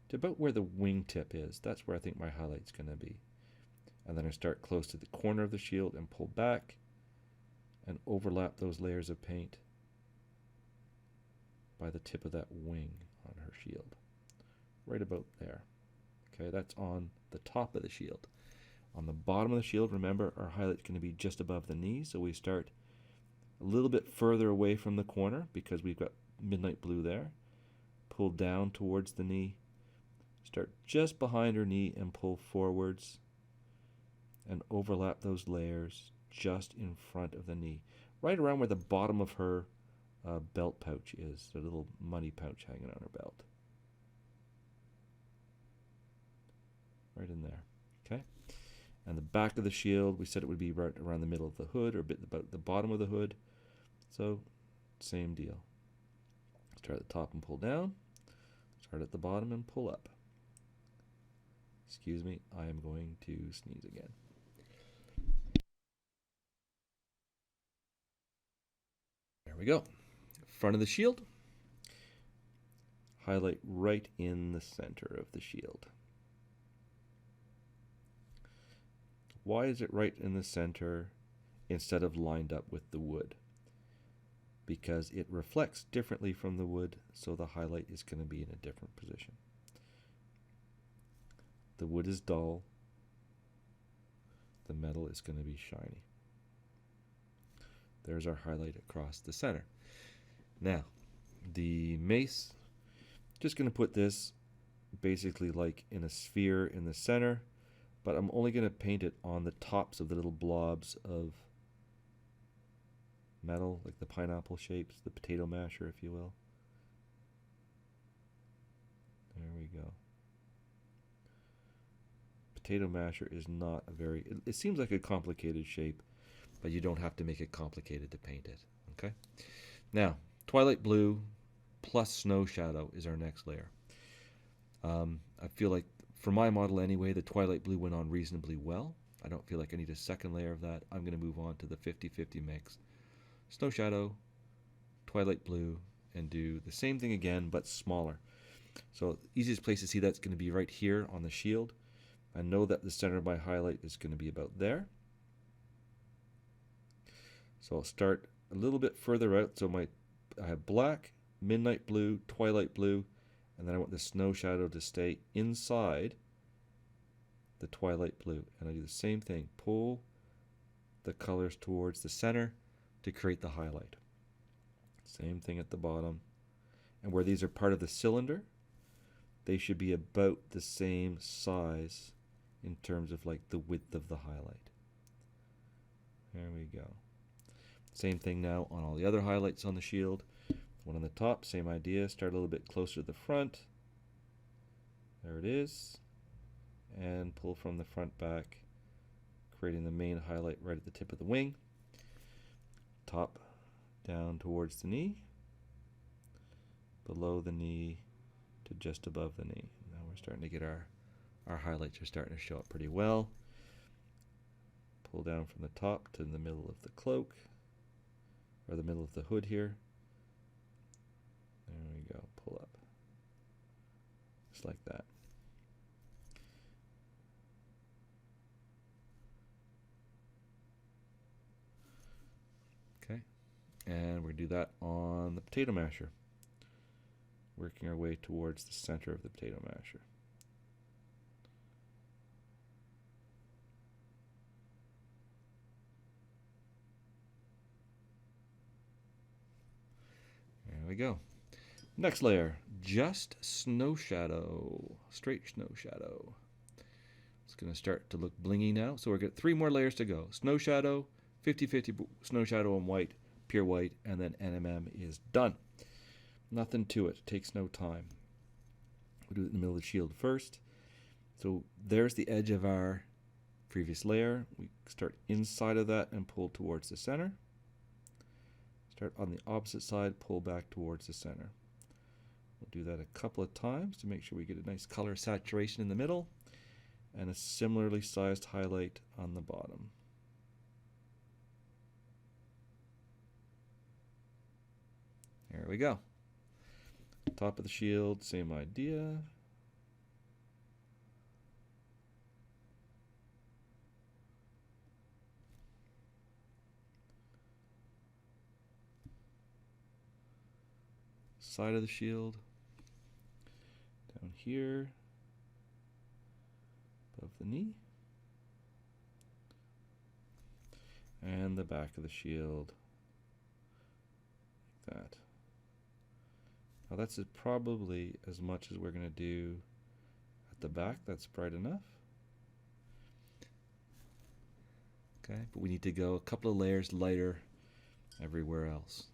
to about where the wingtip is. That's where I think my highlight's going to be. And then I start close to the corner of the shield and pull back and overlap those layers of paint by the tip of that wing on her shield. Right about there. Okay, that's on the top of the shield. On the bottom of the shield, remember, our highlight's going to be just above the knee, so we start a little bit further away from the corner because we've got midnight blue there. Pull down towards the knee. Start just behind her knee and pull forwards and overlap those layers just in front of the knee, right around where the bottom of her belt pouch is, the little money pouch hanging on her belt. right in there. Okay. And the back of the shield, we said it would be right around the middle of the hood, or a bit about the bottom of the hood. So, same deal. Start at the top and pull down. Start at the bottom and pull up. Excuse me, I am going to sneeze again. There we go. Front of the shield. Highlight right in the center of the shield. Why is it right in the center instead of lined up with the wood? Because it reflects differently from the wood, so the highlight is going to be in a different position. The wood is dull. The metal is going to be shiny. There's our highlight across the center. Now, the mace, just going to put this basically like in a sphere in the center, but I'm only going to paint it on the tops of the little blobs of metal, like the pineapple shapes, the potato masher, if you will. There we go. Potato masher is not a very, it seems like a complicated shape, but you don't have to make it complicated to paint it. Okay. Now, twilight blue plus snow shadow is our next layer. I feel like for my model anyway, the twilight blue went on reasonably well. I don't feel like I need a second layer of that. I'm going to move on to the 50-50 mix. Snow shadow, twilight blue, and do the same thing again, but smaller. So the easiest place to see that's going to be right here on the shield. I know that the center of my highlight is going to be about there. So I'll start a little bit further out. So I have black, midnight blue, twilight blue, and then I want the snow shadow to stay inside the twilight blue. And I do the same thing. Pull the colors towards the center to create the highlight. Same thing at the bottom. And where these are part of the cylinder, they should be about the same size in terms of like the width of the highlight. There we go. Same thing now on all the other highlights on the shield. One on the top, same idea. Start a little bit closer to the front. There it is. And pull from the front back, creating the main highlight right at the tip of the wing. Top down towards the knee. Below the knee to just above the knee. Now we're starting to get our highlights are starting to show up pretty well. Pull down from the top to the middle of the cloak, or the middle of the hood here. There we go, pull up. Just like that. Okay, and we're going to do that on the potato masher. Working our way towards the center of the potato masher. There we go. Next layer, just snow shadow, straight snow shadow. It's going to start to look blingy now. So we're got 3 more layers to go. Snow shadow, 50-50 snow shadow on white, pure white, and then NMM is done. Nothing to it. Takes no time. We'll do it in the middle of the shield first. So there's the edge of our previous layer. We start inside of that and pull towards the center. Start on the opposite side, pull back towards the center. We'll do that a couple of times to make sure we get a nice color saturation in the middle and a similarly sized highlight on the bottom. There we go. Top of the shield, same idea. Side of the shield, down here, above the knee, and the back of the shield, like that. Now that's probably as much as we're going to do at the back. That's bright enough. Okay, but we need to go a couple of layers lighter everywhere else.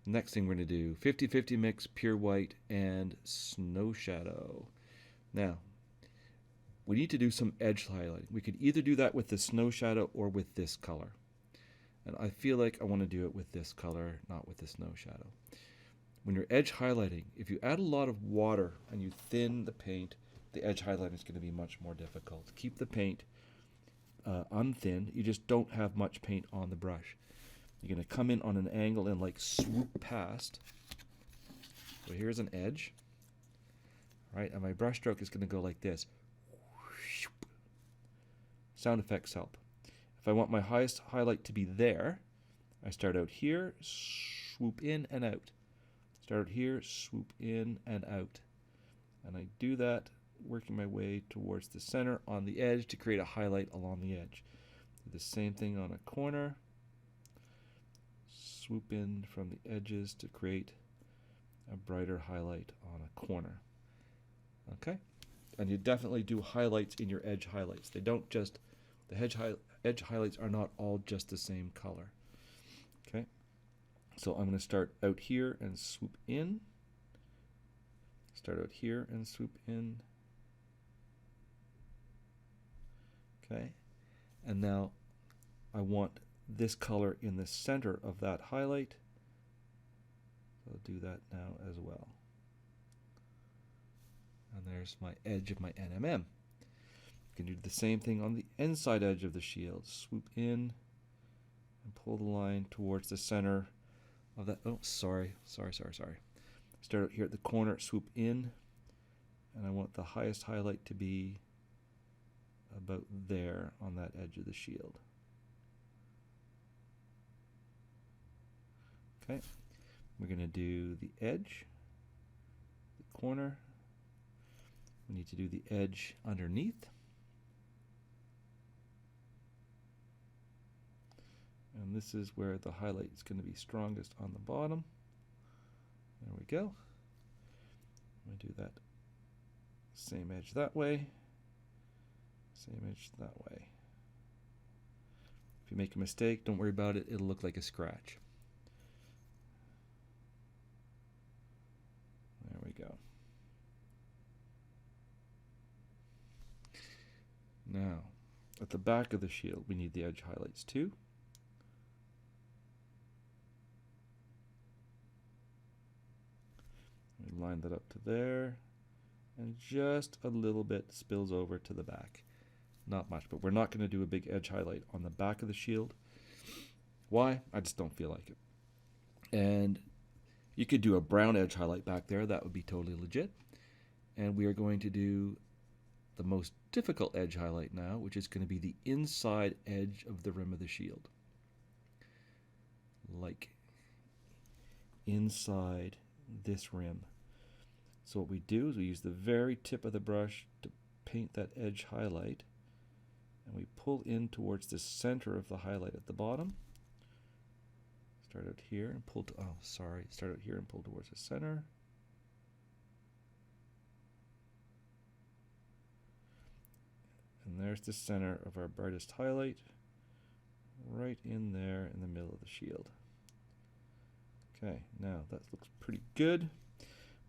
Next thing we're going to do, 50-50 mix, pure white, and snow shadow. Now, we need to do some edge highlighting. We could either do that with the snow shadow or with this color. And I feel like I want to do it with this color, not with the snow shadow. When you're edge highlighting, if you add a lot of water and you thin the paint, the edge highlighting is going to be much more difficult. Keep the paint unthinned. You just don't have much paint on the brush. You're going to come in on an angle and like swoop past. So here's an edge. Right, and my brush stroke is going to go like this. Sound effects help. If I want my highest highlight to be there, I start out here, swoop in and out. Start out here, swoop in and out. And I do that, working my way towards the center on the edge to create a highlight along the edge. Do the same thing on a corner. Swoop in from the edges to create a brighter highlight on a corner. Okay, and you definitely do highlights in your edge highlights. They don't just, the edge highlights are not all just the same color. Okay, so I'm going to start out here and swoop in. Start out here and swoop in. Okay, and now I want this color in the center of that highlight. So I'll do that now as well. And there's my edge of my NMM. You can do the same thing on the inside edge of the shield. Swoop in and pull the line towards the center of that. Oh, sorry. Start out here at the corner, swoop in, and I want the highest highlight to be about there on that edge of the shield. Okay, we're going to do the edge, the corner. We need to do the edge underneath. And this is where the highlight is going to be strongest on the bottom. There we go. I'm going to do that same edge that way, same edge that way. If you make a mistake, don't worry about it. It'll look like a scratch. There we go. Now, at the back of the shield, we need the edge highlights too. We line that up to there, and just a little bit spills over to the back. Not much, but we're not going to do a big edge highlight on the back of the shield. Why? I just don't feel like it. And you could do a brown edge highlight back there. That would be totally legit. And we are going to do the most difficult edge highlight now, which is going to be the inside edge of the rim of the shield. Like inside this rim. So what we do is we use the very tip of the brush to paint that edge highlight, and we pull in towards the center of the highlight at the bottom. Start out here and pull to, start out here and pull towards the center. And there's the center of our brightest highlight, right in there in the middle of the shield. Okay, now that looks pretty good,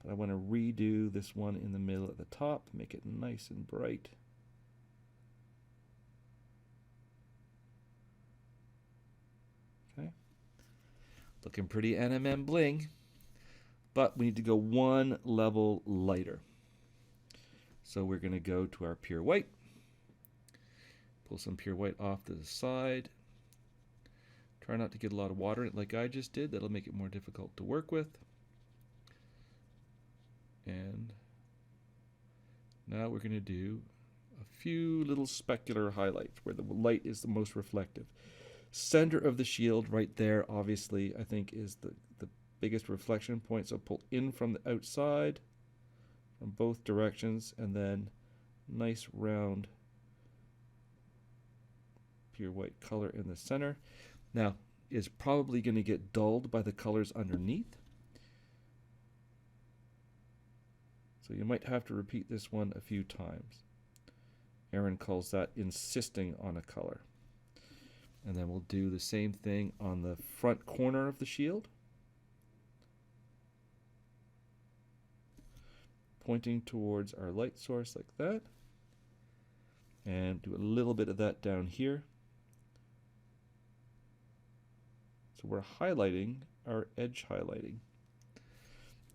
but I want to redo this one in the middle at the top, make it nice and bright. Okay, looking pretty NMM bling, but we need to go one level lighter. So we're going to go to our pure white. Pull some pure white off to the side. Try not to get a lot of water in it like I just did. That'll make it more difficult to work with. And now we're going to do a few little specular highlights where the light is the most reflective. Center of the shield right there, obviously, I think is the biggest reflection point. So pull in from the outside from both directions, and then nice round pure white color in the center. Now, is probably going to get dulled by the colors underneath. So you might have to repeat this one a few times. Aaron calls that insisting on a color. And then we'll do the same thing on the front corner of the shield. Pointing towards our light source like that. And do a little bit of that down here. So we're highlighting our edge highlighting.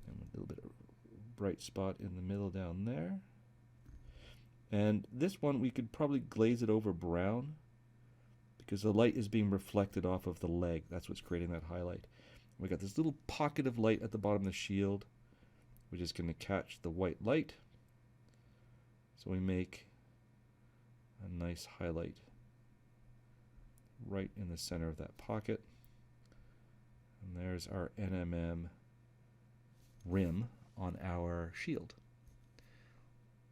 And a little bit of bright spot in the middle down there. And this one we could probably glaze it over brown because the light is being reflected off of the leg. That's what's creating that highlight. We got this little pocket of light at the bottom of the shield, which is going to catch the white light. So we make a nice highlight right in the center of that pocket. And there's our NMM rim on our shield.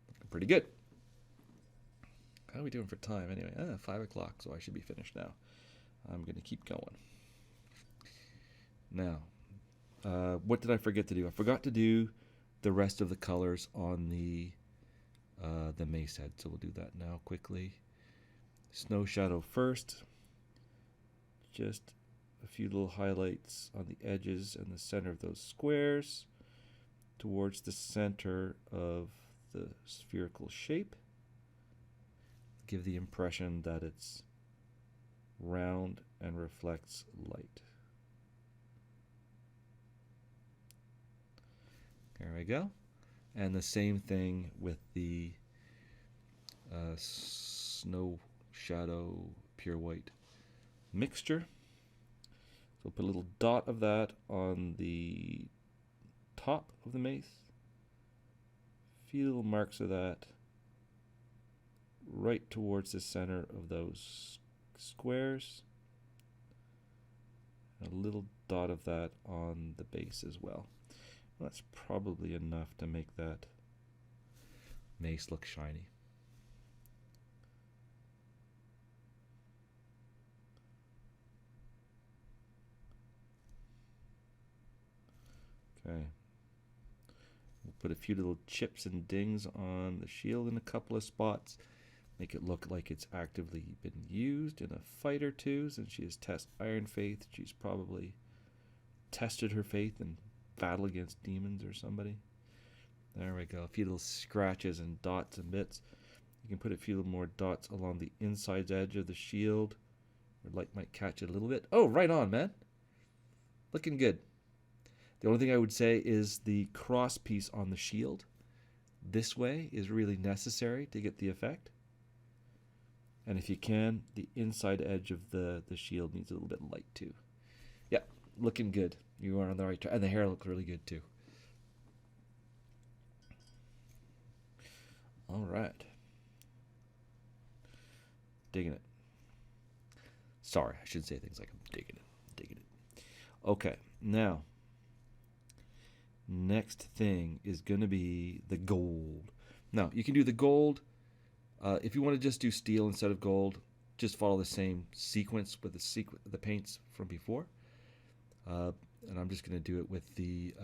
Looking pretty good. How are we doing for time anyway? 5 o'clock, so I should be finished now. I'm going to keep going. Now, what did I forget to do? I forgot to do the rest of the colors on the mace head, so we'll do that now quickly. Snow shadow first. Just a few little highlights on the edges and the center of those squares towards the center of the spherical shape. Give the impression that it's round and reflects light. There we go. And the same thing with the snow shadow pure white mixture. So we'll put a little dot of that on the top of the mace. Few little marks of that right towards the center of those squares. A little dot of that on the base as well. That's probably enough to make that mace look shiny. Okay. We'll put a few little chips and dings on the shield in a couple of spots. Make it look like it's actively been used in a fight or two. Since she is Thess Ironfaith, she's probably tested her faith in battle against demons or somebody. There we go. A few little scratches and dots and bits. You can put a few more dots along the inside edge of the shield where light might catch it a little bit. Oh, right on, man. Looking good. The only thing I would say is the cross piece on the shield this way is really necessary to get the effect. And if you can, the inside edge of the shield needs a little bit of light too. Yeah, looking good. You are on the right track. And the hair looks really good too. All right. Digging it. Sorry, I should say things like I'm digging it. Digging it. Okay, now, next thing is going to be the gold. Now, you can do the gold. If you want to just do steel instead of gold, just follow the same sequence with the paints from before. And I'm just going to do it with the,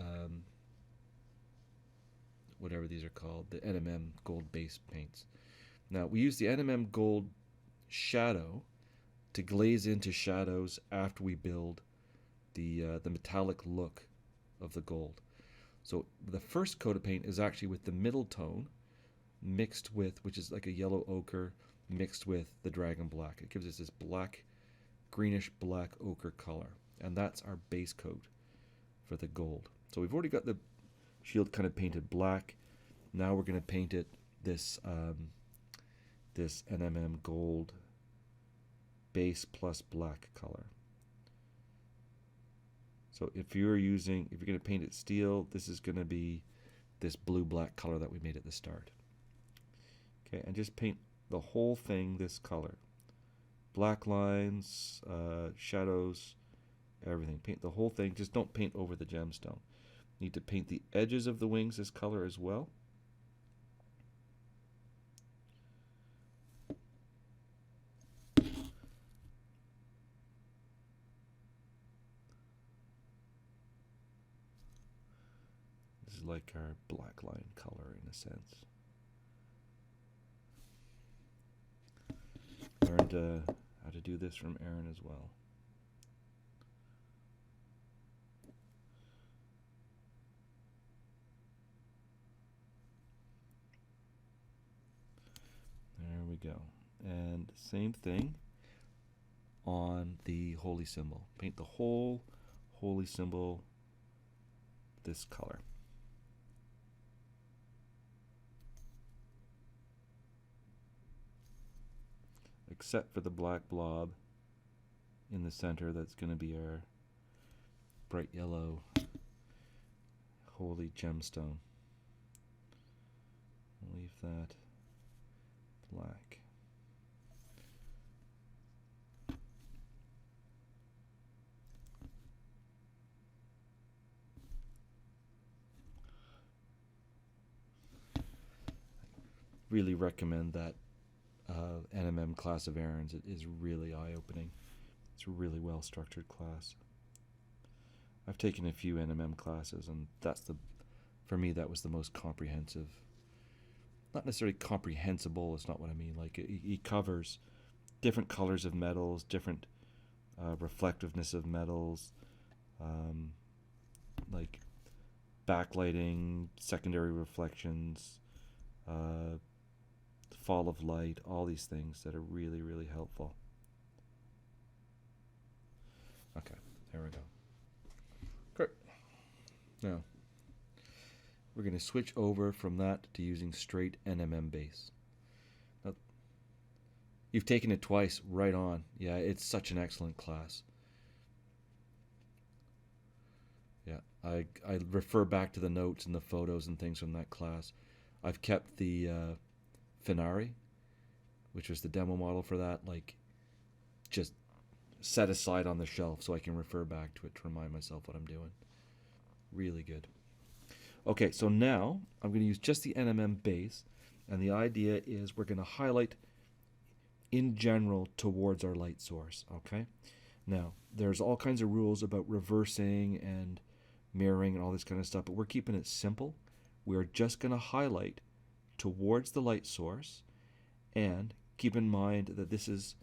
whatever these are called, the NMM gold base paints. Now, we use the NMM gold shadow to glaze into shadows after we build the metallic look of the gold. So the first coat of paint is actually with the middle tone mixed with, which is like a yellow ochre, mixed with the dragon black. It gives us this black, greenish black ochre color. And that's our base coat for the gold. So we've already got the shield kind of painted black. Now we're going to paint it this this NMM gold base plus black color. So if you're going to paint it steel, this is going to be this blue-black color that we made at the start. Okay, and just paint the whole thing this color. Black lines, shadows, everything. Paint the whole thing. Just don't paint over the gemstone. Need to paint the edges of the wings this color as well. This is like our black line color in a sense. Learned how to do this from Aaron as well. There we go. go. And same thing on the holy symbol. Paint the whole holy symbol this color. Except for the black blob in the center, that's going to be our bright yellow holy gemstone. I'll leave that black. Really recommend that NMM class of errands. It is really eye-opening. It's a really well-structured class. I've taken a few NMM classes, and for me, that was the most comprehensive. Not necessarily comprehensible, it's not what I mean. Like, it covers different colors of metals, different reflectiveness of metals, like backlighting, secondary reflections, fall of light, all these things that are really, really helpful. Okay, there we go. Great. Now, we're going to switch over from that to using straight NMM base. Now, you've taken it twice, right on. Yeah, it's such an excellent class. Yeah, I refer back to the notes and the photos and things from that class. I've kept the Finari, which was the demo model for that, like, just set aside on the shelf so I can refer back to it to remind myself what I'm doing. Really good. Okay, so now I'm going to use just the NMM base, and the idea is we're going to highlight in general towards our light source, okay? Now, there's all kinds of rules about reversing and mirroring and all this kind of stuff, but we're keeping it simple. We're just going to highlight towards the light source, and keep in mind that this is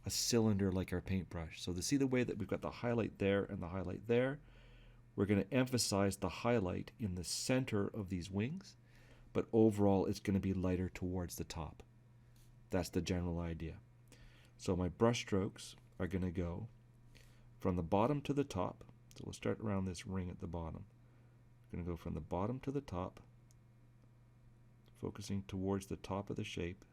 a cylinder like our paintbrush. So to see the way that we've got the highlight there and the highlight there, we're going to emphasize the highlight in the center of these wings, but overall it's going to be lighter towards the top. That's the general idea. So my brush strokes are going to go from the bottom to the top. So we'll start around this ring at the bottom. I'm going to go from the bottom to the top, focusing towards the top of the shape.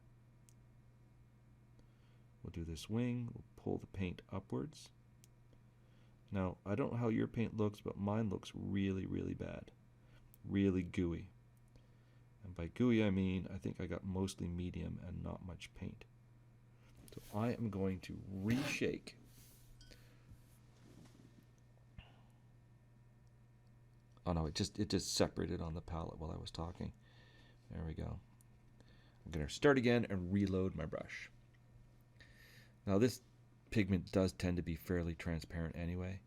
We'll do this wing, we'll pull the paint upwards. Now, I don't know how your paint looks, but mine looks really, really bad. Really gooey. And by gooey, I mean, I think I got mostly medium and not much paint. So I am going to reshake. Oh no, it just separated on the palette while I was talking. There we go. I'm going to start again and reload my brush. Now this pigment does tend to be fairly transparent anyway.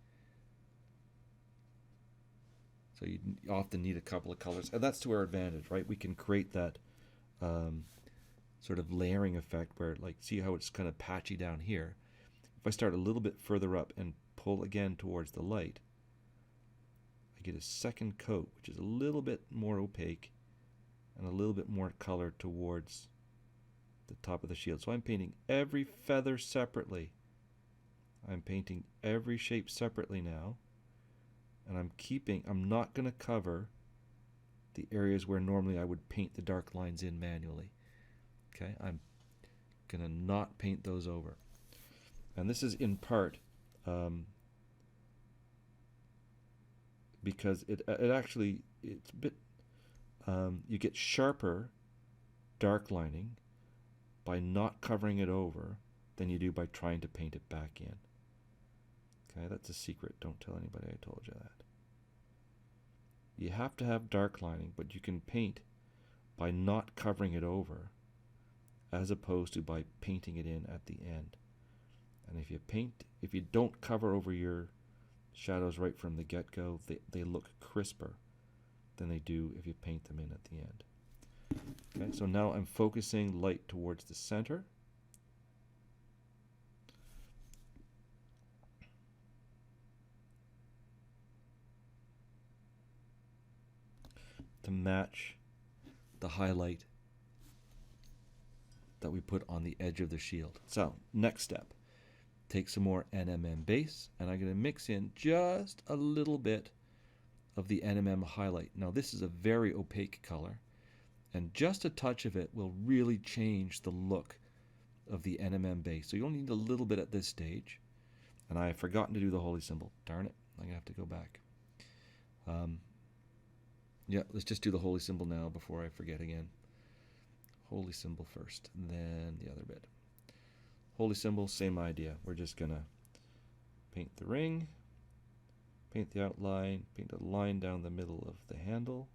So you often need a couple of colors. And that's to our advantage, right? We can create that sort of layering effect where, like, see how it's kind of patchy down here. If I start a little bit further up and pull again towards the light, I get a second coat, which is a little bit more opaque and a little bit more color towards the top of the shield. So I'm painting every feather separately. I'm painting every shape separately now. And I'm not going to cover the areas where normally I would paint the dark lines in manually. Okay, I'm going to not paint those over. And this is in part because it's a bit, you get sharper dark lining by not covering it over than you do by trying to paint it back in. Okay, that's a secret. Don't tell anybody I told you that. You have to have dark lining, but you can paint by not covering it over as opposed to by painting it in at the end. And if you don't cover over your shadows right from the get-go, they look crisper than they do if you paint them in at the end. Okay, so now I'm focusing light towards the center. To match the highlight that we put on the edge of the shield. So next step, take some more NMM base, and I'm going to mix in just a little bit of the NMM highlight. Now this is a very opaque color, and just a touch of it will really change the look of the NMM base. So you only need a little bit at this stage. And I have forgotten to do the holy symbol. Darn it, I'm going to have to go back. Yeah, let's just do the holy symbol now before I forget again. Holy symbol first, then the other bit. Holy symbol, same idea. We're just going to paint the ring, paint the outline, paint a line down the middle of the handle.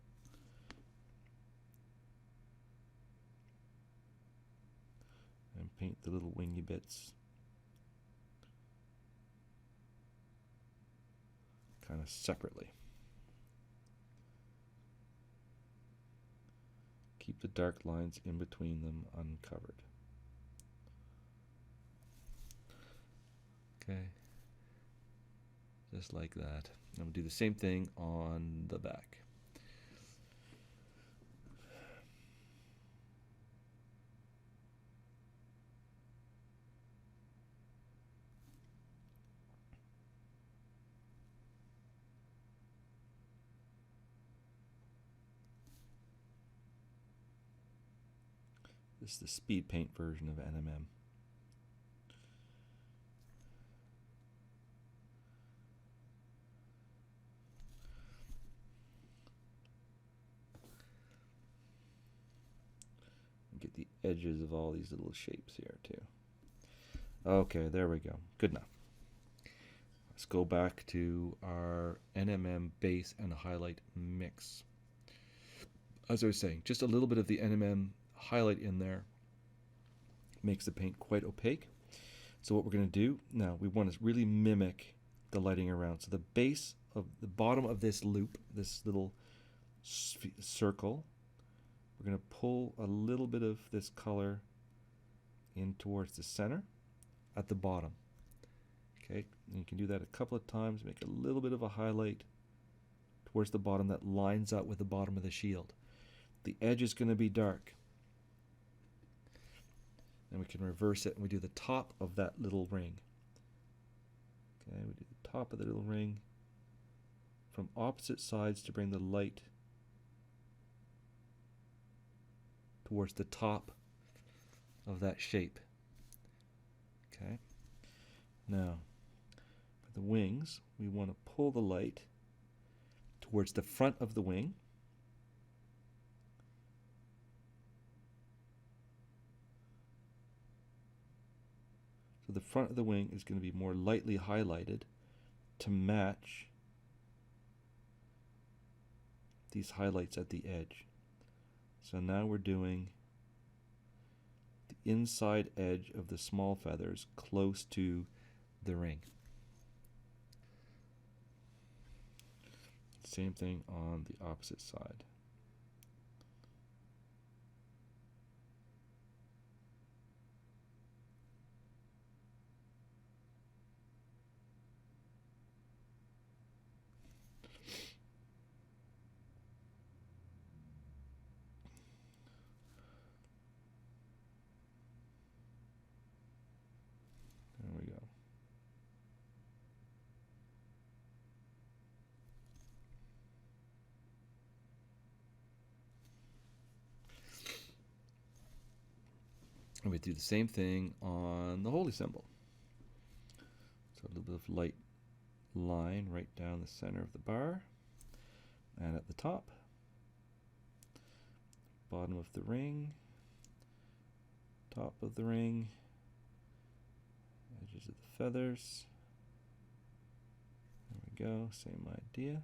And paint the little wingy bits kind of separately. Keep the dark lines in between them uncovered. Okay, just like that. And we'll do the same thing on the back. This is the speed paint version of NMM. Get the edges of all these little shapes here too. Okay, there we go. Good enough. Let's go back to our NMM base and highlight mix. As I was saying, just a little bit of the NMM highlight in there makes the paint quite opaque. So what we're going to do now, we want to really mimic the lighting around. So the base of the bottom of this loop, this little circle, we're going to pull a little bit of this color in towards the center at the bottom. Okay, and you can do that a couple of times, make a little bit of a highlight towards the bottom that lines up with the bottom of the shield. The edge is going to be dark. And we can reverse it and we do the top of that little ring. Okay, we do the top of the little ring from opposite sides to bring the light towards the top of that shape. Okay, now for the wings, we want to pull the light towards the front of the wing. So the front of the wing is going to be more lightly highlighted to match these highlights at the edge. So now we're doing the inside edge of the small feathers close to the ring. Same thing on the opposite side. There we go. And we do the same thing on the holy symbol. So a little bit of light line right down the center of the bar and at the top, bottom of the ring, top of the ring, edges of the feathers. There we go, same idea.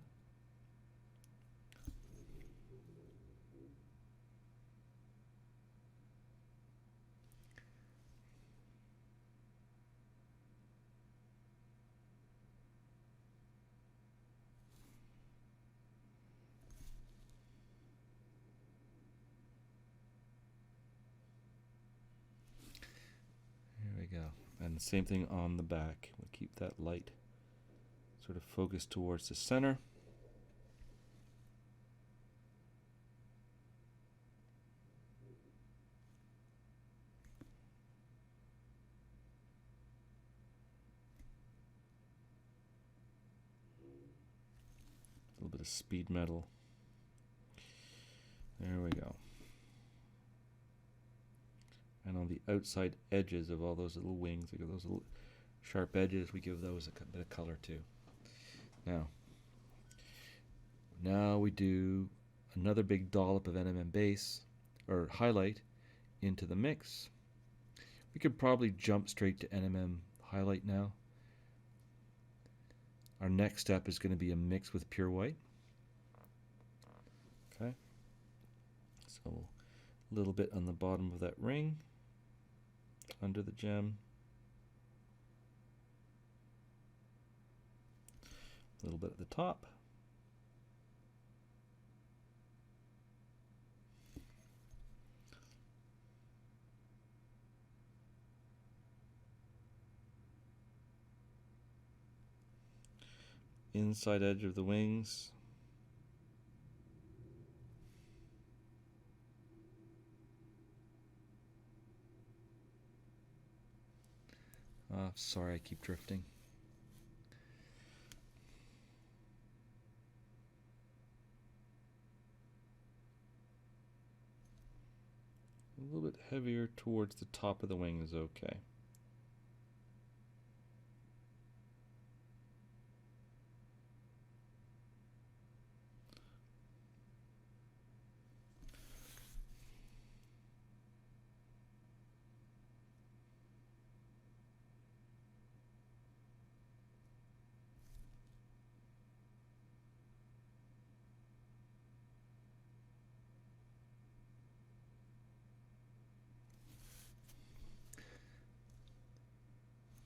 And same thing on the back. We'll keep that light sort of focused towards the center. of speed metal. There we go. And on the outside edges of all those little wings, look at those little sharp edges, we give those a bit of color too. Now we do another big dollop of NMM base, or highlight, into the mix. We could probably jump straight to NMM highlight now. Our next step is going to be a mix with pure white. Okay. So a little bit on the bottom of that ring, under the gem. A little bit at the top. Inside edge of the wings. Sorry, I keep drifting. A little bit heavier towards the top of the wing is okay.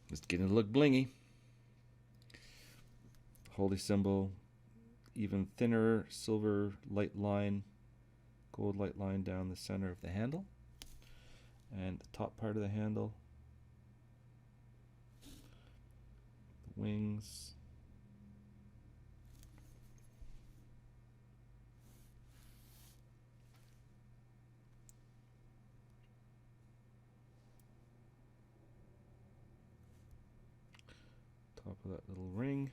Just getting to look blingy. Holy symbol, even thinner silver light line, gold light line down the center of the handle, and the top part of the handle, the wings. Top of that little ring,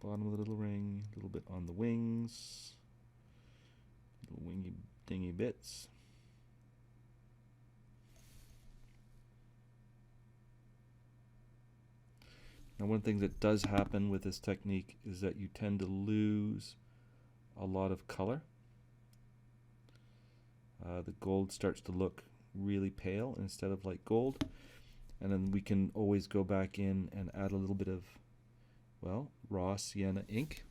bottom of the little ring, a little bit on the wings, little wingy dingy bits. Now, one thing that does happen with this technique is that you tend to lose a lot of color. The gold starts to look really pale instead of light gold. And then we can always go back in and add a little bit of, well, raw sienna ink.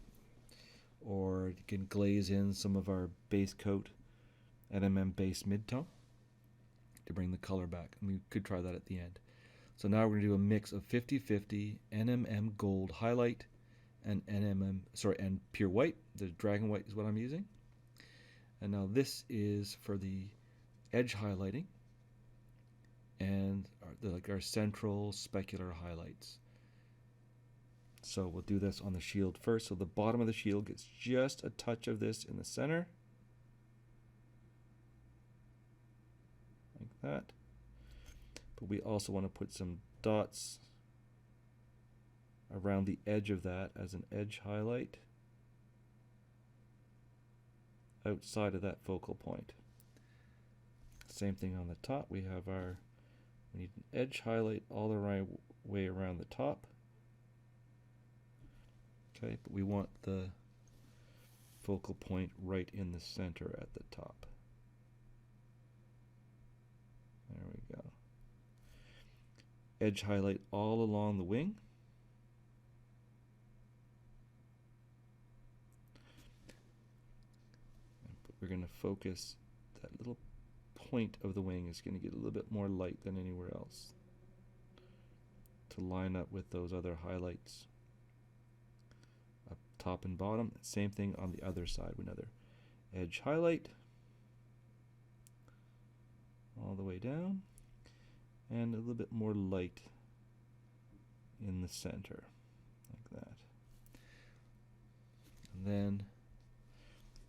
Or you can glaze in some of our base coat NMM base midtone to bring the color back. And we could try that at the end. So now we're going to do a mix of 50-50 NMM gold highlight and and pure white. The dragon white is what I'm using. And now this is for the edge highlighting and our central specular highlights. So we'll do this on the shield first. So the bottom of the shield gets just a touch of this in the center, like that. But we also want to put some dots around the edge of that as an edge highlight outside of that focal point. Same thing on the top. We need an edge highlight all the right way around the top. Okay, but we want the focal point right in the center at the top. There we go. Edge highlight all along the wing. But we're going to focus that little point of the wing is going to get a little bit more light than anywhere else to line up with those other highlights up top and bottom. Same thing on the other side. Another edge highlight all the way down and a little bit more light in the center like that. And then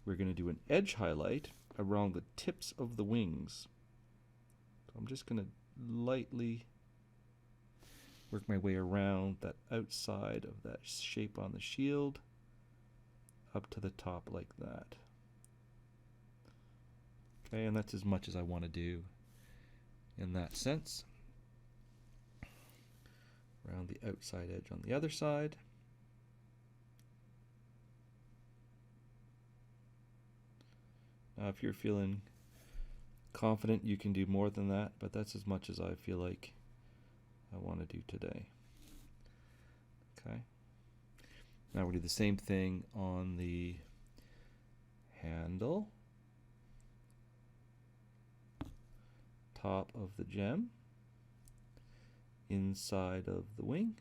we're going to do an edge highlight around the tips of the wings. So I'm just going to lightly work my way around that outside of that shape on the shield up to the top like that. Okay, and that's as much as I want to do in that sense. Around the outside edge on the other side. Now if you're feeling confident, you can do more than that, but that's as much as I feel like I want to do today. Okay. Now we'll do the same thing on the handle, top of the gem, inside of the wing,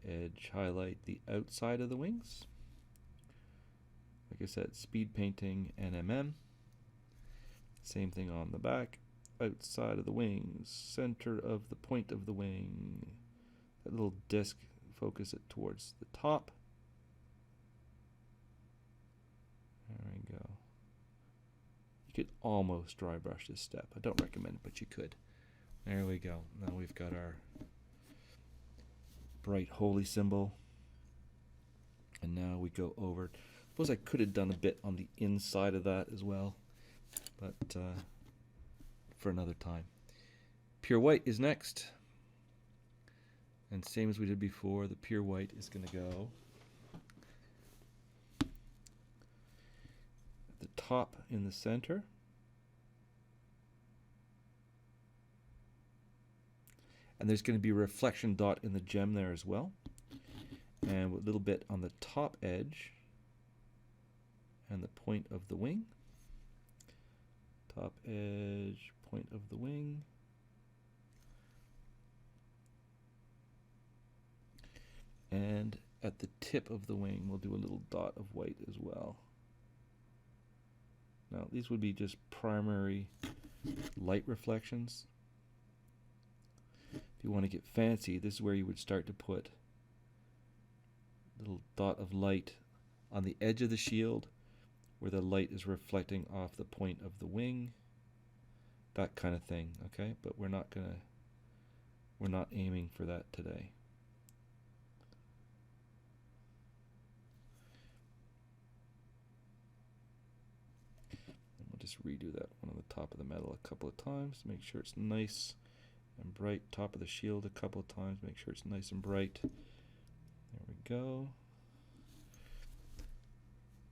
edge highlight the outside of the wings. Like I said, speed painting NMM. Same thing on the back, outside of the wings, center of the point of the wing. That little disc, focus it towards the top. There we go. You could almost dry brush this step. I don't recommend it, but you could. There we go. Now we've got our bright holy symbol. And now we go over. Suppose I could have done a bit on the inside of that as well, but for another time. Pure white is next. And same as we did before, the pure white is going to go at the top in the center. And there's going to be a reflection dot in the gem there as well. And a little bit on the top edge and the point of the wing. Top edge, point of the wing. And at the tip of the wing, we'll do a little dot of white as well. Now, these would be just primary light reflections. If you want to get fancy, this is where you would start to put a little dot of light on the edge of the shield where the light is reflecting off the point of the wing. That kind of thing, okay? But we're not aiming for that today. And we'll just redo that one on the top of the medal a couple of times to make sure it's nice and bright. Top of the shield a couple of times, make sure it's nice and bright. There we go.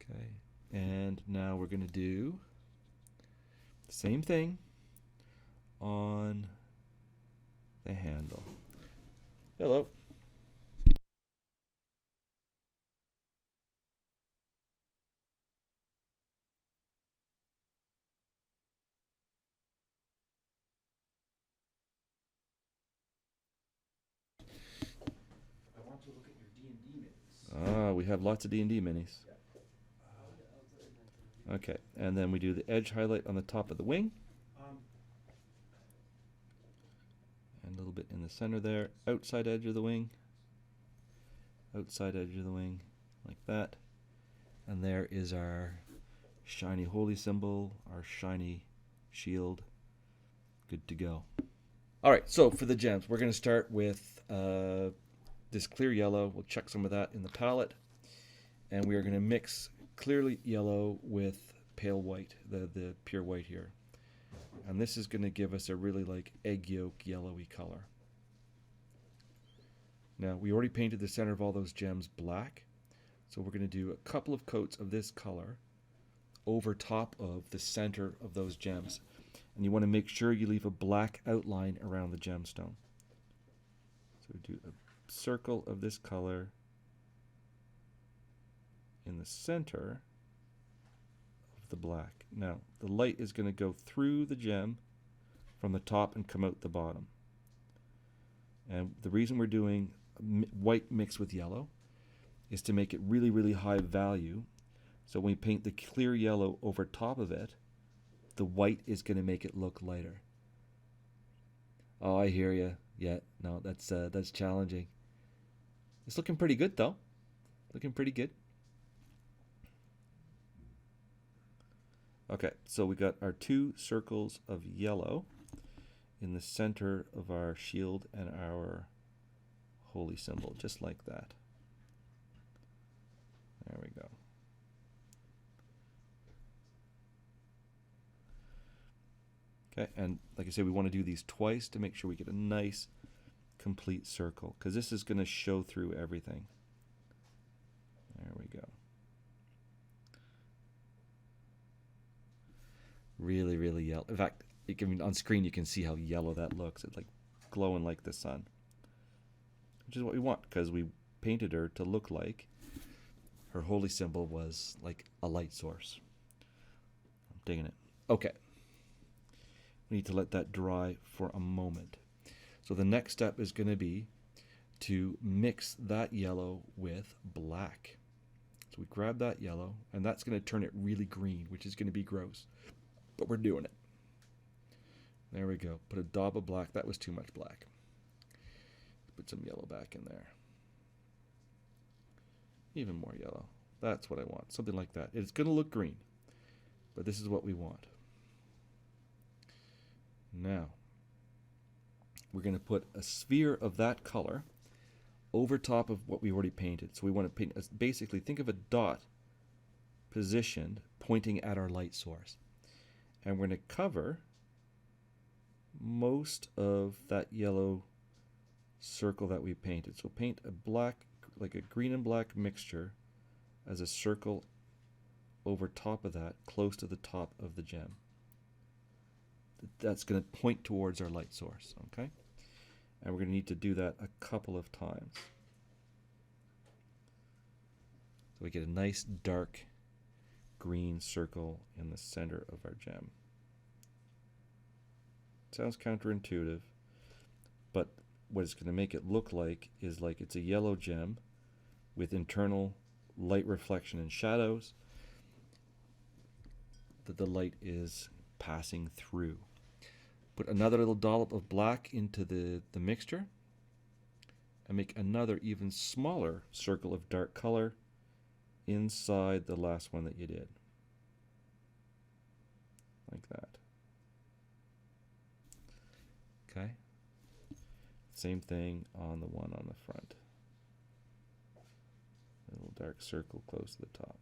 Okay, and now we're going to do the same thing on the handle. Hello. I want to look at your D&D minis. Ah, we have lots of D&D minis. Okay, and then we do the edge highlight on the top of the wing. And a little bit in the center there. Outside edge of the wing. Outside edge of the wing, like that. And there is our shiny holy symbol, our shiny shield. Good to go. Alright, so for the gems, we're going to start with this clear yellow. We'll check some of that in the palette. And we are going to mix clearly yellow with pale white, the pure white here. And this is going to give us a really like egg yolk yellowy color. Now, we already painted the center of all those gems black. So we're going to do a couple of coats of this color over top of the center of those gems. And you want to make sure you leave a black outline around the gemstone. So do a circle of this color in the center of the black. Now, the light is going to go through the gem from the top and come out the bottom. And the reason we're doing white mixed with yellow is to make it really, really high value. So when we paint the clear yellow over top of it, the white is going to make it look lighter. Oh, I hear you. Yeah, no, that's challenging. It's looking pretty good, though. Looking pretty good. Okay, so we got our two circles of yellow in the center of our shield and our holy symbol, just like that. There we go. Okay, and like I said, we want to do these twice to make sure we get a nice complete circle, because this is going to show through everything. There we go. Really, really yellow. In fact, on screen you can see how yellow that looks. It's like glowing like the sun, which is what we want, because we painted her to look like her holy symbol was like a light source. I'm digging it. Okay. We need to let that dry for a moment. So the next step is going to be to mix that yellow with black. So we grab that yellow, and that's going to turn it really green, which is going to be gross. But we're doing it. There we go. Put a dab of black. That was too much black. Put some yellow back in there. Even more yellow. That's what I want. Something like that. It's going to look green, but this is what we want. Now, we're going to put a sphere of that color over top of what we already painted. So we want to paint, basically think of a dot positioned pointing at our light source. And we're going to cover most of that yellow circle that we painted. So paint a black, like a green and black mixture as a circle over top of that, close to the top of the gem. That's going to point towards our light source, okay? And we're going to need to do that a couple of times. So we get a nice dark green circle in the center of our gem. Sounds counterintuitive, but what it's going to make it look like is like it's a yellow gem with internal light reflection and shadows that the light is passing through. Put another little dollop of black into the mixture and make another even smaller circle of dark color inside the last one that you did. Like that. Okay. Same thing on the one on the front. A little dark circle close to the top.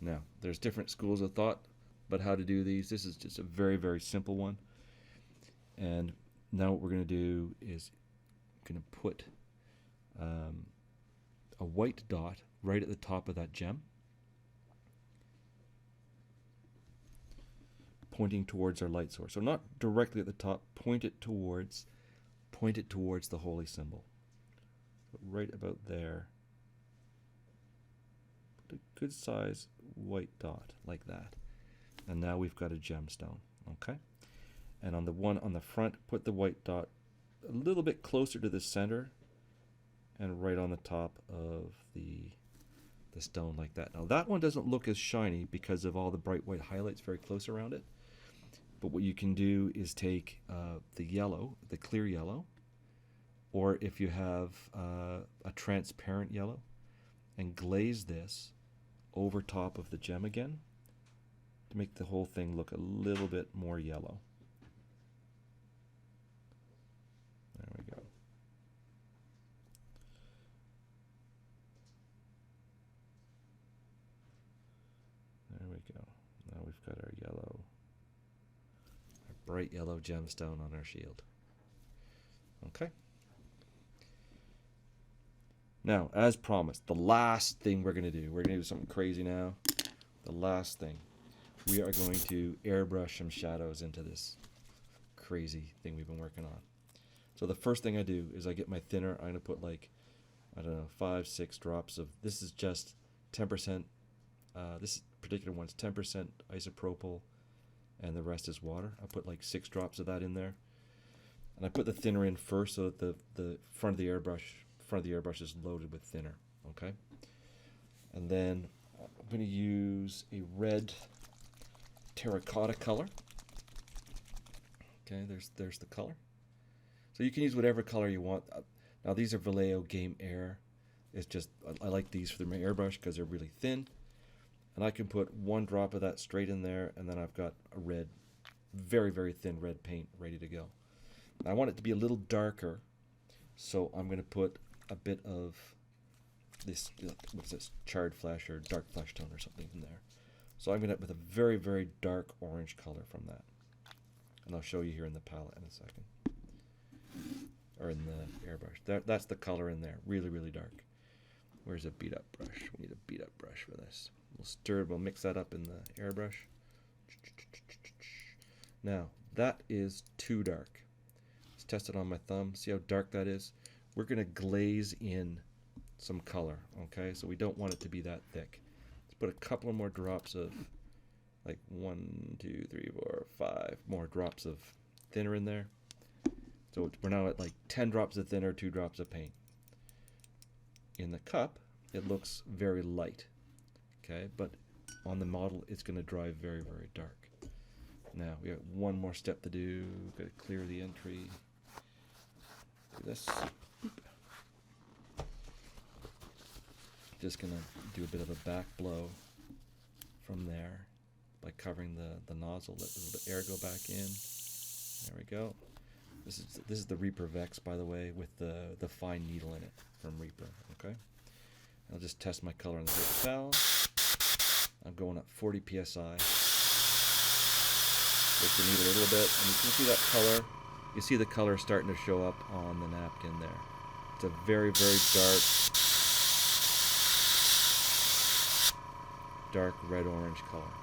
Now, there's different schools of thought about how to do these. This is just a very, very simple one. And now what we're going to do is going to put a white dot right at the top of that gem, pointing towards our light source. So not directly at the top, point it towards the holy symbol. So right about there. Put a good size white dot like that. And now we've got a gemstone, okay? And on the one on the front, put the white dot a little bit closer to the center and right on the top of the stone like that. Now that one doesn't look as shiny because of all the bright white highlights very close around it. But what you can do is take the yellow, the clear yellow, or if you have a transparent yellow, and glaze this over top of the gem again to make the whole thing look a little bit more yellow. There we go. There we go. Now we've got our yellow, our bright yellow gemstone on our shield. Okay. Now, as promised, the last thing we're going to do something crazy now. The last thing. We are going to airbrush some shadows into this crazy thing we've been working on. So the first thing I do is I get my thinner. I'm going to put like, I don't know, 5-6 drops of, this is just 10%, this particular one's 10% isopropyl, and the rest is water. I put like 6 drops of that in there. And I put the thinner in first so that the front of the airbrush is loaded with thinner, okay? And then I'm going to use a red terracotta color. Okay, there's the color. So you can use whatever color you want. Now these are Vallejo Game Air. It's just, I like these for my airbrush because they're really thin. And I can put 1 drop of that straight in there, and then I've got a red very, very thin red paint ready to go. I want it to be a little darker, so I'm going to put a bit of this, what's this, charred flesh or dark flesh tone or something in there. So I'm going to with a very, very dark orange color from that. And I'll show you here in the palette in a second. Or in the airbrush. That's the color in there. Really, really dark. Where's a beat up brush? We need a beat up brush for this. We'll stir it, we'll mix that up in the airbrush. Now, that is too dark. Let's test it on my thumb. See how dark that is? We're going to glaze in some color, okay? So we don't want it to be that thick. Let's put a couple of more drops of, like 1, 2, 3, 4, 5 more drops of thinner in there. So we're now at like 10 drops of thinner, 2 drops of paint. In the cup, it looks very light, okay? But on the model, it's going to dry very, very dark. Now, we got one more step to do. Got to clear the entry. Do this. Just going to do a bit of a back blow from there by covering the nozzle. Let a little bit of air go back in. There we go. This is the Reaper Vex, by the way, with the fine needle in it from Reaper. Okay. I'll just test my color on the paper towel. I'm going at 40 psi. Work the needle a little bit, and you can see that color. You see the color starting to show up on the napkin there. It's a very, very dark red-orange color.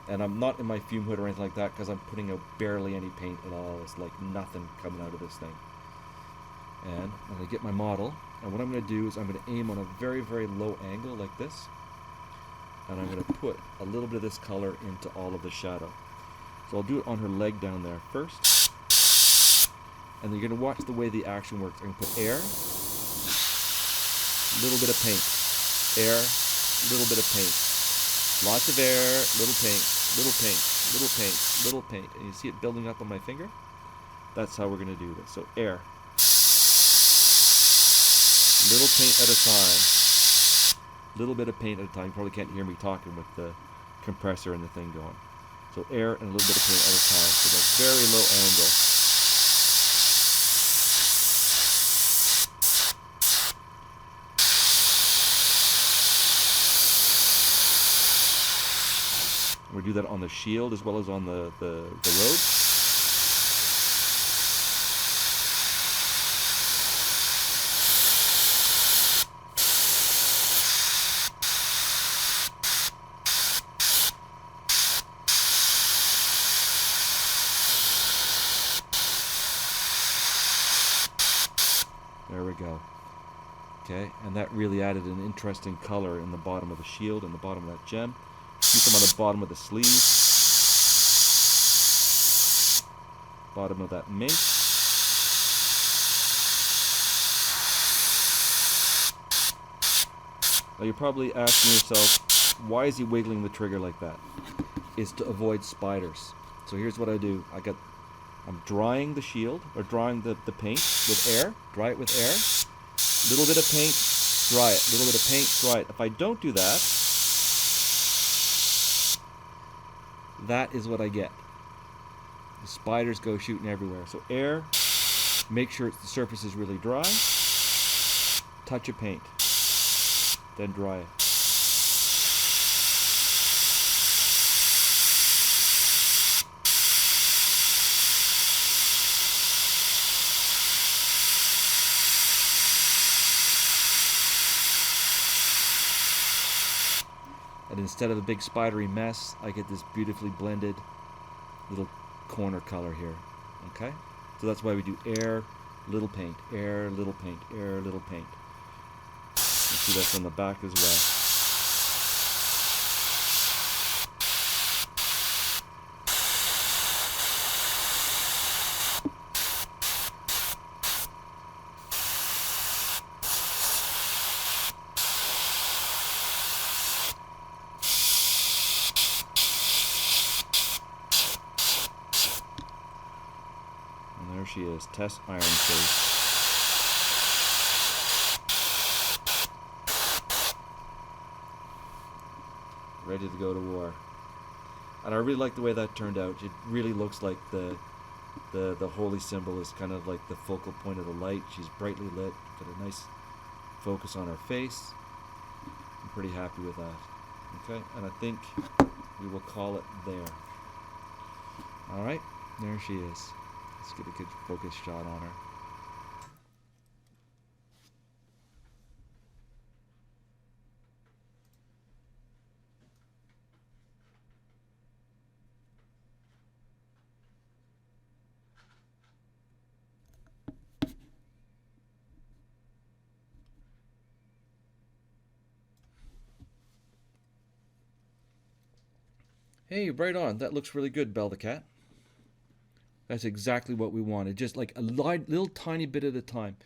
And I'm not in my fume hood or anything like that because I'm putting out barely any paint at all. It's like nothing coming out of this thing. And I'm going to get my model, and what I'm going to do is I'm going to aim on a very, very low angle like this, and I'm going to put a little bit of this color into all of the shadow. So I'll do it on her leg down there first, and then you're going to watch the way the action works. I'm going to put air, little bit of paint, air, little bit of paint, lots of air, little paint, little paint, little paint, little paint, and you see it building up on my finger? That's how we're going to do this. So air, little paint at a time, little bit of paint at a time. You probably can't hear me talking with the compressor and the thing going. So air and a little bit of paint at a time with a very low angle. We do that on the shield as well as on the road. There we go. Okay, and that really added an interesting color in the bottom of the shield and the bottom of that gem. See some on the bottom of the sleeve, bottom of that mink. Now you're probably asking yourself, why is he wiggling the trigger like that? It's to avoid spiders. So here's what I do. I'm drying the shield, or drying the paint with air. Dry it with air. Little bit of paint, dry it. Little bit of paint, dry it. If I don't do that, that is what I get. The spiders go shooting everywhere. So air, make sure the surface is really dry. Touch of paint, then dry it. And instead of a big spidery mess, I get this beautifully blended little corner color here. Okay? So that's why we do air, little paint, air, little paint, air, little paint. You see that from the back as well. There she is, Thess Ironfaith. Ready to go to war. And I really like the way that turned out. It really looks like the holy symbol is kind of like the focal point of the light. She's brightly lit, got a nice focus on her face. I'm pretty happy with that. Okay, and I think we will call it there. All right, there she is. Let's get a good focus shot on her. Hey, right on. That looks really good, Belle the cat. That's exactly what we wanted. Just like a little tiny bit at a time.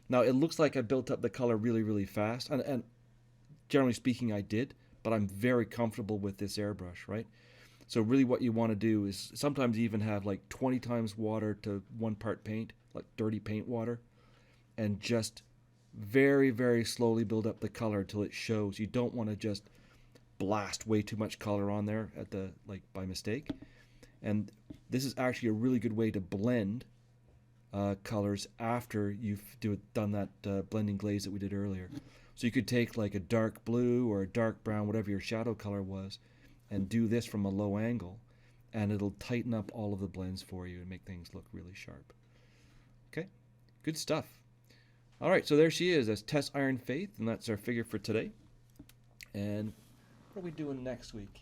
Now, it looks like I built up the color really, really fast. And generally speaking, I did. But I'm very comfortable with this airbrush, right? So really what you want to do is sometimes even have like 20 times water to 1 part paint, like dirty paint water. And just very, very slowly build up the color until it shows. You don't want to just blast way too much color on there at the by mistake. And this is actually a really good way to blend colors after you've done that blending glaze that we did earlier. So you could take like a dark blue or a dark brown, whatever your shadow color was, and do this from a low angle, and it'll tighten up all of the blends for you and make things look really sharp. Okay, good stuff. All right, so there she is. That's Thess Ironfaith, and that's our figure for today. And what are we doing next week?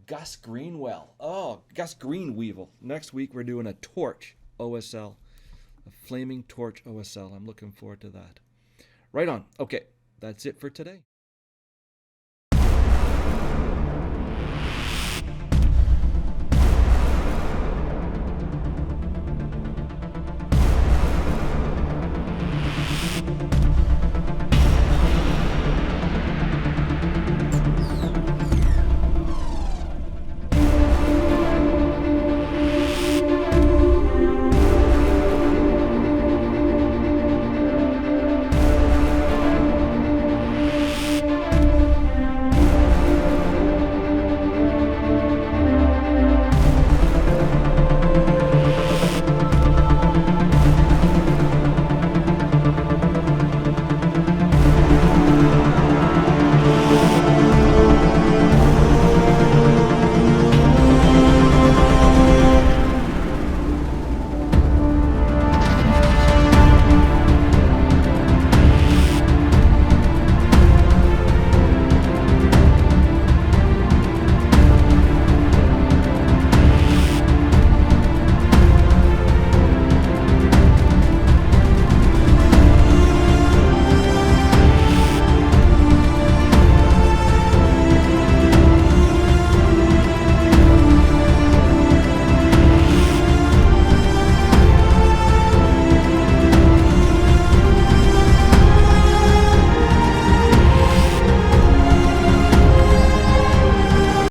Gus Greenwell. Oh, Gus Greenweevil. Next week we're doing a torch OSL. A flaming torch OSL. I'm looking forward to that. Right on. Okay, that's it for today.